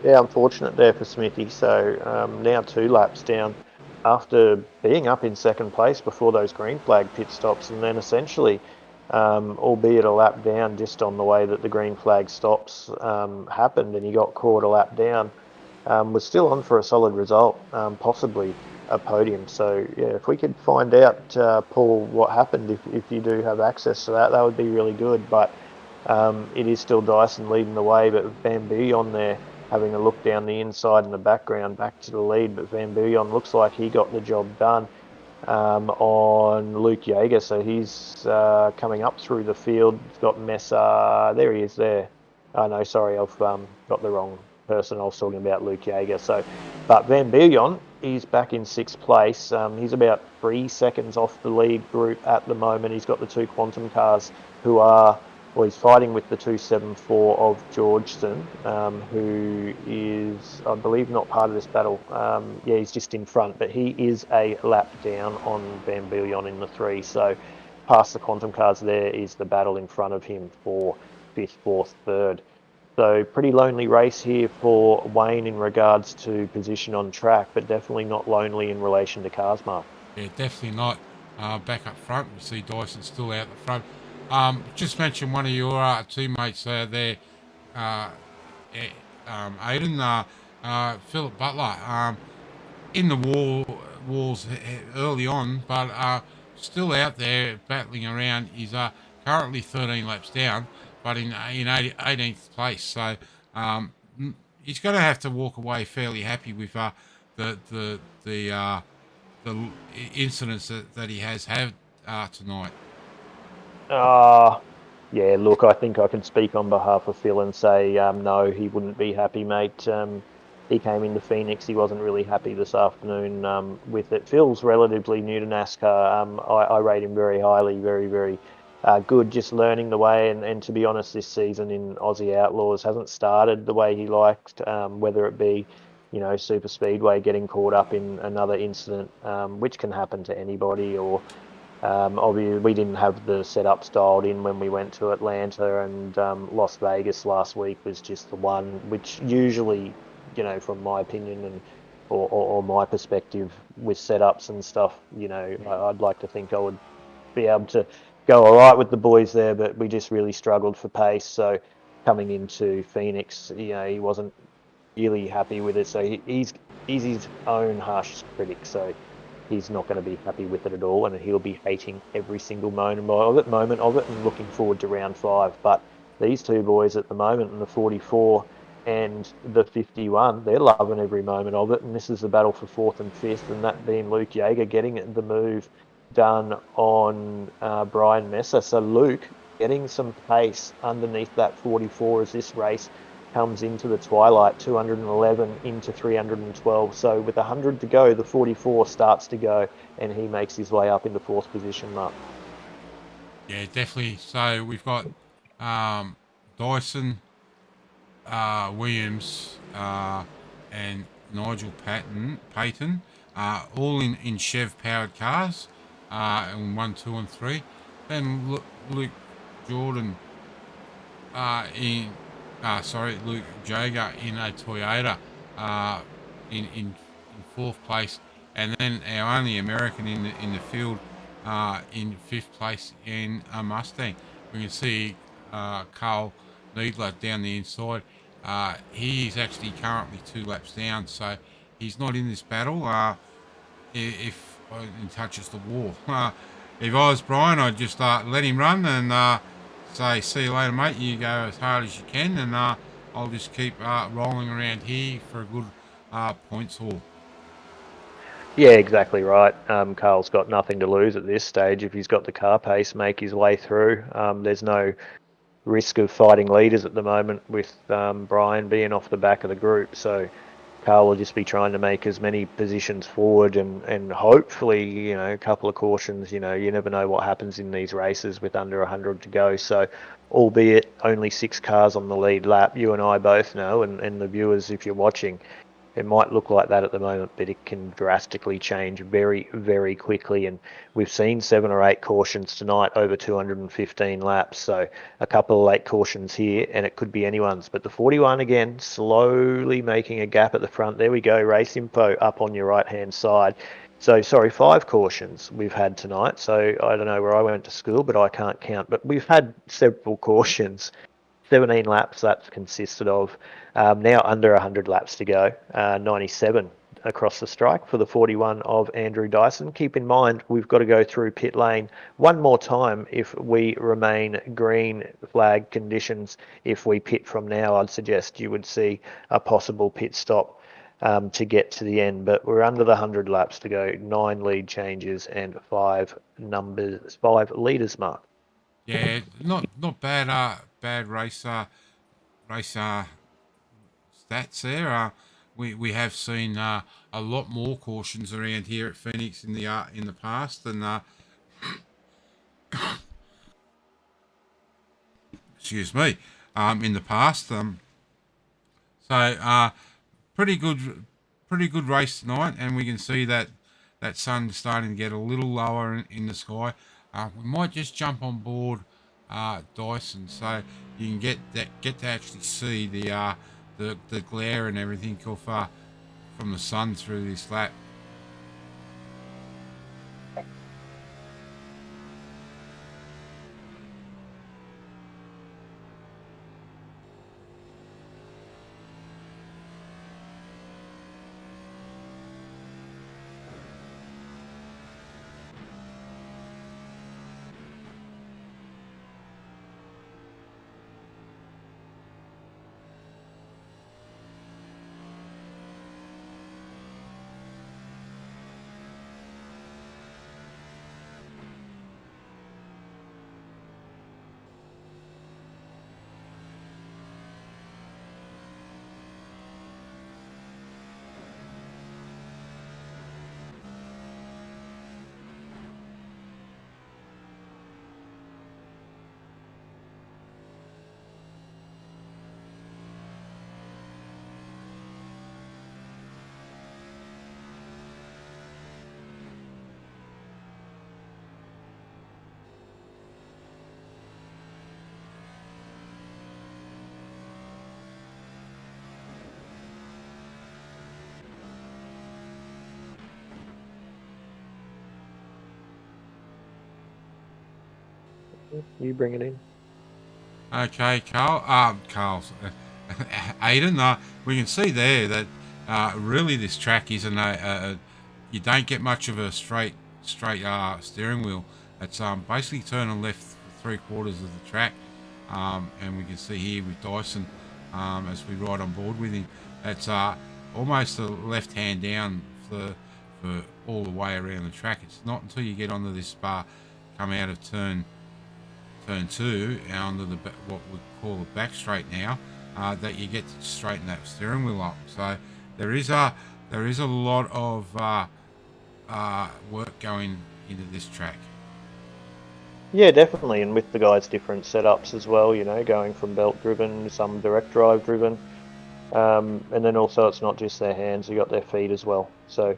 Yeah, unfortunate there for Smithy. So now 2 laps down after being up in second place before those green flag pit stops, and then essentially, albeit a lap down just on the way that the green flag stops happened, and he got caught a lap down, was still on for a solid result, possibly a podium. So yeah, if we could find out, Paul, what happened, if you do have access to that, that would be really good. But it is still Dyson leading the way, but Van Buyon there having a look down the inside in the background back to the lead. But Van Buyon looks like he got the job done on Luke Yeager, so he's coming up through the field. He's got Messer, there he is there. Oh no, sorry, I've got the wrong person. I was talking about Luke Yeager. So, but Van Buyon, he's back in 6th place. He's about 3 seconds off the lead group at the moment. He's got the 2 Quantum cars who are, well, he's fighting with the 274 of Georgeson, who is, I believe, not part of this battle. Yeah, he's just in front, but he is a lap down on Van Buyon in the 3. So past the Quantum cars, there is the battle in front of him for 5th, 4th, 3rd. So pretty lonely race here for Wayne in regards to position on track, but definitely not lonely in relation to cars, Mark. Yeah, definitely not. Back up front, we see Dyson still out the front. Just mention one of your teammates there, Aiden, Philip Butler, in the walls early on, but still out there battling around. He's currently 13 laps down, but in 18th place. So he's going to have to walk away fairly happy with the incidents that he has had tonight. Yeah, look, I think I can speak on behalf of Phil and say no, he wouldn't be happy, mate. He came into Phoenix. He wasn't really happy this afternoon with it. Phil's relatively new to NASCAR. I rate him very highly, very, very good, just learning the way. And to be honest, this season in Aussie Outlaws hasn't started the way he liked, whether it be, super speedway, getting caught up in another incident, which can happen to anybody, or obviously we didn't have the setups dialed in when we went to Atlanta, and Las Vegas last week was just the one, which usually, from my opinion and or my perspective with setups and stuff, I'd like to think I would be able to go all right with the boys there, but we just really struggled for pace. So coming into Phoenix, he wasn't really happy with it. So he's his own harsh critic. So he's not going to be happy with it at all, and he'll be hating every single moment of it, and looking forward to round 5. But these 2 boys at the moment, in the 44 and the 51, they're loving every moment of it, and this is the battle for 4th and 5th, and that being Luke Yeager getting the move done on Brian Messer. So Luke getting some pace underneath that 44 as this race comes into the twilight, 211 into 312. So with 100 to go, the 44 starts to go, and he makes his way up into 4th position, Mark. Yeah, definitely. So we've got Dyson Williams and Nigel Payton, all in Chev-powered cars, in 1, 2, and 3. Then Luke Jordan Luke Jager in a Toyota in fourth place, and then our only American in the field in fifth place in a Mustang. We can see Carl Needler down the inside. He is actually currently 2 laps down, so he's not in this battle. If he touches the wall. If I was Brian, I'd just let him run and say, see you later, mate. You go as hard as you can, and I'll just keep rolling around here for a good points haul. Yeah, exactly right. Carl's got nothing to lose at this stage. If he's got the car pace, make his way through. There's no risk of fighting leaders at the moment with Brian being off the back of the group. So Carl will just be trying to make as many positions forward and hopefully, a couple of cautions. You never know what happens in these races with under 100 to go. So albeit only 6 cars on the lead lap, you and I both know, and the viewers, if you're watching, it might look like that at the moment, but it can drastically change very, very quickly. And we've seen 7 or 8 cautions tonight over 215 laps. So a couple of late cautions here, and it could be anyone's. But the 41 again, slowly making a gap at the front. There we go, race info up on your right-hand side. So, 5 cautions we've had tonight. So I don't know where I went to school, but I can't count. But we've had several cautions. 17 laps that's consisted of. Now under 100 laps to go, 97 across the strike for the 41 of Andrew Dyson. Keep in mind, we've got to go through pit lane one more time if we remain green flag conditions. If we pit from now, I'd suggest you would see a possible pit stop to get to the end. But we're under the 100 laps to go, 9 lead changes and 5 leaders mark. Yeah, not bad. Bad race stats there. We have seen a lot more cautions around here at Phoenix in the past, and excuse me, in the past. So pretty good race tonight, and we can see that sun starting to get a little lower in the sky. We might just jump on board Dyson, so you can get to actually see the glare and everything from the sun through this lap. You bring it in. Okay, Carl's Aiden. We can see there that really this track isn't you don't get much of a straight steering wheel. It's basically turning left 3/4 of the track, and we can see here with Dyson as we ride on board with him. It's almost a left hand down for all the way around the track. It's not until you get onto this bar, come out of turn 2 onto what we call the back straight now, that you get to straighten that steering wheel up. So there is a lot of work going into this track. Yeah, definitely, and with the guys' different setups as well, going from belt driven, some direct drive driven, and then also it's not just their hands; you got their feet as well. So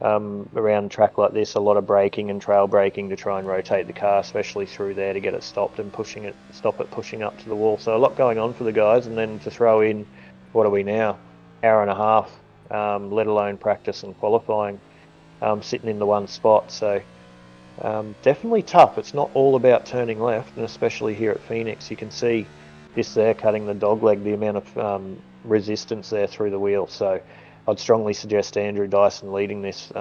around a track like this, a lot of braking and trail braking to try and rotate the car, especially through there to get it stopped and stop it pushing up to the wall. So a lot going on for the guys, and then to throw in, what are we now? Hour and a half, let alone practice and qualifying, sitting in the one spot. So definitely tough. It's not all about turning left, and especially here at Phoenix, you can see this there cutting the dog leg, the amount of resistance there through the wheel. So I'd strongly suggest Andrew Dyson leading this,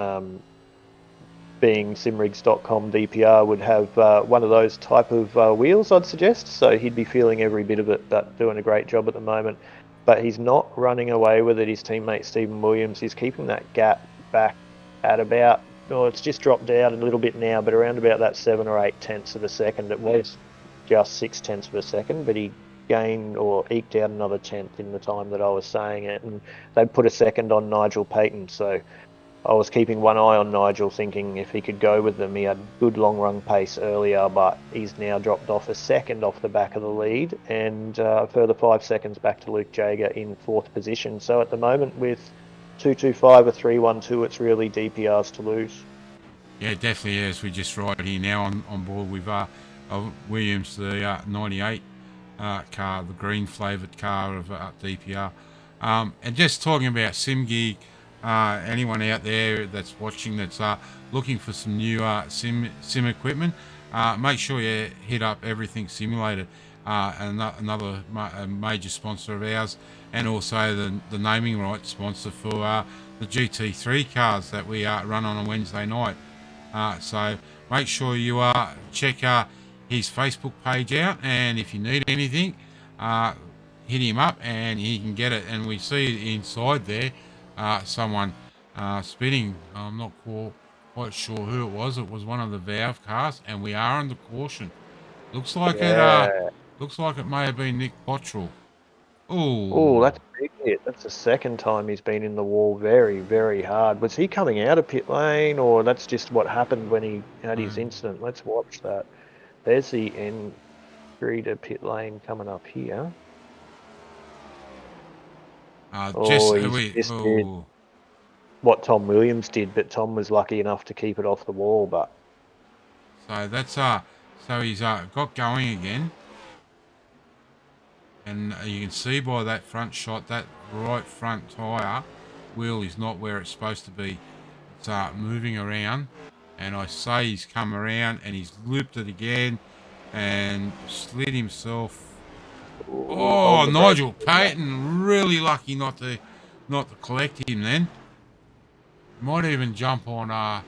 being simrigs.com DPR would have one of those type of wheels, I'd suggest. So he'd be feeling every bit of it, but doing a great job at the moment. But he's not running away with it. His teammate Stephen Williams is keeping that gap back at about, it's just dropped out a little bit now, but around about that 7 or 8 tenths of a second. It was just 6 tenths of a second, but he gained or eked out another tenth in the time that I was saying it. And they'd put a second on Nigel Payton. So I was keeping one eye on Nigel, thinking if he could go with them. He had good long run pace earlier, but he's now dropped off a second off the back of the lead, and a further 5 seconds back to Luke Jager in 4th position. So at the moment, with 225 or 312, it's really DPRs to lose. Yeah, definitely is. We're just right here now on board with Williams, the 98 car, the green flavoured car of DPR. And just talking about SimGeek, anyone out there that's watching that's looking for some new sim equipment, make sure you hit up Everything Simulated, another major sponsor of ours, and also the naming rights sponsor for the GT3 cars that we run on a Wednesday night. So make sure you check his Facebook page out, and if you need anything, hit him up and he can get it. And we see inside there someone spinning. I'm not quite sure who it was. It was one of the Valve cars, and we are under caution. Looks like it may have been Nick Bottrell. Oh, Oh, that's a big hit. That's the second time he's been in the wall very, very hard. Was he coming out of pit lane, or that's just what happened when he had his incident? Let's watch that. There's the entry to pit lane coming up here. just He's just did what Tom Williams did, but Tom was lucky enough to keep it off the wall. But so that's so he's got going again. And you can see by that front shot, that right front tyre wheel is not where it's supposed to be. It's moving around, and I say he's come around and he's looped it again and slid himself. Oh, Nigel Payton, really lucky not to collect him then. Might even jump on,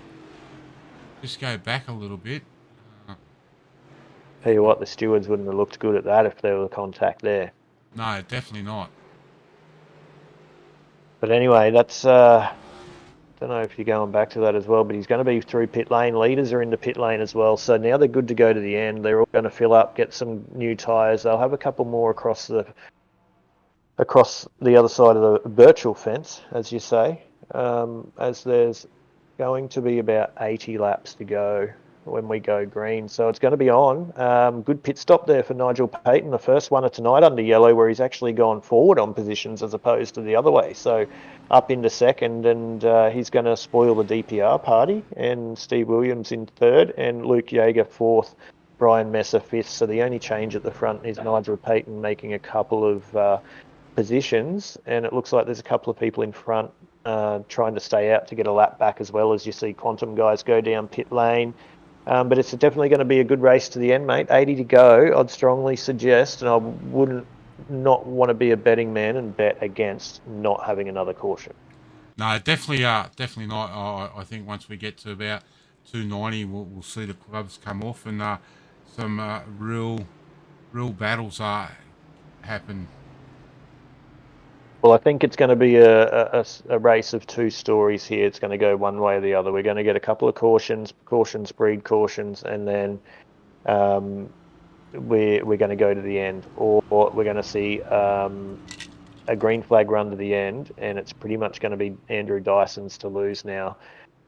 just go back a little bit. tell you what, the stewards wouldn't have looked good at that if there was contact there. No, definitely not. But anyway, that's don't know if you're going back to that as well, but he's going to be through pit lane. Leaders are in the pit lane as well, so now they're good to go to the end. They're all going to fill up, get some new tyres. They'll have a couple more across the other side of the virtual fence, as you say, as there's going to be about 80 laps to go when we go green. So it's going to be on. Good pit stop there for Nigel Payton, the first one of tonight under yellow, where he's actually gone forward on positions as opposed to the other way. So up into second, and he's going to spoil the DPR party, and Steve Williams in third, and Luke Jager fourth, Brian Messer fifth. So the only change at the front is Nigel Payton making a couple of positions, and it looks like there's a couple of people in front trying to stay out to get a lap back, as well as you see Quantum guys go down pit lane. But it's definitely going to be a good race to the end, mate. 80 to go. I'd strongly suggest, and I wouldn't not want to be a betting man and bet against not having another caution. No, definitely not. I think once we get to about 290, we'll see the clubs come off and some real battles happen. Well, I think it's going to be a race of two stories here. It's going to go one way or the other. We're going to get a couple of cautions breed cautions, and then we're going to go to the end, or we're going to see a green flag run to the end, and it's pretty much going to be Andrew Dyson's to lose now.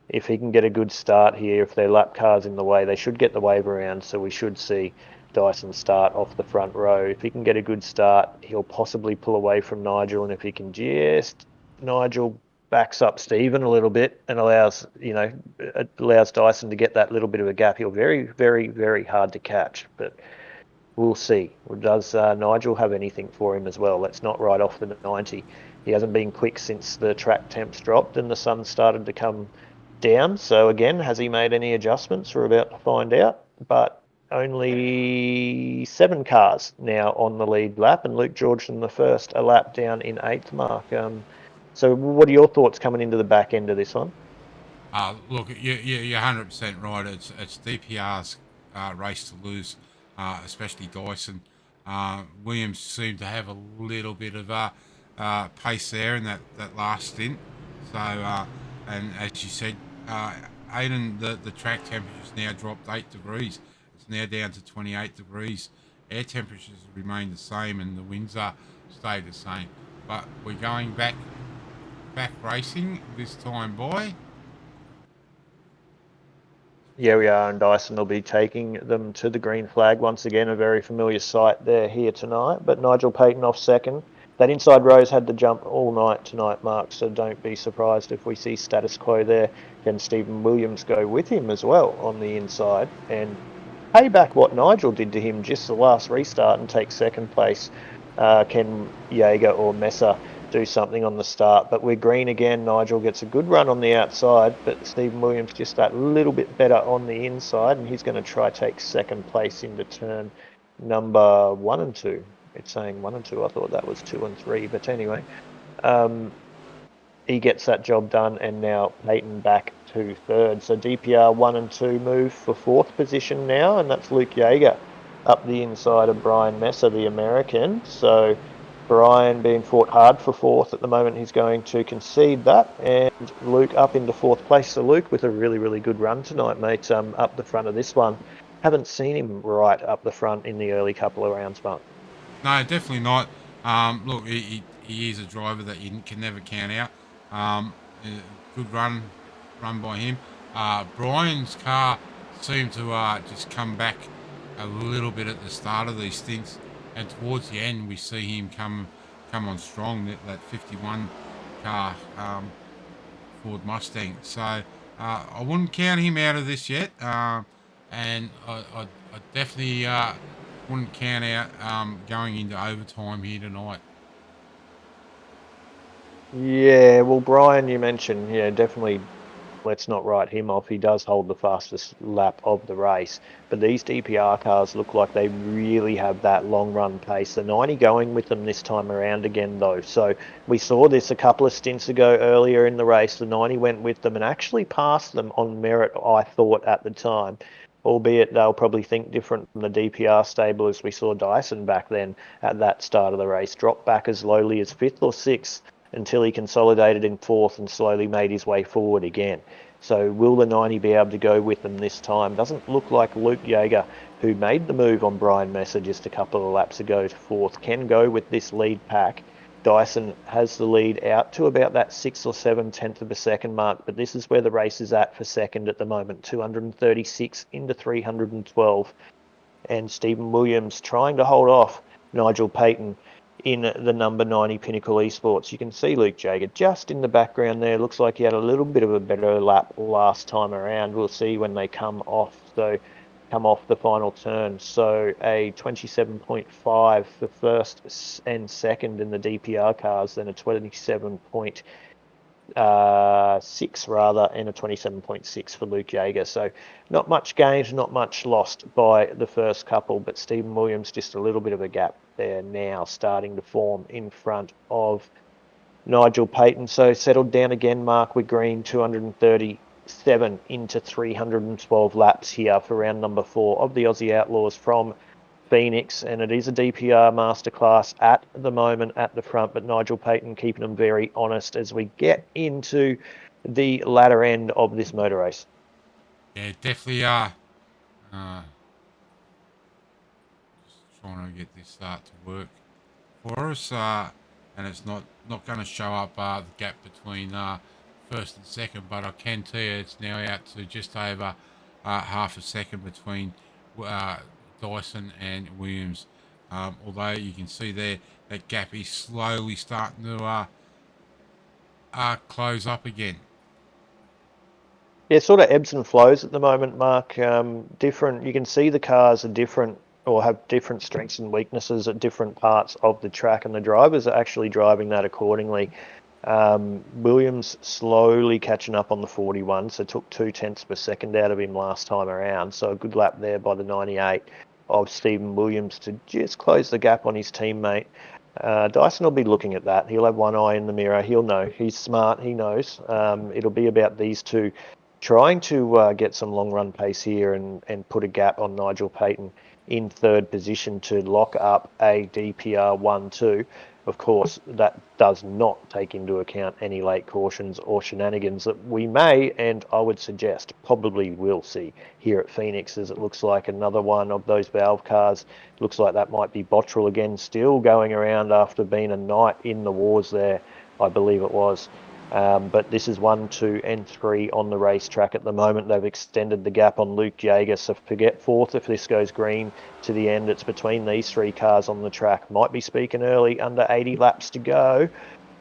if he can get a good start here, if their lap car's in the way, they should get the wave around, so we should see Dyson start off the front row. If he can get a good start, he'll possibly pull away from Nigel, and if he can just, Nigel backs up Stephen a little bit and allows Dyson to get that little bit of a gap. He'll very, very, very hard to catch, but we'll see. Does Nigel have anything for him as well? Let's not write off the 90. He hasn't been quick since the track temps dropped and the sun started to come down. So again, has he made any adjustments? We're about to find out. But only 7 cars now on the lead lap, and Luke Georgeson the first, a lap down in 8th, Mark. So what are your thoughts coming into the back end of this one? Look, you're 100% right. It's DPR's race to lose, especially Dyson. Williams seemed to have a little bit of pace there in that last stint. So, and as you said, Aiden, the track temperature's now dropped 8 degrees. It's now down to 28 degrees. Air temperatures remain the same, and the winds are stayed the same. But we're going back racing this time, boy. Yeah, we are, and Dyson will be taking them to the green flag once again, a very familiar sight there here tonight. But Nigel Payton off second. That inside row's had the jump all night tonight, Mark, so don't be surprised if we see status quo there. Can Stephen Williams go with him as well on the inside and pay back what Nigel did to him just the last restart and take second place? Can Jaeger or Messer do something on the start? But we're green again. Nigel gets a good run on the outside, but Stephen Williams just that little bit better on the inside, and he's going to try take second place into turn number 1 and 2. It's saying 1 and 2. I thought that was 2 and 3, but anyway, he gets that job done, and now Peyton back to third. So DPR 1 and 2 move for 4th position now, and that's Luke Jaeger up the inside of Brian Messer, the American. So Brian being fought hard for 4th at the moment, he's going to concede that, and Luke up into 4th place. So Luke with a really, really good run tonight, mate, up the front of this one. Haven't seen him right up the front in the early couple of rounds, Mark. No, definitely not. Look, he is a driver that you can never count out. Good run by him. Brian's car seemed to just come back a little bit at the start of these stints, and towards the end we see him come on strong. That 51 car Ford Mustang. So I wouldn't count him out of this yet, and I definitely wouldn't count out going into overtime here tonight. Yeah, well, Brian, you mentioned, definitely let's not write him off. He does hold the fastest lap of the race. But these DPR cars look like they really have that long run pace. The 90 going with them this time around again, though. So we saw this a couple of stints ago earlier in the race. The 90 went with them and actually passed them on merit, I thought, at the time. Albeit they'll probably think different from the DPR stable, as we saw Dyson back then at that start of the race drop back as lowly as 5th or 6th until he consolidated in 4th and slowly made his way forward again. So will the 90 be able to go with them this time? Doesn't look like Luke Jaeger, who made the move on Brian Messer just a couple of laps ago to 4th, can go with this lead pack. Dyson has the lead out to about that 6 or 7 tenth of a second mark, but this is where the race is at for second at the moment, 236 into 312. And Stephen Williams trying to hold off Nigel Payton in the number 90 Pinnacle Esports. You can see Luke Jaeger just in the background there. Looks like he had a little bit of a better lap last time around. We'll see when they come off. So come off the final turn. So a 27.5 for first and second in the DPR cars, then a 27.6 rather, and a 27.6 for Luke Jaeger. So not much gained, not much lost by the first couple, but Stephen Williams just a little bit of a gap there now starting to form in front of Nigel Payton. So settled down again, Mark, with green, 237 into 312 laps here for round number 4 of the Aussie Outlaws from Phoenix, and it is a DPR masterclass at the moment at the front, but Nigel Payton keeping them very honest as we get into the latter end of this motor race. Yeah, definitely are. Just trying to get this start to work for us, and it's not going to show up the gap between first and second, but I can tell you it's now out to just over half a second between Dyson and Williams. Although you can see there that gap is slowly starting to close up again. Yeah, sort of ebbs and flows at the moment, Mark. Different. You can see the cars are different or have different strengths and weaknesses at different parts of the track, and the drivers are actually driving that accordingly. Williams slowly catching up on the 41, so took 0.2 per second out of him last time around. So a good lap there by the 98 of Stephen Williams to just close the gap on his teammate. Dyson will be looking at that. He'll have one eye in the mirror. He'll know. He's smart. He knows. It'll be about these two trying to get some long run pace here and put a gap on Nigel Payton in third position to lock up a DPR 1-2. Of course, that does not take into account any late cautions or shenanigans that we may, and I would suggest probably will see here at Phoenix, as it looks like another one of those valve cars. Looks like that might be Bottrell again, still going around after being a night in the wars there, I believe it was. But this is 1, 2, and 3 on the racetrack at the moment. They've extended the gap on Luke Jaeger, so forget fourth if this goes green to the end. It's between these three cars on the track. Might be speaking early, under 80 laps to go,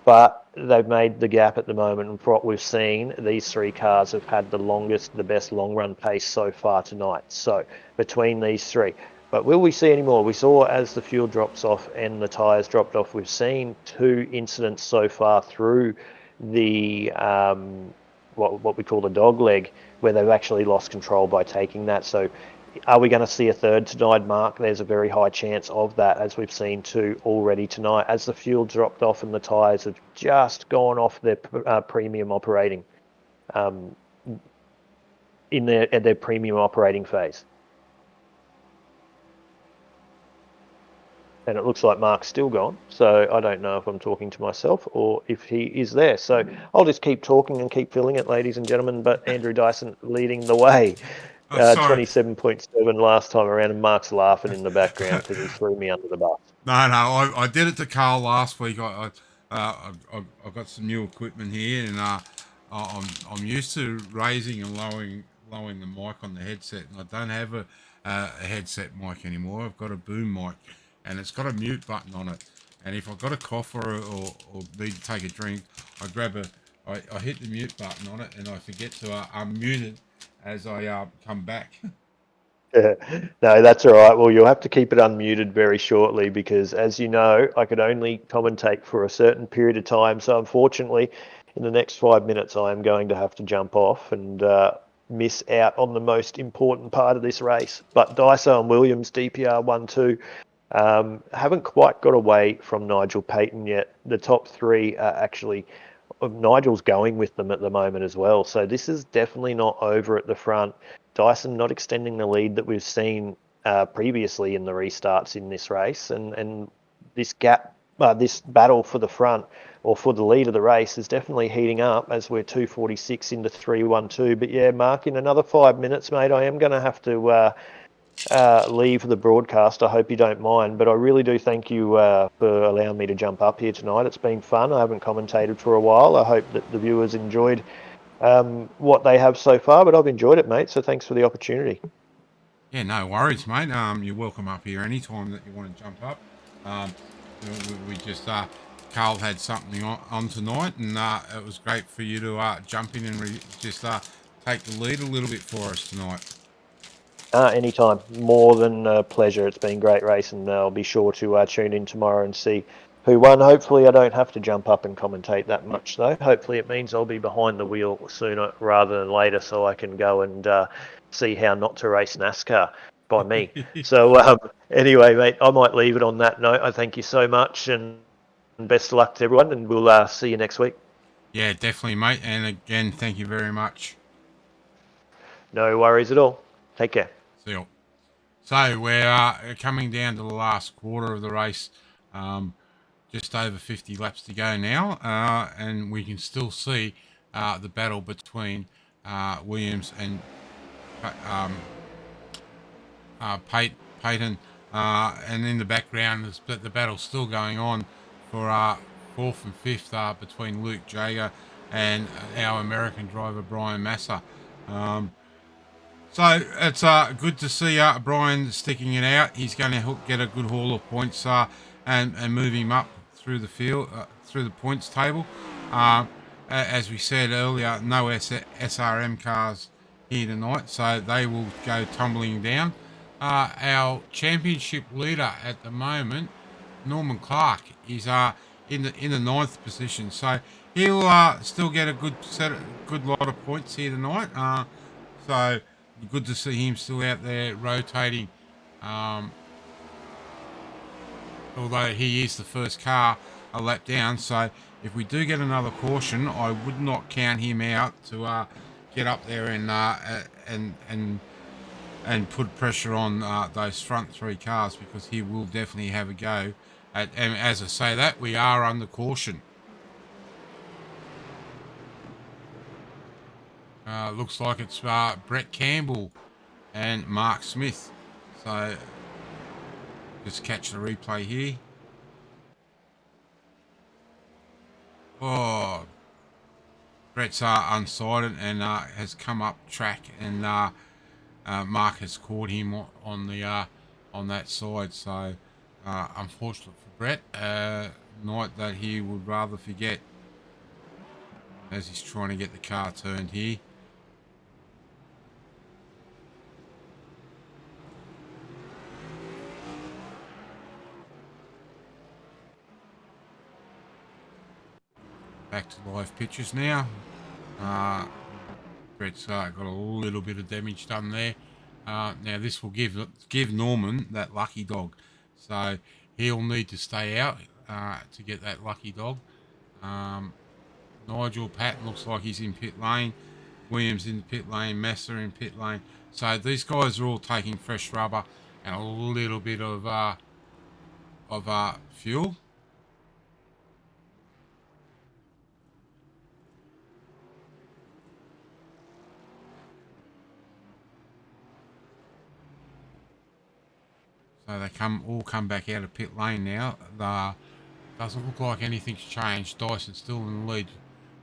but they've made the gap at the moment. And for what we've seen, these three cars have had the longest, the best long-run pace so far tonight. So between these three. But will we see any more? We saw as the fuel drops off and the tyres dropped off, we've seen 2 incidents so far through the what we call the dog leg, where they've actually lost control by taking that. So are we going to see a third tonight, Mark? There's a very high chance of that, as we've seen 2 already tonight, as the fuel dropped off and the tyres have just gone off their premium operating in their premium operating phase. And it looks like Mark's still gone, so I don't know if I'm talking to myself or if he is there. So I'll just keep talking and keep filling it, ladies and gentlemen, but Andrew Dyson leading the way. 27.7 last time around, and Mark's laughing in the background because he threw me under the bus. No, I did it to Carl last week. I've got some new equipment here, and I'm used to raising and lowering the mic on the headset, and I don't have a headset mic anymore. I've got a boom mic, and it's got a mute button on it. And if I've got a cough or need to take a drink, I hit the mute button on it, and I forget to unmute it as I come back. No, that's all right. Well, you'll have to keep it unmuted very shortly because, as you know, I could only commentate for a certain period of time. So unfortunately, in the next 5 minutes, I am going to have to jump off and miss out on the most important part of this race. But Dyson and Williams, DPR 1-2, haven't quite got away from Nigel Payton yet. The top 3 are actually... Nigel's going with them at the moment as well. So this is definitely not over at the front. Dyson not extending the lead that we've seen previously in the restarts in this race. And this gap, this battle for the front or for the lead of the race is definitely heating up as we're 2:46 into 3:12. But yeah, Mark, in another 5 minutes, mate, I am going to have to leave the broadcast. I hope you don't mind, but I really do thank you for allowing me to jump up here tonight. It's been fun. I haven't commentated for a while. I hope that the viewers enjoyed what they have so far, but I've enjoyed it, mate, so thanks for the opportunity. Yeah, no worries, mate. You're welcome up here anytime that you want to jump up. We just Carl had something on tonight, and it was great for you to jump in and just take the lead a little bit for us tonight. Anytime. More than a pleasure. It's been a great race, and I'll be sure to tune in tomorrow and see who won. Hopefully I don't have to jump up and commentate that much, though. Hopefully it means I'll be behind the wheel sooner rather than later, so I can go and see how not to race NASCAR by me. So anyway, mate, I might leave it on that note. I thank you so much, and best of luck to everyone, and we'll see you next week. Yeah, definitely, mate. And again, thank you very much. No worries at all. Take care. See you. So we're coming down to the last quarter of the race. Just over 50 laps to go now, and we can still see the battle between Williams and Payton, and in the background the battle's still going on for fourth and fifth between Luke Jaeger and our American driver Brian Massa. So it's good to see Brian sticking it out. He's going to get a good haul of points and move him up through the field, through the points table. As we said earlier, no SRM cars here tonight, so they will go tumbling down. Our championship leader at the moment, Norman Clark, is in the ninth position, so he'll still get a good lot of points here tonight. So good to see him still out there rotating. Although he is the first car a lap down, so if we do get another caution, I would not count him out to get up there and put pressure on those front three cars, because he will definitely have a go. And as I say that, we are under caution. Looks like it's Brett Campbell and Mark Smith. So just catch the replay here. Oh, Brett's unsighted and has come up track, and Mark has caught him on that side. So unfortunate for Brett, night that he would rather forget, as he's trying to get the car turned here. Back to live pictures now. Brett's got a little bit of damage done there. Now this will give Norman that lucky dog, so he'll need to stay out to get that lucky dog. Nigel Patton looks like he's in pit lane. Williams in the pit lane. Massa in pit lane. So these guys are all taking fresh rubber and a little bit of fuel. So they all come back out of pit lane now. Doesn't look like anything's changed. Dyson's still in the lead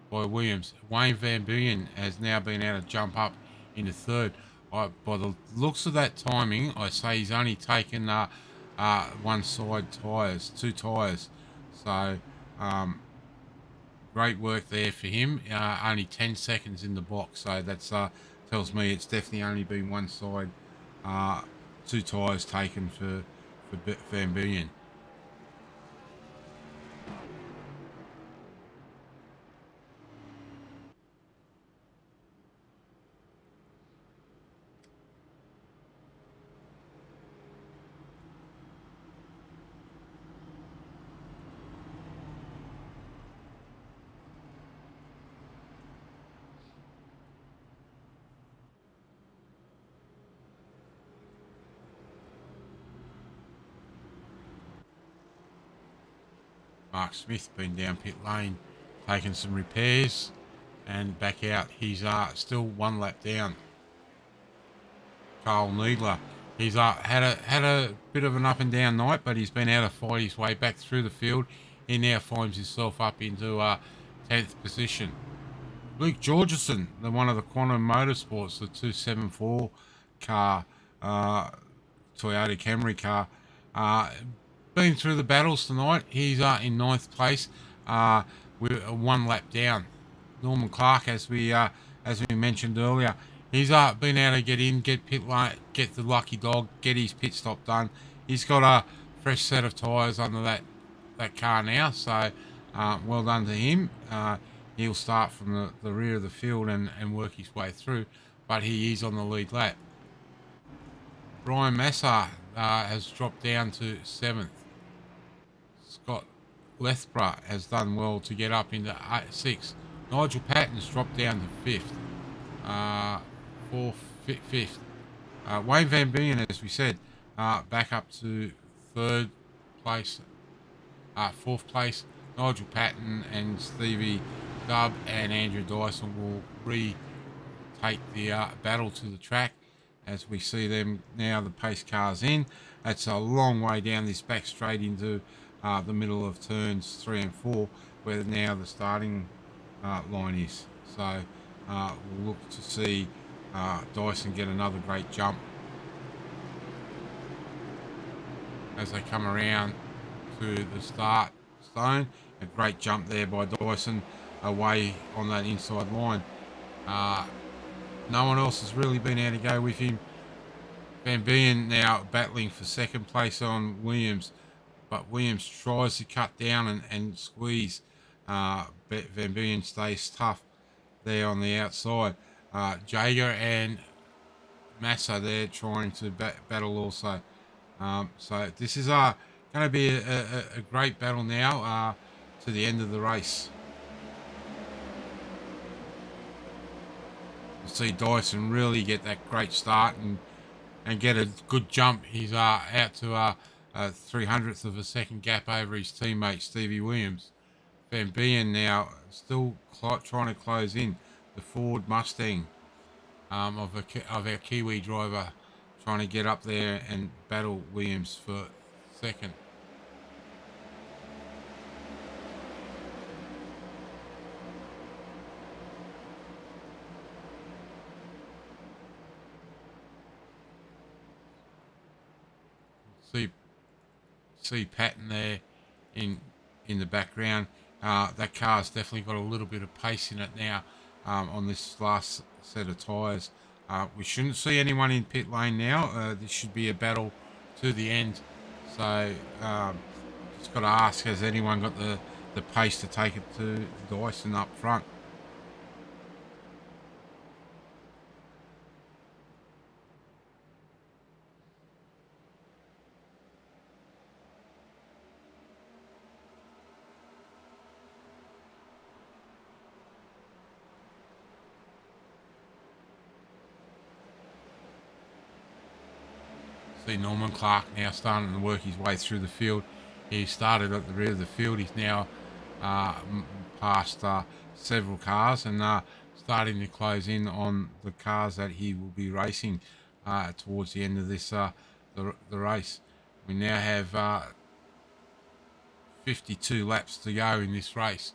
by Williams. Wayne Van Buren has now been able to jump up into third. By the looks of that timing, I say he's only taken one side tyres, 2 tyres. So great work there for him. Only 10 seconds in the box, so that's tells me it's definitely only been one side. 2 tyres taken for Van Buren. Mark Smith been down pit lane, taking some repairs, and back out. He's still 1 lap down. Carl Needler, he's had a bit of an up and down night, but he's been able to fight his way back through the field. He now finds himself up into 10th position. Luke Georgeson, the one of the Quantum Motorsports, the 274 car, Toyota Camry car, been through the battles tonight. He's in 9th place, with 1 lap down. Norman Clark, as we mentioned earlier, he's been able to get in, get pit lane, get the lucky dog, get his pit stop done. He's got a fresh set of tyres under that car now, so well done to him. He'll start from the rear of the field and work his way through, but he is on the lead lap. Brian Massa has dropped down to 7th. Scott Lethborough has done well to get up into 6th. Nigel Patton's dropped down to 5th. 5th. Wayne Van Buren, as we said, back up to 3rd place. 4th place. Nigel Patton and Stevie Dubb and Andrew Dyson will retake the battle to the track. As we see them now, the pace cars in. That's a long way down this back straight into the middle of turns 3 and 4, where now the starting line is. So we'll look to see Dyson get another great jump as they come around to the start stone. A great jump there by Dyson away on that inside line. No one else has really been able to go with him. Van Bien now battling for second place on Williams, but Williams tries to cut down and squeeze. Van Bien stays tough there on the outside. Jager and Massa there trying to battle also. So this is going to be a great battle now to the end of the race. You'll see Dyson really get that great start and get a good jump. He's out to a 300th of a second gap over his teammate Stevie Williams. Van Bien now still trying to close in. The Ford Mustang of our Kiwi driver trying to get up there and battle Williams for second. See Patton there in the background. That car's definitely got a little bit of pace in it now on this last set of tyres. We shouldn't see anyone in pit lane now. This should be a battle to the end. So just got to ask, has anyone got the pace to take it to Dyson up front? See Norman Clark now starting to work his way through the field. He started at the rear of the field. He's now past several cars and starting to close in on the cars that he will be racing towards the end of this the race. We now have 52 laps to go in this race.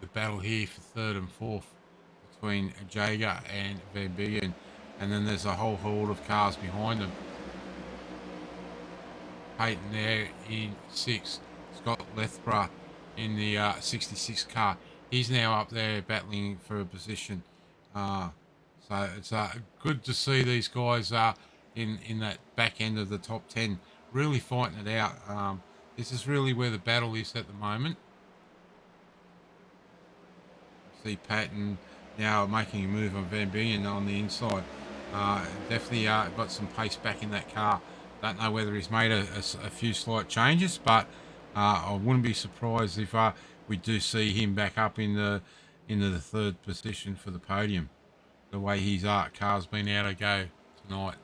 The battle here for third and fourth between Jager and Van Bien, and then there's a whole horde of cars behind them. Peyton there in sixth, Scott Lethborough in the 66 car. He's now up there battling for a position. So it's good to see these guys in that back end of the top 10 really fighting it out. This is really where the battle is at the moment. See Patton now making a move on Van Bien on the inside. Definitely got some pace back in that car. Don't know whether he's made a few slight changes, but I wouldn't be surprised if we do see him back up into the third position for the podium. The way his car's been able to go tonight.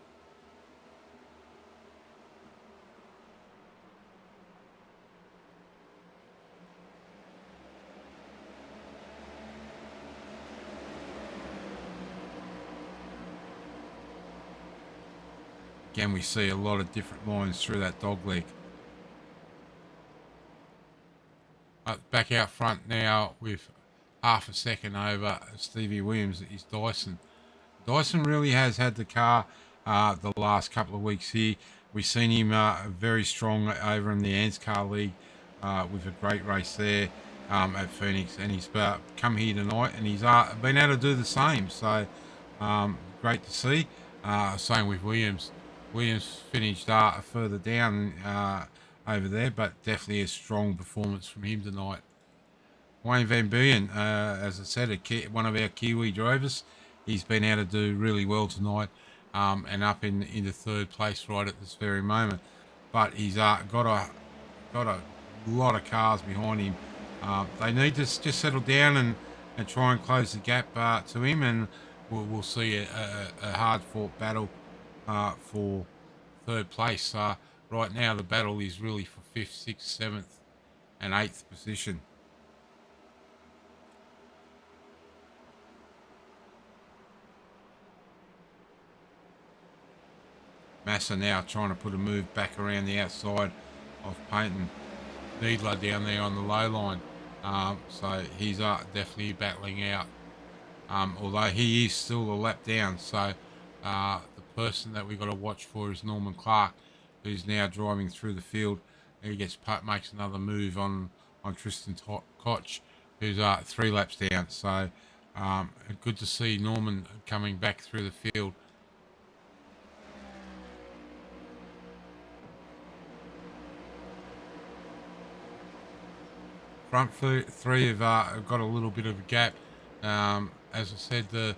Again, we see a lot of different lines through that dog leg. Back out front now with half a second over Stevie Williams is Dyson. Dyson really has had the car the last couple of weeks here. We've seen him very strong over in the ANSCAR League with a great race there at Phoenix, and he's come here tonight and he's been able to do the same. So great to see. Same with Williams. Williams finished further down over there, but definitely a strong performance from him tonight. Wayne Van Bien, as I said, one of our Kiwi drivers, he's been able to do really well tonight and up in the third place right at this very moment. But he's got a lot of cars behind him. They need to just settle down and try and close the gap to him, and we'll see a hard fought battle for third place. Right now, the battle is really for 5th, 6th, 7th, and 8th position. Massa now trying to put a move back around the outside of Payton. Needler down there on the low line. So he's definitely battling out. Although he is still a lap down. So the person that we've got to watch for is Norman Clark, who's now driving through the field. He makes another move on Tristan Koch, who's 3 laps down. So good to see Norman coming back through the field. Front three have got a little bit of a gap. As I said, the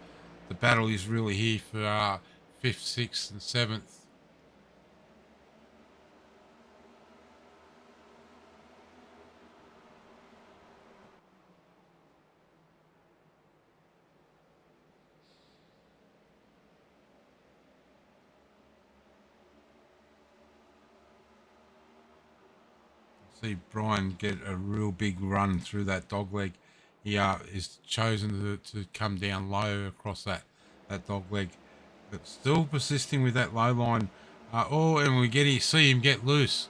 battle is really here for 5th, 6th, and 7th. See Brian get a real big run through that dog leg. He is chosen to come down low across that dog leg, but still persisting with that low line. And we see him get loose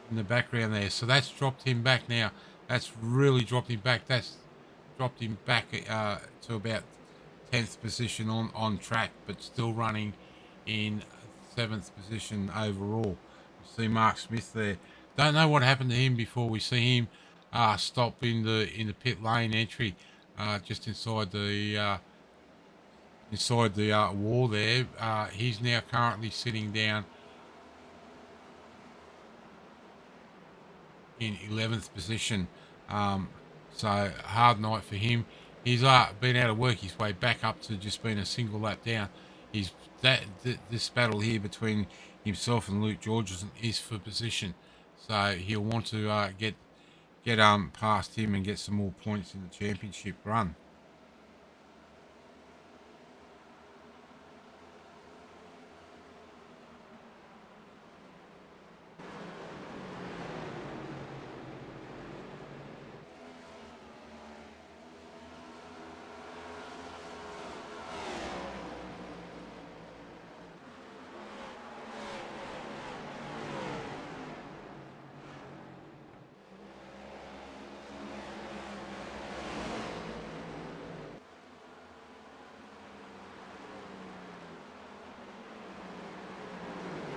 in the background there. So that's dropped him back now. That's really dropped him back. That's dropped him back to about 10th position on track, but still running in 7th position overall. You see Mark Smith there. Don't know what happened to him before we see him stop in the pit lane entry, just inside the wall there. He's now currently sitting down in 11th position. So hard night for him. He's been able to work his way back up to just being a single lap down. This battle here between himself and Luke Georgeson is for position. So he'll want to get past him and get some more points in the championship run.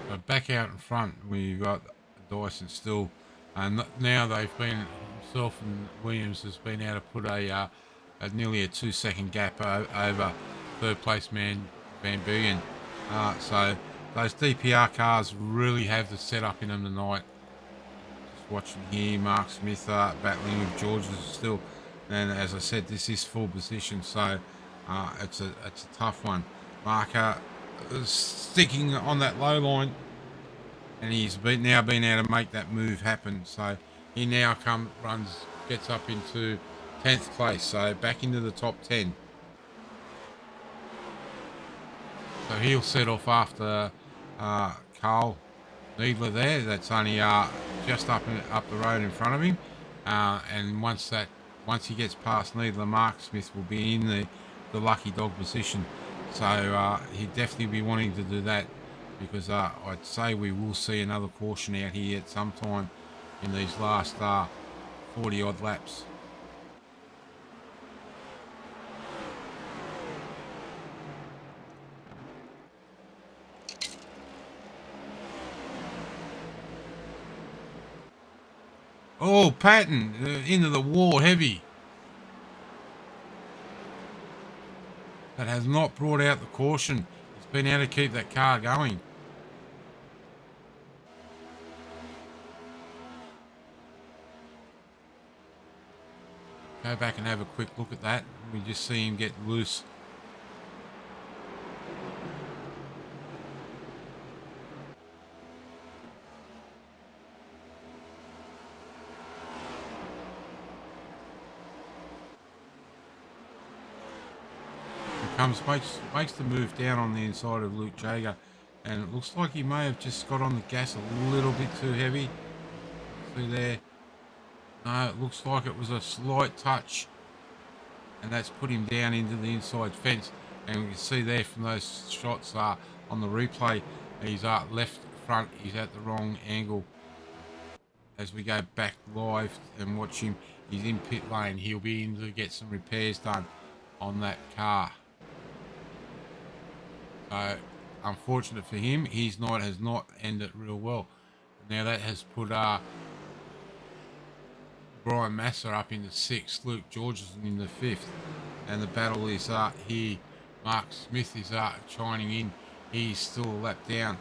So back out in front, we've got Dyson still, and now himself and Williams has been able to put a nearly a 2-second gap over third place man Van Buren. So those DPR cars really have the setup in them tonight. Just watching here, Mark Smith battling with Georges still, and as I said, this is full position, so it's a tough one. Marker sticking on that low line, and he's now been able to make that move happen. So he now gets up into 10th place, so back into the top 10. So he'll set off after Carl Needler there. That's only just up the road in front of him, and once he gets past Needler, Mark Smith will be in the lucky dog position. So he'd definitely be wanting to do that, because I'd say we will see another caution out here at some time in these last 40 odd laps. Oh, Patton into the wall heavy. That has not brought out the caution. He's been able to keep that car going. Go back and have a quick look at that. We just see him get loose. makes the move down on the inside of Luke Jager, and it looks like he may have just got on the gas a little bit too heavy. See there? No, it looks like it was a slight touch, and that's put him down into the inside fence. And we can see there from those shots on the replay, he's left front, he's at the wrong angle. As we go back live and watch him, he's in pit lane. He'll be in to get some repairs done on that car. So, unfortunate for him, his night has not ended real well. Now that has put Brian Massa up in the 6th, Luke Georgeson in the 5th, and the battle is here. Mark Smith is chiming in. He's still a lap down.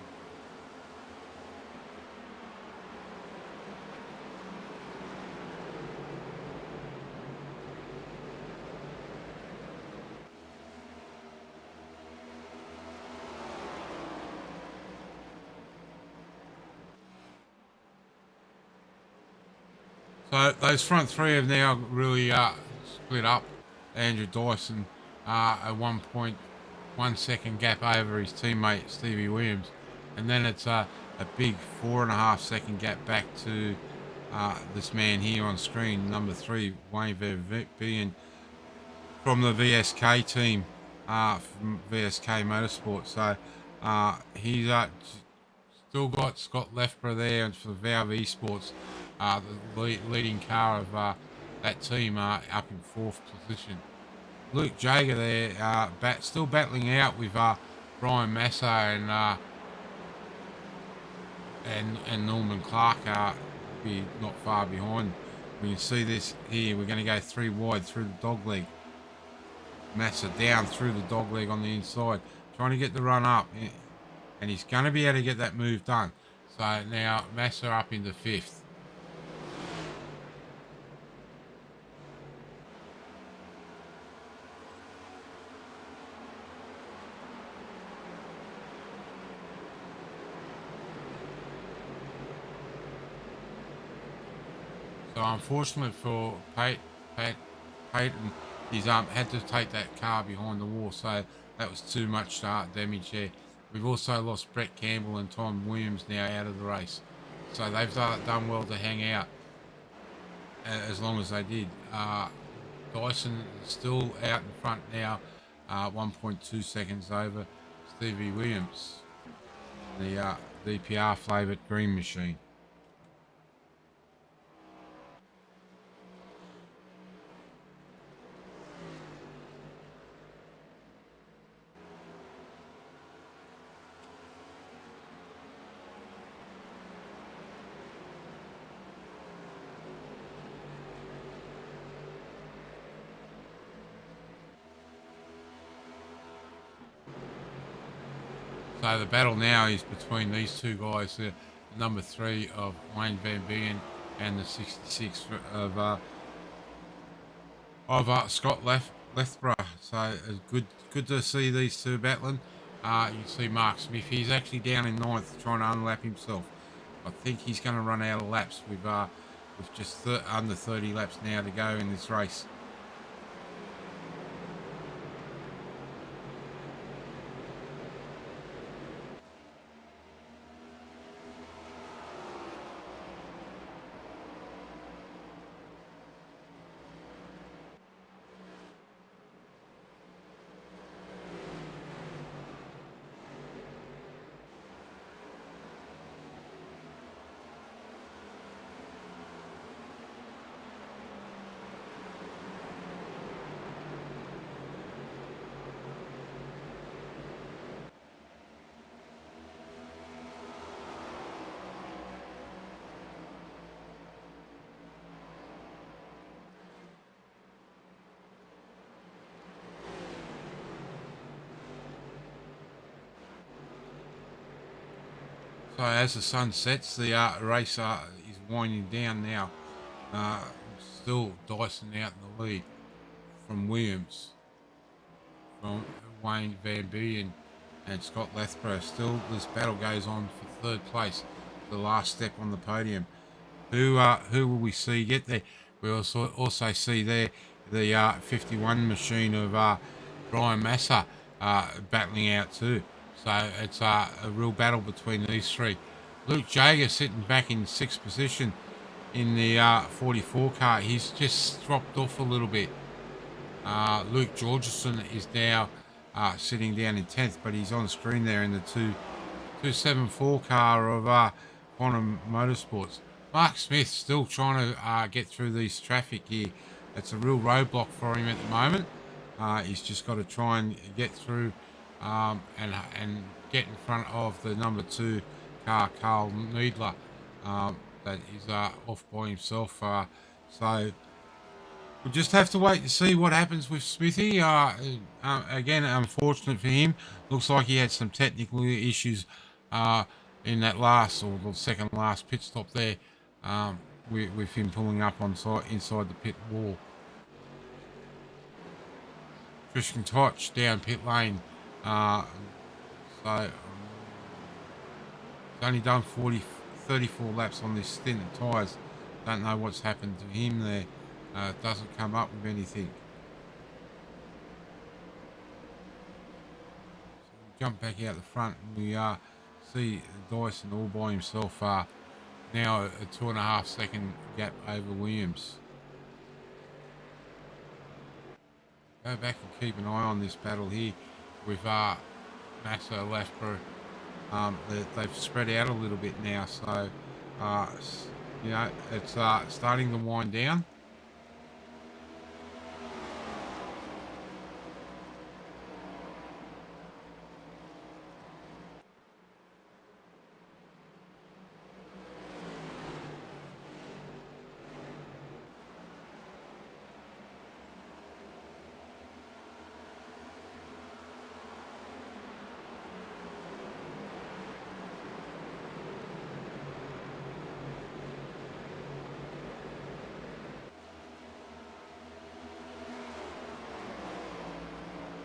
So those front three have now really split up. Andrew Dyson a 1.1 second gap over his teammate Stevie Williams, and then it's a big 4.5 second gap back to this man here on screen, number 3, Wayne Van Bien from the VSK team, from VSK Motorsport. So he's still got Scott Lethborough there, and for Valve Esports, the leading car of that team up in 4th position. Luke Jager there, still battling out with Brian Massa and Norman Clark, be not far behind. We can see this here. We're going to go 3 wide through the dogleg. Massa down through the dogleg on the inside, trying to get the run up, and he's going to be able to get that move done. So now Massa up into 5th. So unfortunately for Peyton, he's had to take that car behind the wall, so that was too much damage there. We've also lost Brett Campbell and Tom Williams now out of the race, so they've done well to hang out as long as they did. Dyson is still out in front now, 1.2 seconds over Stevie Williams, the DPR flavoured green machine. So the battle now is between these two guys, the number 3 of Wayne Van Bien and the 66 of Scott Lethborough. So it's good to see these two battling. You can see Mark Smith. He's actually down in 9th, trying to unlap himself. I think he's going to run out of laps with just under 30 laps now to go in this race. So as the sun sets, the race is winding down now. Still Dyson out in the lead from Williams, from Wayne Van Bien and Scott Lethborough. Still, this battle goes on for 3rd place, the last step on the podium. Who will we see get there? We also see there the 51 machine of Brian Massa battling out too. So it's a real battle between these three. Luke Jager sitting back in 6th position in the 44 car. He's just dropped off a little bit. Luke Georgeson is now sitting down in 10th, but he's on screen there in the 274 car of Quantum Motorsports. Mark Smith still trying to get through these traffic here. It's a real roadblock for him at the moment. He's just got to try and get through and get in front of the number 2 car, Carl Needler, that is off by himself. So we'll just have to wait to see what happens with Smithy. Again, unfortunate for him. Looks like he had some technical issues in that last or the second last pit stop there, with him pulling up inside the pit wall. Christian Toch down pit lane. So he's only done 34 laps on this stint of tyres. Don't know what's happened to him there. Doesn't come up with anything. So we jump back out the front and we see Dyson all by himself. Now a 2.5 second gap over Williams. Go back and keep an eye on this battle here with Massa, Lasper. They've spread out a little bit now, so you know, it's starting to wind down.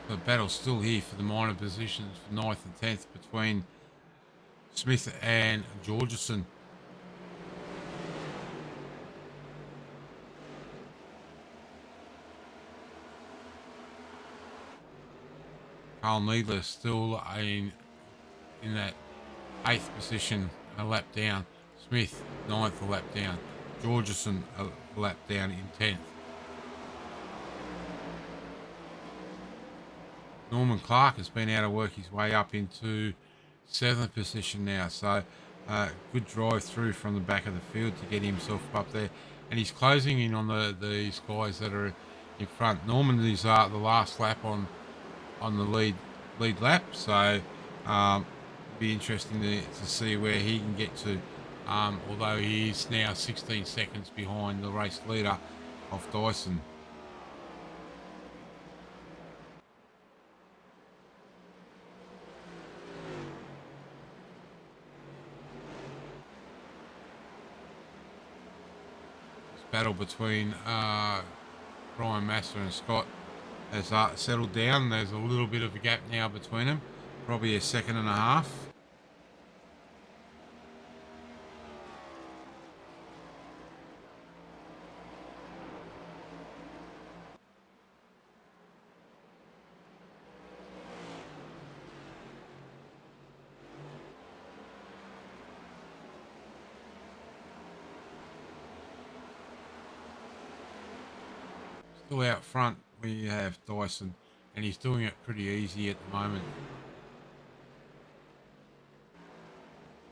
The battle's still here for the minor positions for 9th and 10th between Smith and Georgeson. Carl Needler still in that 8th position, a lap down. Smith 9th, a lap down. Georgeson a lap down in 10th. Norman Clark has been able to work his way up into 7th position now, so good drive through from the back of the field to get himself up there, and he's closing in on these guys that are in front. Norman is the last lap on the lead lap, so it'll be interesting to see where he can get to, although he is now 16 seconds behind the race leader of Dyson. Battle between Brian Massa and Scott has settled down. There's a little bit of a gap now between them, probably a 1.5 seconds. Still out front, we have Dyson, and he's doing it pretty easy at the moment.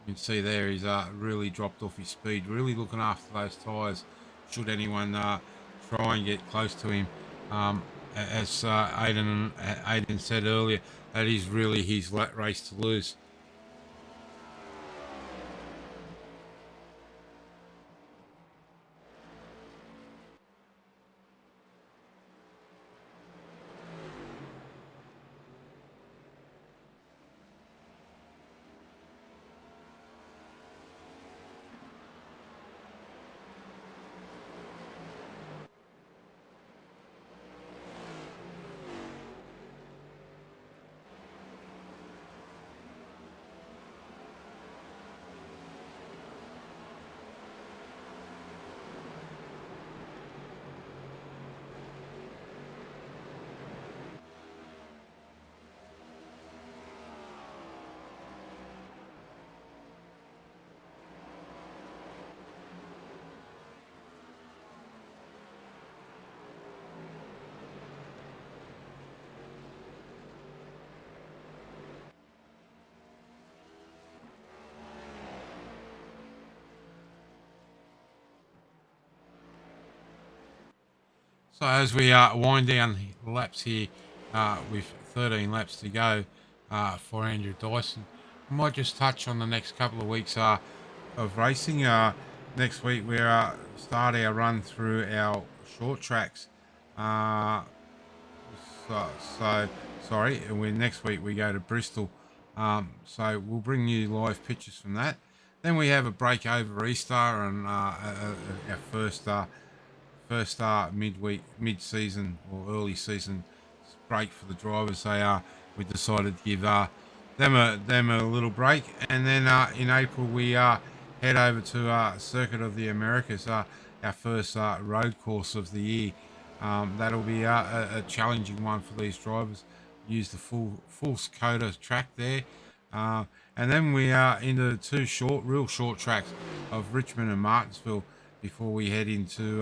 You can see there he's really dropped off his speed, really looking after those tyres should anyone try and get close to him. As Aiden said earlier, that is really his race to lose. So as we wind down the laps here with 13 laps to go for Andrew Dyson, we might just touch on the next couple of weeks of racing. Next week we start our run through our short tracks. Uh, so sorry, next week we go to Bristol. So we'll bring you live pictures from that. Then we have a break over Easter and our first mid-season or early season break for the drivers. We decided to give them a little break, and then in April we head over to Circuit of the Americas, our first road course of the year. That'll be a challenging one for these drivers. Use the full Dakota track there. And then we are into the two real short tracks of Richmond and Martinsville before we head into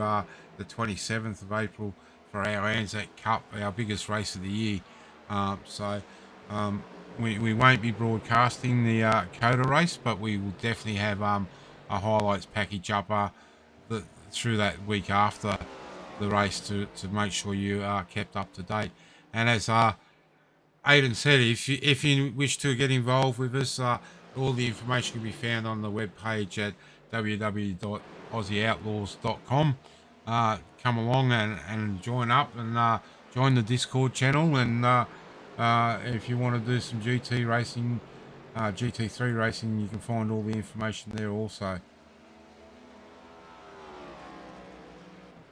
the 27th of April for our Anzac Cup, our biggest race of the year. We won't be broadcasting the Coda race, but we will definitely have a highlights package up through that week after the race to make sure you are kept up to date. And as Aidan said, if you wish to get involved with us, all the information can be found on the webpage at www.aussieoutlaws.com. Come along and join up and join the Discord channel. And if you want to do some GT racing, GT3 racing, you can find all the information there also.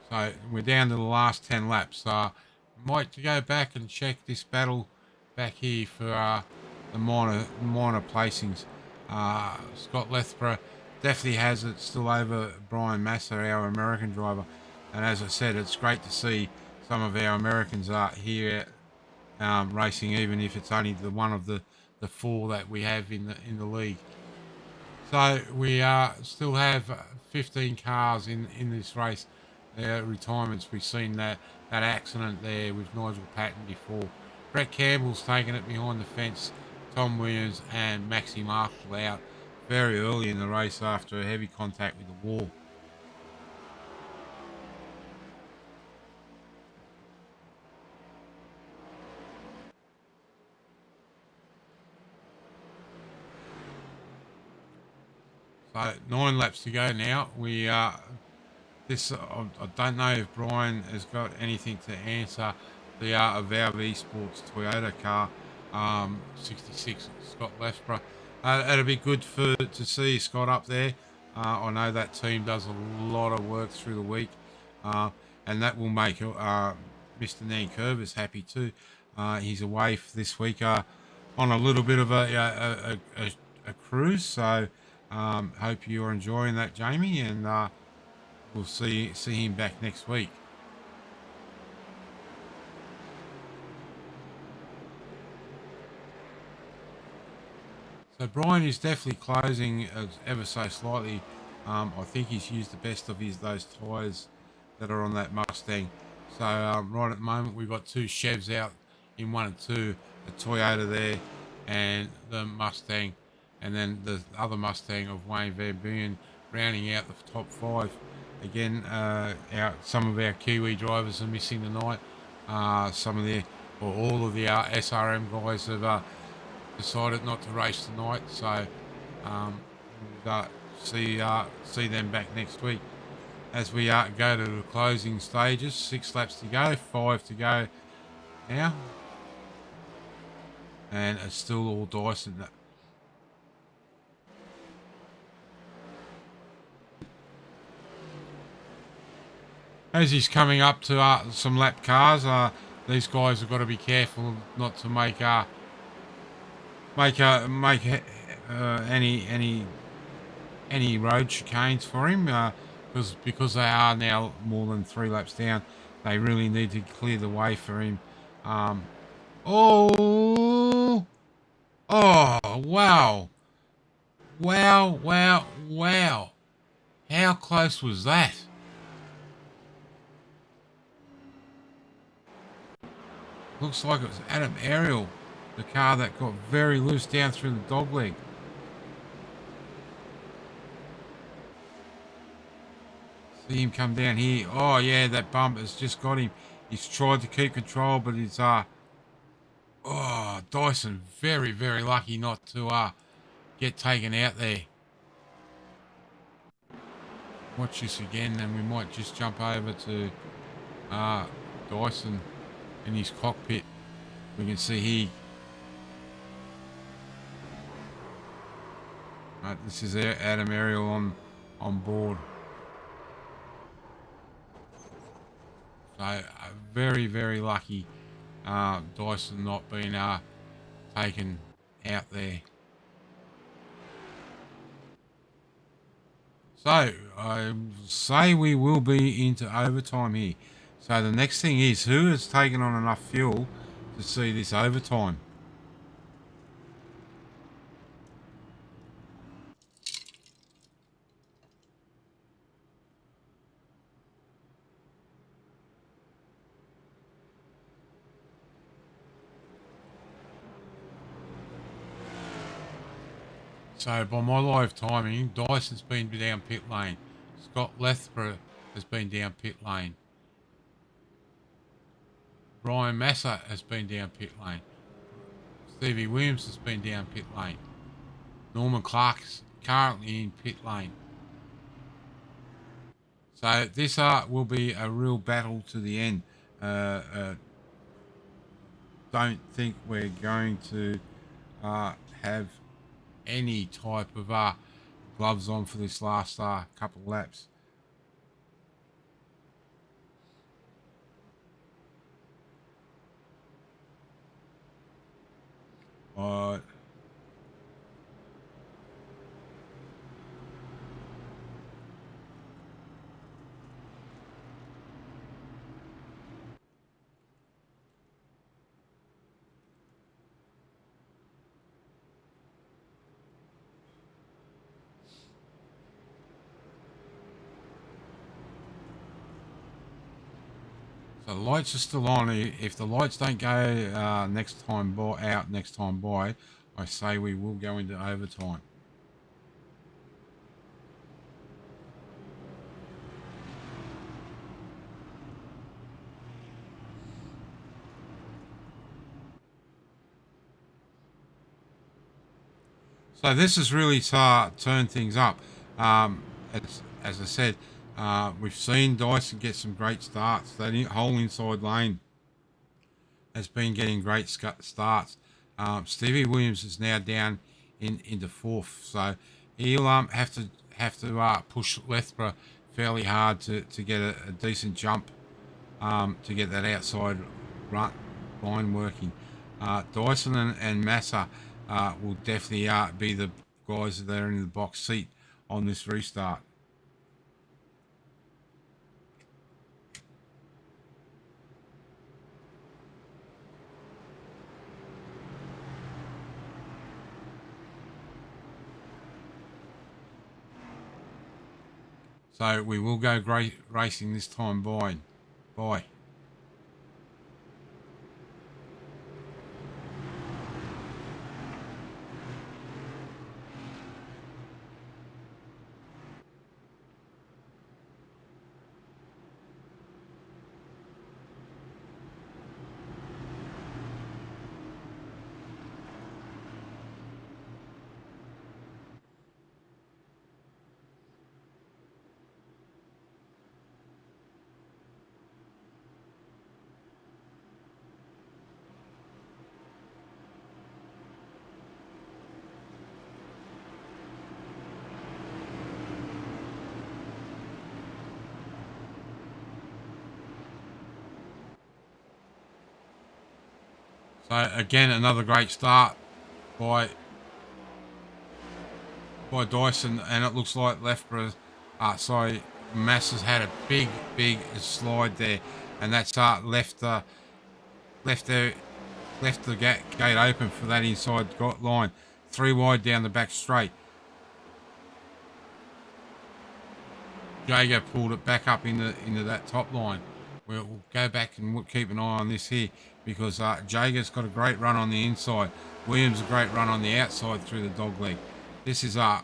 So we're down to the last 10 laps. Might go back and check this battle back here for the minor placings. Scott Lethborough definitely has it still over Brian Massa, our American driver. And as I said, it's great to see some of our Americans here racing, even if it's only one of the four that we have in the league. So we still have 15 cars in this race. Retirements. We've seen that accident there with Nigel Patton before. Brett Campbell's taken it behind the fence. Tom Williams and Maxi Marshall out very early in the race after a heavy contact with the wall. So 9 laps to go now. I don't know if Brian has got anything to answer the Avowed Esports Toyota car, 66 Scott Lethborough. It'll be good to see Scott up there. I know that team does a lot of work through the week, and that will make Mr. Nankervis happy too. He's away this week on a little bit of a cruise, so hope you're enjoying that, Jamie, and we'll see him back next week. So Brian is definitely closing ever so slightly. I think he's used the best of those tyres that are on that Mustang. So right at the moment we've got 2 Chevs out in 1 and 2, a Toyota there and the Mustang, and then the other Mustang of Wayne Van Buren rounding out the top 5. Again, some of our Kiwi drivers are missing tonight. All of the SRM guys have decided not to race tonight, so we'll see them back next week. As we go to the closing stages, 6 laps to go, 5 to go now, and it's still all Dyson. As he's coming up to some lap cars, these guys have got to be careful not to make any road chicanes for him, because they are now more than 3 laps down. They really need to clear the way for him. Oh, wow. How close was that? Looks like it was Adam Ariel, the car that got very loose down through the dogleg. See him come down here. Oh yeah, that bump has just got him. He's tried to keep control, but he's oh, Dyson very, very lucky not to get taken out there. Watch this again, and we might just jump over to Dyson in his cockpit. We can see here. This is Adam Ariel on board. So very, very lucky Dyson not being taken out there. So I say we will be into overtime here. So the next thing is, who has taken on enough fuel to see this overtime? So by my live timing, Dyson's been down pit lane. Scott Lethborough has been down pit lane. Brian Massa has been down pit lane. Stevie Williams has been down pit lane. Norman Clark's currently in pit lane. So this will be a real battle to the end. Don't think we're going to have any type of gloves on for this last couple of laps. So the lights are still on. If the lights don't go next time by, I say we will go into overtime. So this has really turned things up. As I said, we've seen Dyson get some great starts. That whole inside lane has been getting great starts. Stevie Williams is now down into fourth, so he'll have to push Lethborough fairly hard to get a decent jump to get that outside line working. Dyson and Massa will definitely be the guys that are in the box seat on this restart. So we will go racing this time by. So again, another great start by Dyson, and it looks like Lethborough, Massa's had a big slide there, and that's left the gate open for that inside line. 3 wide down the back straight. Jago pulled it back up into that top line. We'll go back and we'll keep an eye on this here, because Jago's got a great run on the inside. Williams a great run on the outside through the dog leg. This is on.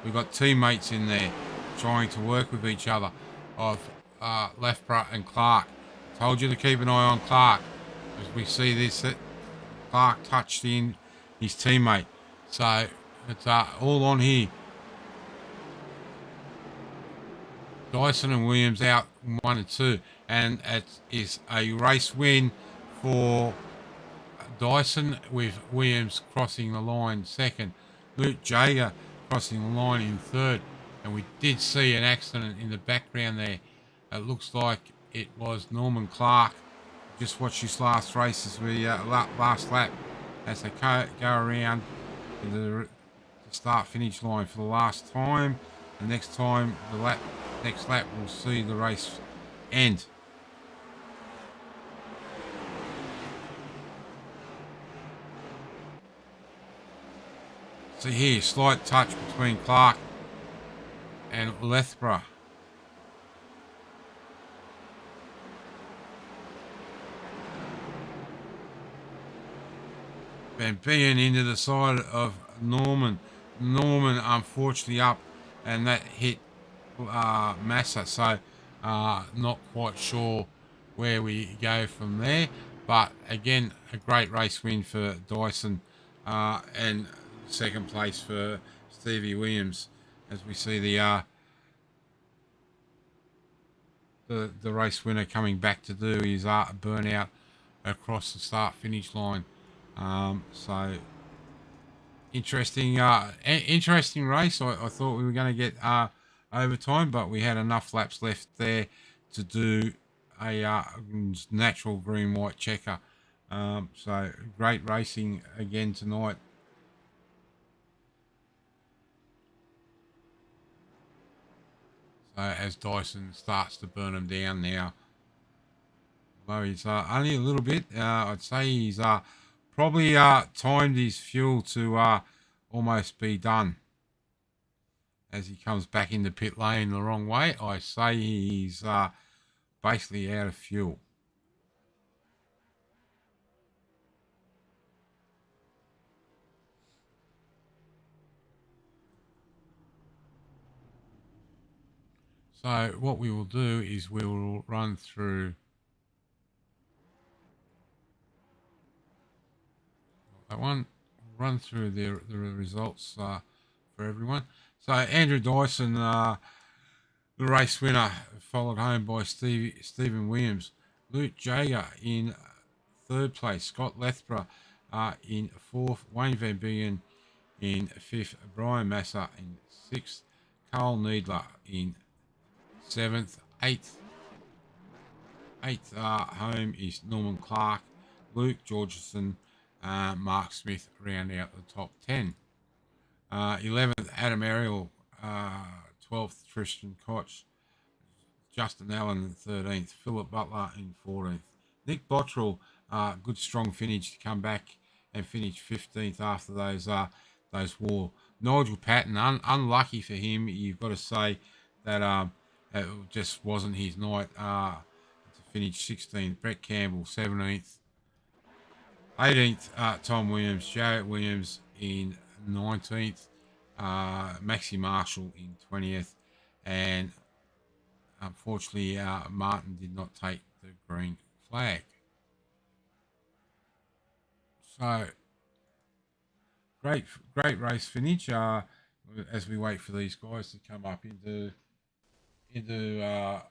We've got teammates in there. trying to work with each other of Loughborough and Clark. Told you to keep an eye on Clark as we see this. Clark touched in his teammate. So it's all on here. Dyson and Williams out 1 and 2. And it is a race win for Dyson with Williams crossing the line second. Luke Jager crossing the line in third. And we did see an accident in the background there. It looks like it was Norman Clark. Just watch this last race as we last lap as they go around the start-finish line for the last time. The next time, next lap, we'll see the race end. See here, slight touch between Clark and Loughborough. Van Bien into the side of Norman. Norman unfortunately up, and that hit Massa. So not quite sure where we go from there. But again, a great race win for Dyson, and second place for Stevie Williams, as we see the race winner coming back to do his burnout across the start-finish line. So interesting race. I thought we were going to get overtime, but we had enough laps left there to do a natural green-white checker. So great racing again tonight. So as Dyson starts to burn them down now, although he's only a little bit, I'd say he's probably timed his fuel to almost be done. As he comes back into pit lane the wrong way, I say he's basically out of fuel. So what we will do is we will run through that one, run through the results for everyone. So Andrew Dyson, the race winner, followed home by Stephen Williams. Luke Jager in third place. Scott Loughborough in fourth. Wayne Van Bien in fifth. Brian Massa in sixth. Carl Needler in seventh. Eighth home is Norman Clark. Luke Georgeson, Mark Smith round out the top 10. 11th, Adam Ariel. 12th, Tristan Koch. Justin Allen in 13th. Philip Butler in 14th. Nick Bottrell, good strong finish to come back and finish 15th after those war. Nigel Patton, unlucky for him. You've got to say that it just wasn't his night to finish 16th. Brett Campbell, 17th. 18th, Tom Williams. Jarrett Williams in 19th. Maxi Marshall in 20th. And unfortunately, Martin did not take the green flag. So, great race finish as we wait for these guys to come up into the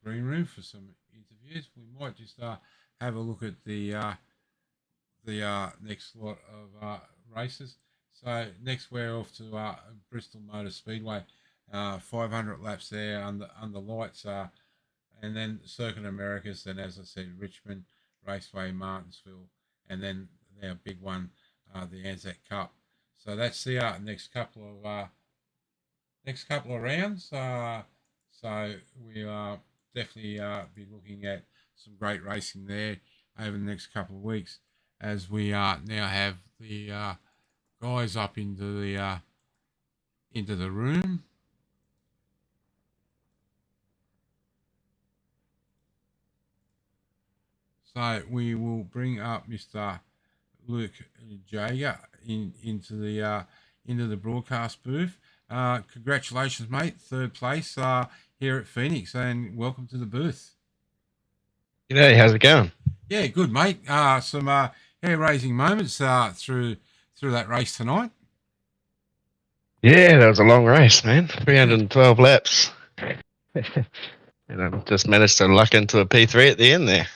green room for some interviews. We might just have a look at the next lot of races. So next we're off to Bristol Motor Speedway, 500 laps there under lights, and then Circuit Americas. Then, as I said, Richmond, Raceway, Martinsville, and then our big one, the Anzac Cup. So that's the next couple of rounds. So we definitely be looking at some great racing there over the next couple of weeks, as we now have the guys up into the room. So we will bring up Mr. Luke Jager into the into the broadcast booth. Congratulations, mate. Third place here at Phoenix, and welcome to the booth. G'day, how's it going? Yeah, good, mate. Some hair-raising moments through that race tonight. Yeah, that was a long race, man. 312 laps. And I just managed to luck into a P3 at the end there.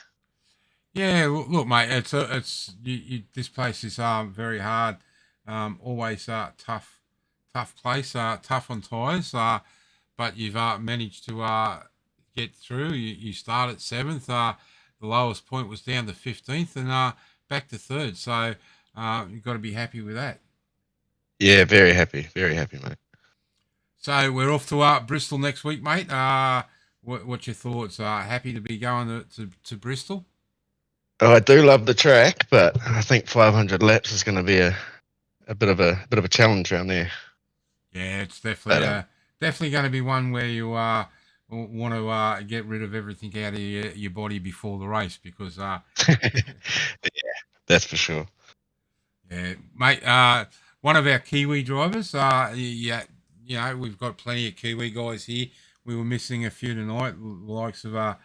Yeah, look, mate. This place is very hard. Always tough place. Tough on tyres. But you've managed to get through. You start at 7th. The lowest point was down to 15th, and back to 3rd. So you've got to be happy with that. Yeah, very happy, mate. So we're off to Bristol next week, mate. What's your thoughts? Happy to be going to Bristol? Oh, I do love the track, but I think 500 laps is going to be a bit of a challenge around there. Yeah, it's definitely going to be one where you want to get rid of everything out of your body before the race, because yeah, that's for sure. Yeah, mate. One of our Kiwi drivers. Yeah, we've got plenty of Kiwi guys here. We were missing a few tonight, the likes of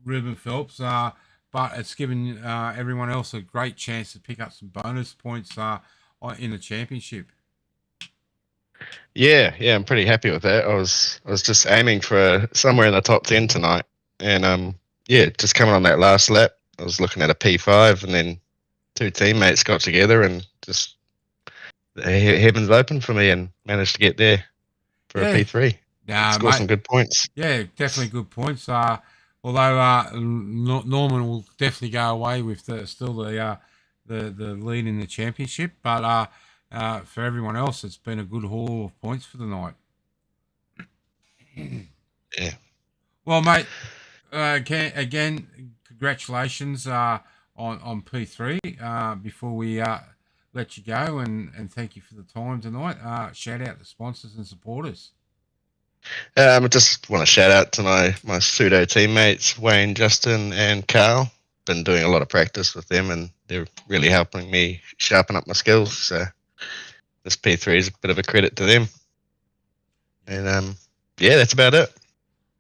Ruben Phelps. But it's given everyone else a great chance to pick up some bonus points in the championship. Yeah, I'm pretty happy with that. I was just aiming for somewhere in the top 10 tonight, and just coming on that last lap, I was looking at a P5, and then two teammates got together and just the heavens opened for me, and managed to get there for a P3. Score some good points. Yeah, definitely good points. Although Norman will definitely go away with the lead in the championship, but for everyone else, it's been a good haul of points for the night. Yeah. Well, mate, again, congratulations on P3. Before we let you go, and thank you for the time tonight. Shout out to sponsors and supporters. I just want to shout out to my pseudo teammates, Wayne, Justin, and Carl. Been doing a lot of practice with them, and they're really helping me sharpen up my skills. So this P3 is a bit of a credit to them. And that's about it.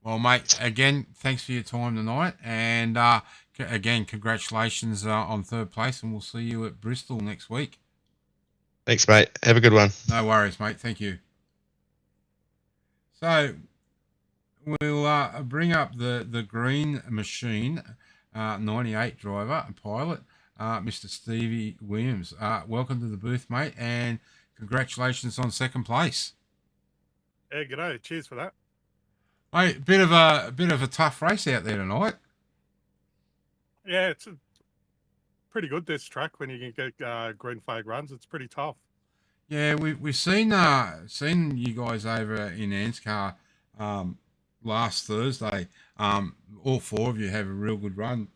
Well, mate, again, thanks for your time tonight, and again, congratulations on third place, and we'll see you at Bristol next week. Thanks, mate. Have a good one. No worries, mate. Thank you. So we'll bring up the Green Machine 98 driver and pilot, Mr. Stevie Williams. Welcome to the booth, mate, and congratulations on second place. Yeah, g'day. Cheers for that. Mate, bit of a tough race out there tonight. Yeah, it's pretty good, this track. When you can get green flag runs, it's pretty tough. Yeah, we've seen you guys over in Anscar last Thursday. All four of you have a real good run.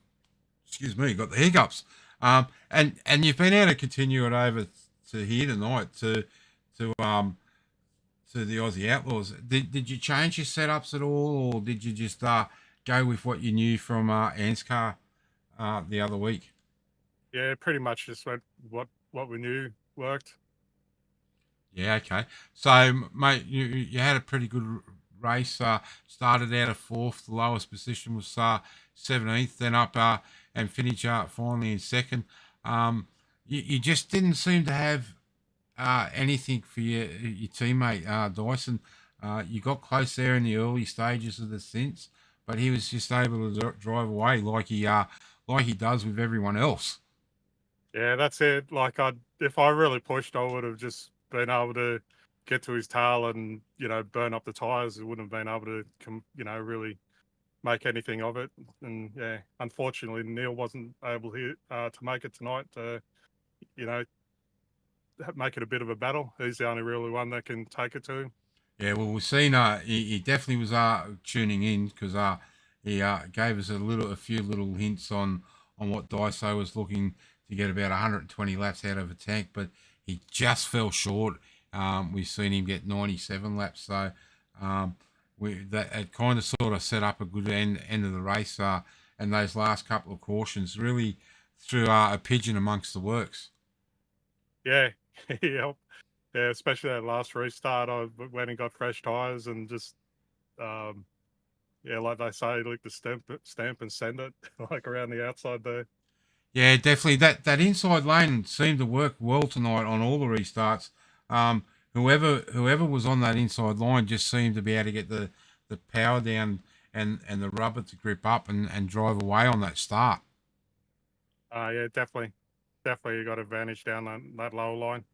Excuse me, got the hiccups. And you've been able to continue it over to here tonight to the Aussie Outlaws. Did you change your setups at all, or did you just go with what you knew from Anscar the other week? Yeah, pretty much just went what we knew worked. Yeah, okay. So, mate, you had a pretty good race. Started out of 4th. The lowest position was 17th. Then up and finished finally in 2nd. You just didn't seem to have anything for your teammate Dyson. You got close there in the early stages of the stints, but he was just able to drive away like he does with everyone else. Yeah, that's it. Like, if I really pushed, I would have just been able to get to his tail and burn up the tires. It wouldn't have been able to really make anything of it. And yeah, unfortunately, Neil wasn't able to make it tonight. Make it a bit of a battle. He's the only really one that can take it to him. Yeah, well, we've seen he definitely was tuning in, because he gave us a few little hints on what Daiso was looking to get about 120 laps out of a tank, but he just fell short. We've seen him get 97 laps, so it kind of sort of set up a good end of the race, and those last couple of cautions really threw a pigeon amongst the works. Yeah, Yep. Yeah, especially that last restart, I went and got fresh tires and just, yeah, like they say, like the stamp and send it, like around the outside there. Yeah, definitely. That inside lane seemed to work well tonight on all the restarts. Um, whoever was on that inside line just seemed to be able to get the power down and the rubber to grip up and drive away on that start. Yeah, definitely you got advantage down that lower line.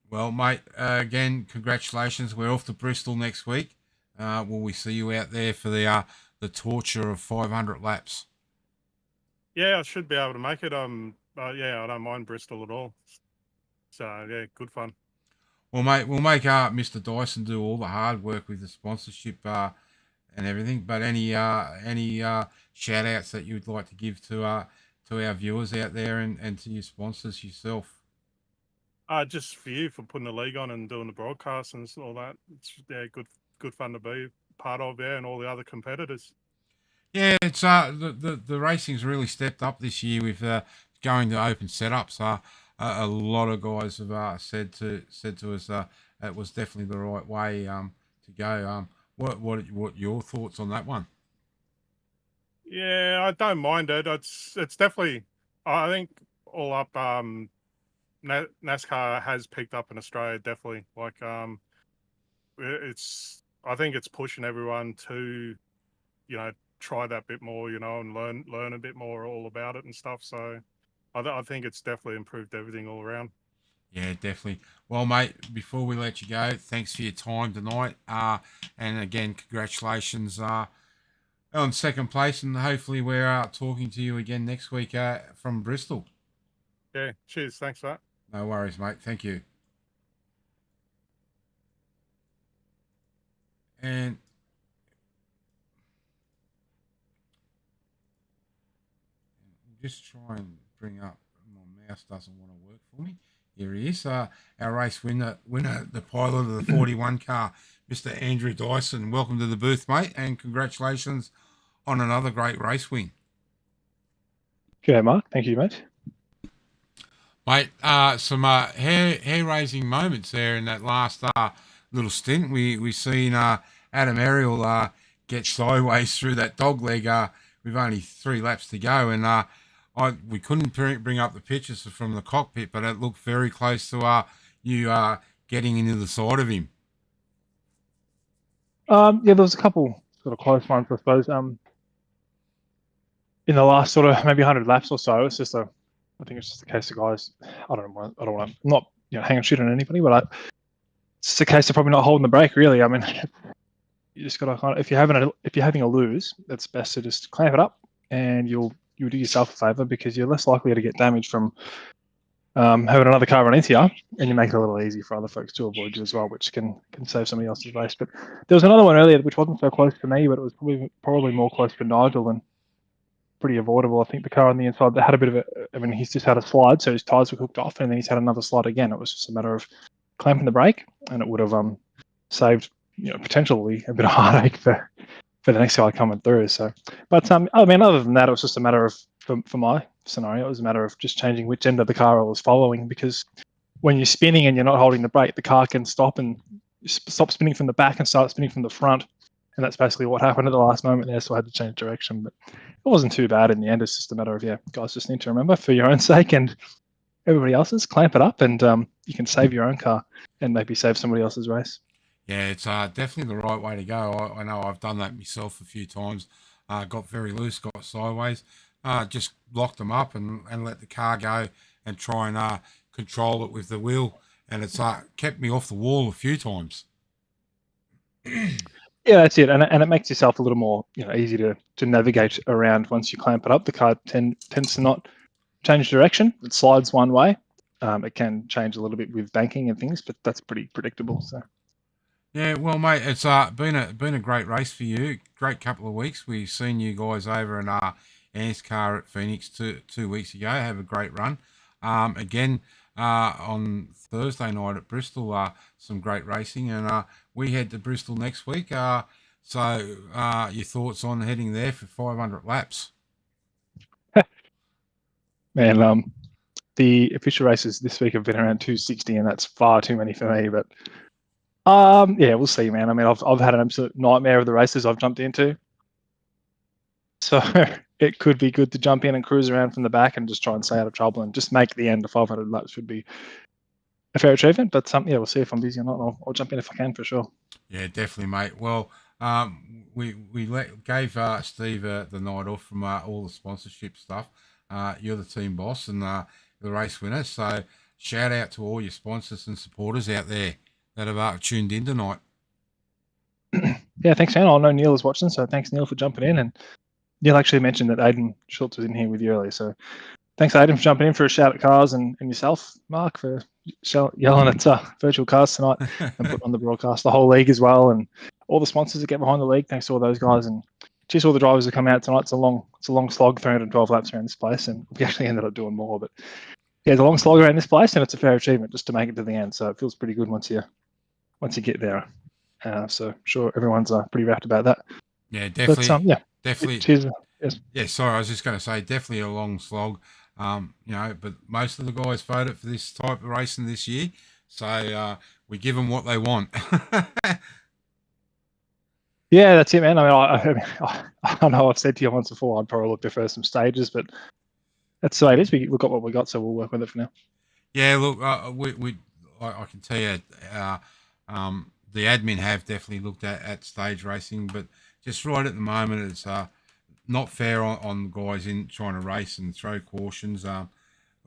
Well, mate, again, congratulations. We're off to Bristol next week. Will we see you out there for the torture of 500 laps? Yeah, I should be able to make it. Yeah, I don't mind Bristol at all. So yeah, good fun. Well, mate, we'll make Mr. Dyson do all the hard work with the sponsorship and everything. But any shout outs that you'd like to give to our viewers out there and to your sponsors yourself? Just for you for putting the league on and doing the broadcasts and all that. It's good fun to be part of, yeah, and all the other competitors. Yeah, it's the racing's really stepped up this year with going to open setups. A lot of guys have said to us it was definitely the right way to go. What your thoughts on that one? Yeah, I don't mind it. It's definitely, I think all up, NASCAR has picked up in Australia, definitely. Like, I think it's pushing everyone to, try that bit more, and learn a bit more all about it and stuff. So I think it's definitely improved everything all around. Yeah, definitely. Well, mate, before we let you go, thanks for your time tonight. And again, congratulations on second place, and hopefully we're talking to you again next week from Bristol. Yeah, cheers. Thanks for that. No worries, mate. Thank you. And just try and bring up, my mouse doesn't want to work for me. Here he is, our race winner, the pilot of the 41 car, Mr. Andrew Dyson. Welcome to the booth, mate, and congratulations on another great race win. G'day, Mark. Thank you, mate. Mate, some hair-raising moments there in that last little stint. We seen Adam Ariel get sideways through that dog leg with only 3 laps to go, and we couldn't bring up the pictures from the cockpit, but it looked very close to you getting into the side of him. Yeah, there was a couple sort of close ones, I suppose. In the last sort of maybe 100 laps or so, it's just I think it's just a case of guys. I don't want to. I'm not hang on shit on anybody, but it's just a case of probably not holding the brake. Really, I mean, you just got to kind of if you're having a lose, it's best to just clamp it up, and you'll do yourself a favour because you're less likely to get damage from having another car run into you, and you make it a little easy for other folks to avoid you as well, which can save somebody else's race. But there was another one earlier which wasn't so close to me, but it was probably more close for Nigel and pretty avoidable. I think the car on the inside that had a bit of he's just had a slide, so his tyres were cooked off, and then he's had another slide again. It was just a matter of clamping the brake, and it would have saved potentially a bit of heartache for the next guy coming through. So, but other than that, it was just a matter of for my scenario, it was a matter of just changing which end of the car I was following, because when you're spinning and you're not holding the brake, the car can stop spinning from the back and start spinning from the front. And that's basically what happened at the last moment there, so I had to change direction. But it wasn't too bad in the end. It's just a matter of, guys just need to remember for your own sake and everybody else's, clamp it up, and you can save your own car and maybe save somebody else's race. Yeah, it's definitely the right way to go. I know I've done that myself a few times. Got very loose, got sideways, just locked them up and let the car go and try and control it with the wheel. And it's kept me off the wall a few times. Yeah, that's it, and it makes yourself a little more easy to navigate around once you clamp it up. The car tends to not change direction; it slides one way. It can change a little bit with banking and things, but that's pretty predictable. So, yeah, well, mate, it's been a great race for you. Great couple of weeks. We've seen you guys over in Ant's car at Phoenix two weeks ago. Have a great run. Again. On Thursday night at Bristol, some great racing, and we head to Bristol next week. So your thoughts on heading there for 500 laps? Man, the official races this week have been around 260, and that's far too many for me. But yeah, we'll see, man. I mean, I've had an absolute nightmare of the races I've jumped into, so it could be good to jump in and cruise around from the back and just try and stay out of trouble and just make the end of 500 laps would be a fair achievement. But yeah, we'll see if I'm busy or not. I'll jump in if I can for sure. Yeah, definitely, mate. Well, we gave Steve the night off from all the sponsorship stuff. You're the team boss and the race winner, so shout out to all your sponsors and supporters out there that have tuned in tonight. Yeah, thanks, man. I know Neil is watching, so thanks, Neil, for jumping in. And Neil actually mentioned that Aiden Schultz was in here with you earlier, so thanks, Aiden, for jumping in for a shout at cars, and yourself, Mark, for yelling at virtual cars tonight and putting on the broadcast, the whole league as well, and all the sponsors that get behind the league. Thanks to all those guys, and cheers to all the drivers that come out tonight. It's a long slog, 312 laps around this place, and we actually ended up doing more, but yeah, it's a long slog around this place, and it's a fair achievement just to make it to the end. So it feels pretty good once you get there. So sure, everyone's pretty wrapped about that. Yeah, definitely. But, yeah, definitely. Cheers. Yes. Yeah, sorry, I was just going to say definitely a long slog. But most of the guys voted for this type of racing this year, so we give them what they want. Yeah, that's it, man. I mean, I know I've said to you once before, I'd probably prefer some stages, but that's the way it is. We've got what we got, so we'll work with it for now. Yeah, look, I can tell you, the admin have definitely looked at stage racing, but just right at the moment, it's not fair on guys in trying to race and throw cautions,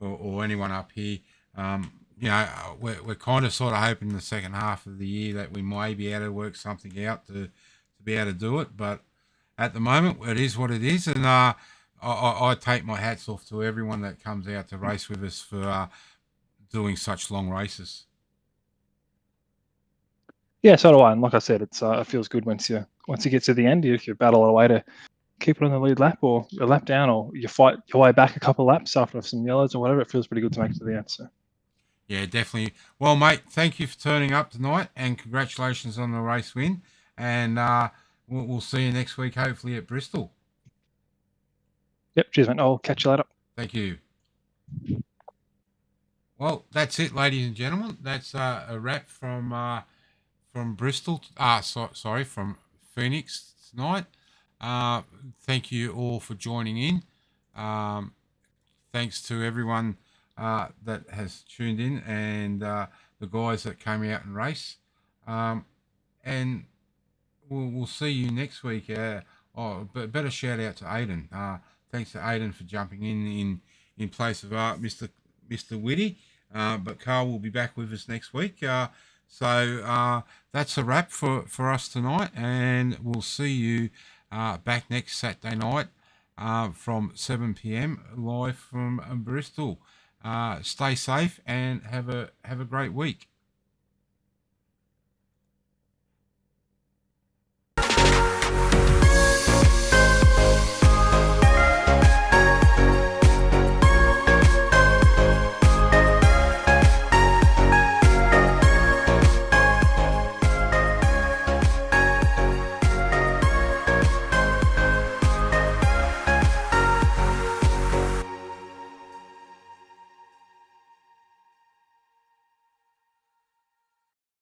or anyone up here. We're kind of sort of hoping in the second half of the year that we may be able to work something out to be able to do it, but at the moment, it is what it is, and I take my hats off to everyone that comes out to race with us for doing such long races. Yeah, so do I. And like I said, it feels good once you get to the end. If you battle a way to keep it on the lead lap, or a lap down, or you fight your way back a couple of laps after some yellows or whatever, it feels pretty good to make it to the end. So. Yeah, definitely. Well, mate, thank you for turning up tonight, and congratulations on the race win. And we'll see you next week, hopefully at Bristol. Yep, cheers, mate. I'll catch you later. Thank you. Well, that's it, ladies and gentlemen. That's a wrap from Bristol. From Phoenix tonight. Thank you all for joining in. Thanks to everyone that has tuned in, and the guys that came out and race. And we'll see you next week. But better shout out to Aiden. Thanks to Aiden for jumping in place of Mr. Whitty. But Carl will be back with us next week. So that's a wrap for us tonight, and we'll see you back next Saturday night from 7 p.m. live from Bristol. Stay safe and have a great week.